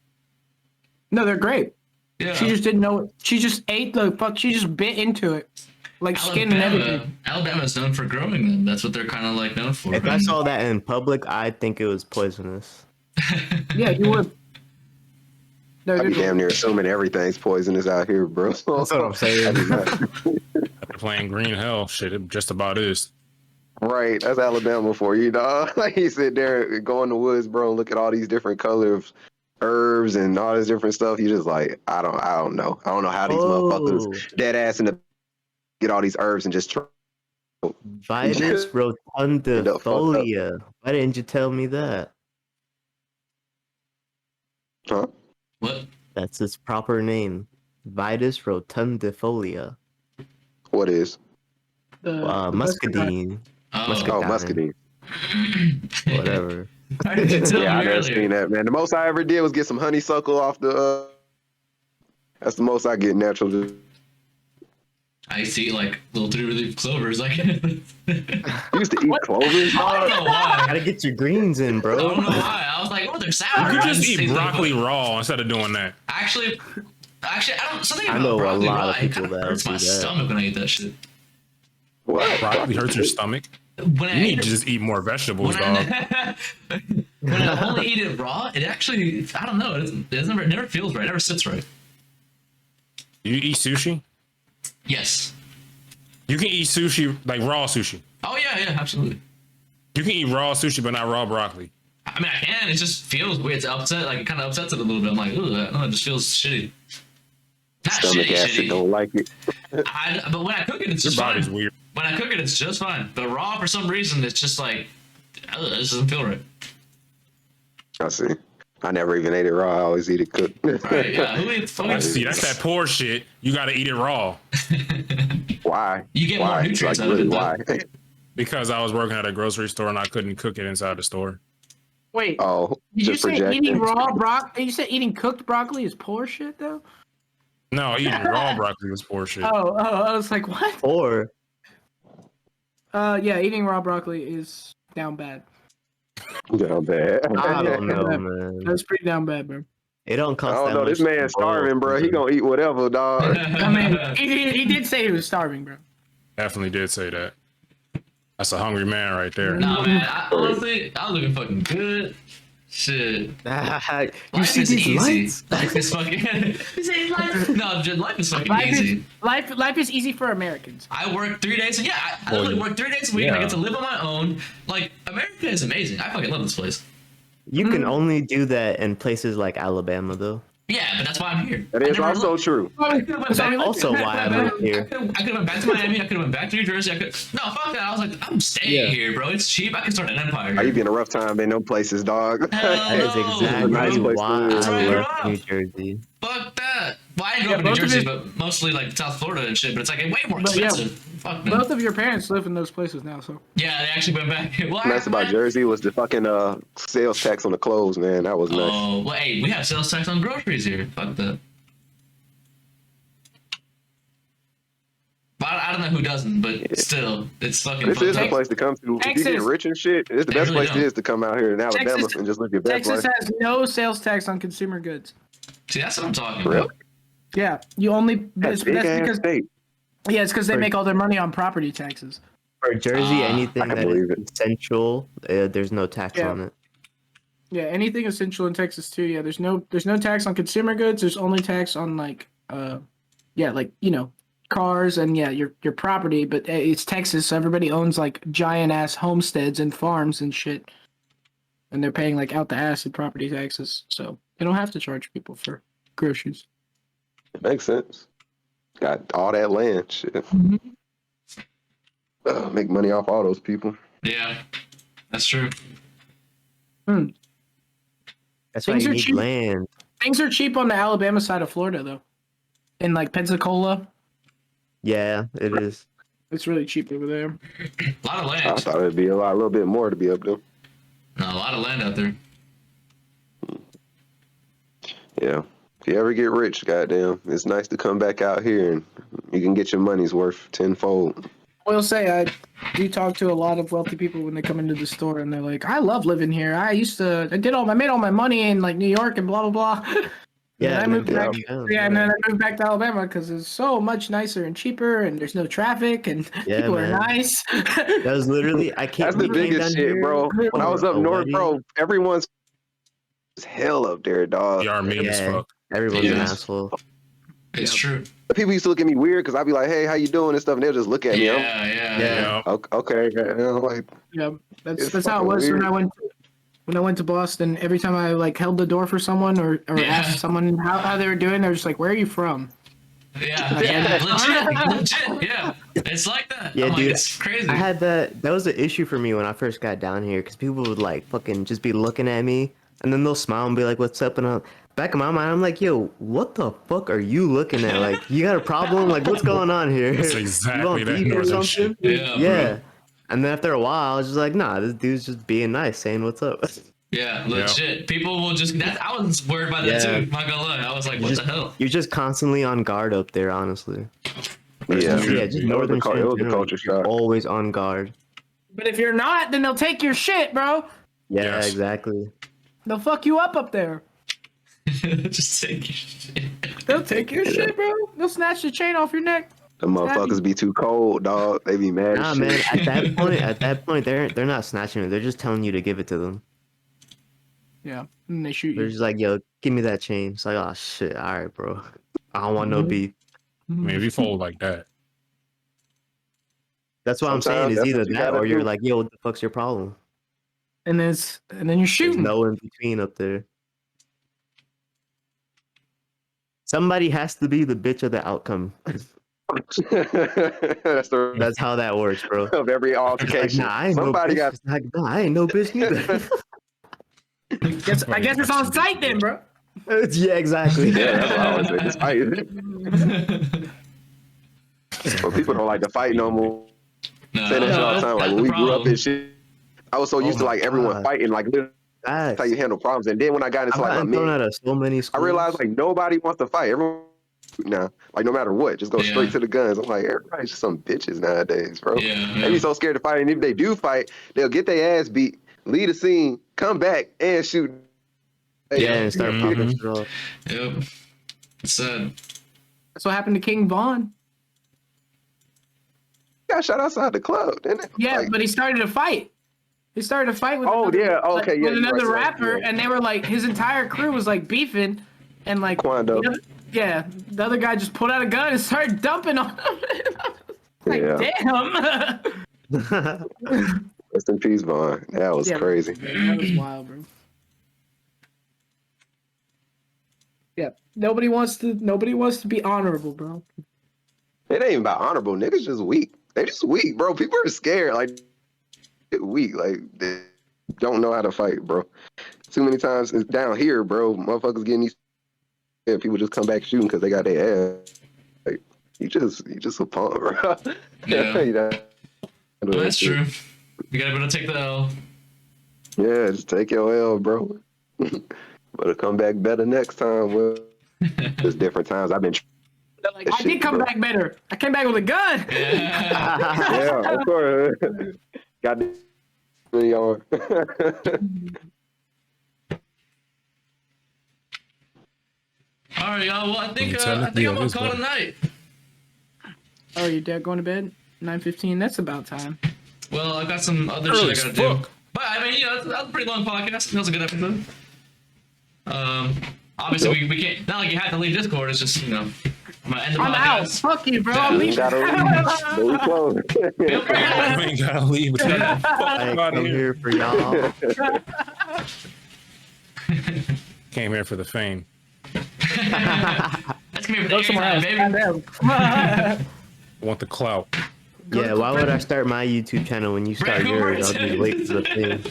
no, they're great. Yeah. She just didn't know it. She just ate the fuck. She just bit into it, like skin and everything. Alabama's known for growing them. That's what they're kind of like known for. If I saw that in public, I'd think it was poisonous. Yeah, you would. No, I be they're- damn near assuming everything's poisonous out here, bro. That's what I'm saying. After playing Green Hell, shit, it just about is. Right, that's Alabama for you, dog. Like you sit there, go in the woods, bro, and look at all these different colors, herbs, and all this different stuff. You just like, I don't know. I don't know how these motherfuckers dead ass in the get all these herbs and just try. Vitis rotundifolia. Why didn't you tell me that? Huh? What? That's its proper name. Vitis rotundifolia. What is? the Muscadine. Oh, Muscadine. Oh, muscadine. Whatever. Why did you tell Yeah, I me never earlier? seen that, man. The most I ever did was get some honeysuckle off the. That's the most I get natural. I used to eat like little 3-leaf clovers. Like, I You used to eat clovers, don't dog? know why. Gotta get your greens in, I bro. don't know why. I was like, oh, they're sour. You could I just didn't eat see broccoli them, raw instead of doing that. but Actually, I don't. Something I about know a broccoli lot raw. of It people kind of that hurts do my that. stomach when I eat that shit. What? Broccoli hurts your stomach. When I You need eat to it, just eat more vegetables, when dog. when I only eat it raw, it actually, I don't know. It never feels right. It never sits right. You eat sushi? Yes. You can eat sushi, like raw sushi. Oh yeah, absolutely. You can eat raw sushi, but not raw broccoli. I mean, I can. It just feels weird. It's upset. Like it kind of upsets it a little bit. I'm like, ooh, it just feels shitty. Not Stomach shitty, acid shitty. don't like it. But when I cook it, it's Your just body's fine. weird. When I cook it, it's just fine. But raw, for some reason, it's just like, ugh, it doesn't feel right. I see. I never even ate it raw. I always eat it cooked. Right? Yeah. Who eats? I see, that's that poor shit. You gotta eat it raw. Why? You get more Why? nutrients Like, out of really, it, though. why? Because I was working at a grocery store and I couldn't cook it inside the store. Wait, Oh, did you just say projecting. eating raw broccoli? You said eating cooked broccoli is poor shit, though. No, eating raw broccoli was poor shit. Oh, I was like, what? Or Yeah, eating raw broccoli is down bad. Yeah, bad. I don't know, man. That's pretty down bad, bro. It don't I cost don't that know. much. This to man's boil starving, bro. He something. gonna eat whatever, dog. I mean, he did say he was starving, bro. Definitely did say that. That's a hungry man right there. Nah, man. Honestly, I was looking fucking good. Shit. You Life see is these easy. lights? Life is fucking. You say life? No, life is fucking Life easy. is life is easy for Americans. I work 3 days. Yeah, I Well, literally work 3 days a week. And I yeah. get to live on my own. Like America is amazing. I fucking love this place. You can only do that in places like Alabama, though. Yeah, but that's why I'm here. That I is never also looked. true. I could've went That's back- also why I moved here. I could have went back to Miami. I could have went back to New Jersey. No, fuck that. I was like, I'm staying Yeah. here, bro. It's cheap. I can start an empire. Are you Here. being a rough time in them places, dog? Hell That is no, exactly Nice place to why live. That's I right, left bro. New Jersey. Fuck that. Well, I didn't grow Yeah, up in New both of Jersey, it- but mostly like South Florida and shit. But it's like way more But yeah, expensive. Fuck no. Both of your parents live in those places now, so Yeah, they actually went back. Well, Nice about Jersey was the fucking sales tax on the clothes, man. That was nice. Oh, well, hey, we have sales tax on groceries here. Fuck that. But I don't know who doesn't, but still, it's fucking This is fucked the up. place to come to. If you get Texas. rich and shit, it's the They best really place don't. it is to come out here in Alabama Texas- and just live your best Texas life. has no sales tax on consumer goods. See, that's what I'm talking Really? about. Yeah, you only That's that's big ass because state. yeah, it's because they make all their money on property taxes. For Jersey, Ah, anything I can that believe is it. essential, there's no tax Yeah. on it. Yeah, anything essential in Texas too. Yeah, there's no tax on consumer goods. There's only tax on like cars and your property. But it's Texas, so everybody owns like giant ass homesteads and farms and shit, and they're paying like out the ass in property taxes. So they don't have to charge people for groceries. It makes sense. Got all that land, shit. Mhm. Make money off all those people. Yeah, that's true. That's why Things you are need cheap. land. Things are cheap on the Alabama side of Florida though, in like Pensacola. Yeah, it is. It's really cheap over there. A lot of I land. thought it'd be a little bit more to be up there. No, a lot of land out there. Yeah. If you ever get rich, goddamn, it's nice to come back out here and you can get your money's worth tenfold. I will say I do talk to a lot of wealthy people when they come into the store, and they're like, "I love living here. I made all my money in like New York and blah blah blah." Yeah, I moved back. down, Yeah, and then I moved back to Alabama because it's so much nicer and cheaper, and there's no traffic, and Yeah, people are man. nice. That was literally I can't. That's the we came down biggest shit, here bro. When I was for up a north, wedding. bro, everyone's hell up there, dog. You are mean as Yeah, fuck. everyone's an Yeah. asshole. It's true. People used to look at me weird because I'd be like, "Hey, how you doing?" and stuff, and they'll just look at me. Yeah, yeah, Yeah. I'm, okay, I'm like, Yeah, It's that's how it fucking was weird. when I went to Boston. Every time I like held the door for someone or Yeah. asked someone how they were doing, they were just like, "Where are you from?" Yeah, yeah, legit, yeah. It's like that. Yeah, I'm like, dude, it's crazy. I had that. That was an issue for me when I first got down here because people would like fucking just be looking at me and then they'll smile and be like, "What's up?" And back in my mind, I'm like, "Yo, what the fuck are you looking at? Like, you got a problem? Like, what's going on here? That's You exactly want that beef or northern something?" shit. Yeah, Yeah. bro. And then after a while, I was just like, "Nah, this dude's just being nice, saying what's up." Yeah, legit. People will just. I was worried about that Yeah. too. Not gonna lie. I was like, what just, the hell? You're just constantly on guard up there, honestly. yeah, Yeah, just it was northern a, shit it in was a general, culture you're shock. always on guard. But if you're not, then they'll take your shit, bro. Yeah, Yes. exactly. They'll fuck you up there. Just take your shit. They'll take your shit, bro. They'll snatch the chain off your neck. The motherfuckers be too cold, dog. They be mad Nah, as man. shit. At that point, they're not snatching it. They're just telling you to give it to them. Yeah, and they shoot They're you. just like, "Yo, give me that chain." It's like, "Oh shit, all right, bro. I don't want no Mhm. beef." I mean, if you fold like that, That's what I'm saying. Sometimes Is that's either what you that gotta or you're do. like, "Yo, what the fuck's your problem?" And then you're There's shooting. no in between up there. Somebody has to be the bitch of the outcome. That's the That's how that works, bro. of every It's like, altercation. nah, I ain't Somebody no bitch. got It's like, nah, I ain't no bitch neither. I guess it's on site then, bro. Yeah, exactly. yeah, that's what I always say. Just fight. But people don't like to fight no more. No, Say that shit all the that's time. Like the when we grew up problem. and shit, I was so used to my like everyone God. fighting, like literally that's how you handle problems. And then when I got into I've like my gotten thrown men, out of so many I schools. realized like nobody wants to fight. Everyone now, like no matter what, just go Yeah. straight to the guns. I'm like, everybody's just some bitches nowadays, bro. Yeah, They be so scared to fight, and if they do fight, they'll get their ass beat, leave the scene, come back, and shoot. Yeah, and start Mhm. popping shit off. Yep. It's sad. That's what happened to King Von. Got shot outside the club, didn't it? Yeah, Like, but he started a fight. He started a fight with Oh, another, yeah, okay, yeah, with you're another right, rapper, yeah. and they were like, his entire crew was like beefing, and like, Quando. the other guy just pulled out a gun and started dumping on him. Like, Yeah. damn. Rest in peace, Vaughn. That was Yeah. crazy. That was wild, bro. Yeah, nobody wants to be honorable, bro. It ain't even about honorable. Niggas just weak. They just weak, bro. People are scared. Like, they're weak. Like, they don't know how to fight, bro. Too many times it's down here, bro. Motherfuckers getting these. Yeah, people just come back shooting because they got their ass. Like, you just a punk, bro. Yeah. You know, Well, that's true. You gotta be able to take the L. Yeah, just take your L, bro. Better come back better next time. Well, there's different times. I've been. Like, I did come back better. I came back with a gun. Yeah. Yeah, of course. Got the on. All right, y'all. Well, I think Technically, I'm it gonna is call it a better. night. Oh, your dad going to bed? 9:15. That's about time. Well, I've got some other Early shit I as gotta do. fuck. But I mean, you know, that was a pretty long podcast. That was a good episode. Obviously we can't. Not like you have to leave Discord. It's just, you know, I'm gonna end the I'm out. podcast. Fuck you, bro. Yeah. I'm You leaving. gotta leave. No, we close. Feel free. You ain't gotta leave. But get the fuck I out of come here. here for y'all. Came here for the fame. That's gonna be Go for somewhere the else. baby. Goddamn. I want the clout. Yeah, why would I start my YouTube channel when you start Brett yours? Cooper. I'll just wait for the thing.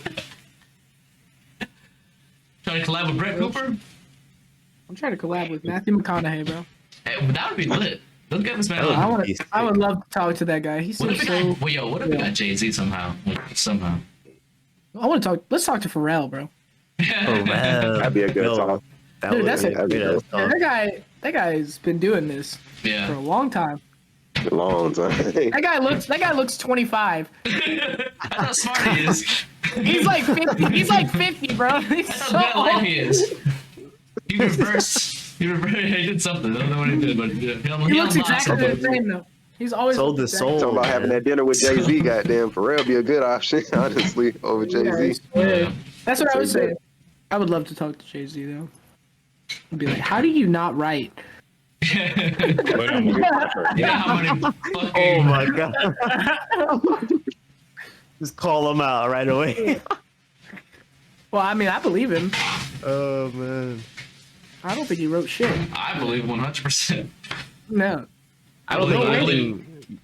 Trying to collab with Brett Cooper? I'm trying to collab with Matthew McConaughey, bro. Hey, that would be lit. Let's get this man That on. would- I would love to talk to that guy. He What if seems we so. got, well, yo, what if we got Jay-Z somehow? Like, somehow. I want to talk. Let's talk to Pharrell, bro. That'd be a good talk. That Dude, would that's be a- a good ass Yeah, talk. that guy's been doing this for a Yeah. long time. Long time. That guy looks 25. That's how smart he is. He's like 50. He's like 50, bro. He's That's so how good life old. he is. He reversed. He did something. I don't know what he did, but he He looks unlocked exactly something. the same though. He's always Sold looked his exactly- soul. Talking about having that dinner with Jay Z, goddamn, Pharrell be a good option, honestly, over Jay Yeah, I Z. swear. That's what I was Say that. saying. I would love to talk to Jay Z though. I'd be like, how do you not write? But, Yeah, how many fucking... Oh my god. Just call him out right away. Well, I mean, I believe him. Oh man. I don't think he wrote shit. I believe 100%. No. I believe. I I believe. think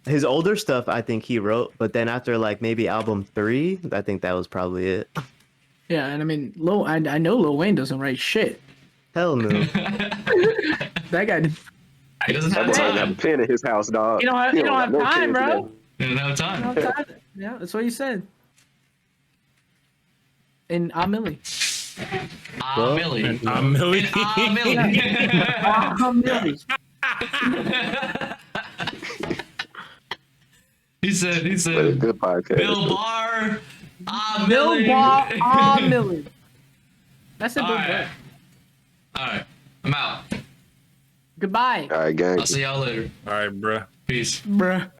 his older stuff I think he wrote, but then after like maybe album 3, I think that was probably it. Yeah, and I mean, I know Lil Wayne doesn't write shit. Hell no. That guy, He doesn't That have boy don't have a time. pen in his house, dog. you don't have, He you don't have got no time, pen bro. today. He doesn't have You time. don't have time. Yeah, that's what he said. And I'm Millie. Ah, Millie. I'm Millie. Ah, Millie. I'm Millie. He said, But a good podcast. Bill Barr. Ah, Bill Millie. Bar, I'm Millie. That's a All Bill right. Bar. All right. I'm out. Goodbye, All right, gang. I'll see y'all later. All right, bruh. Peace. bruh.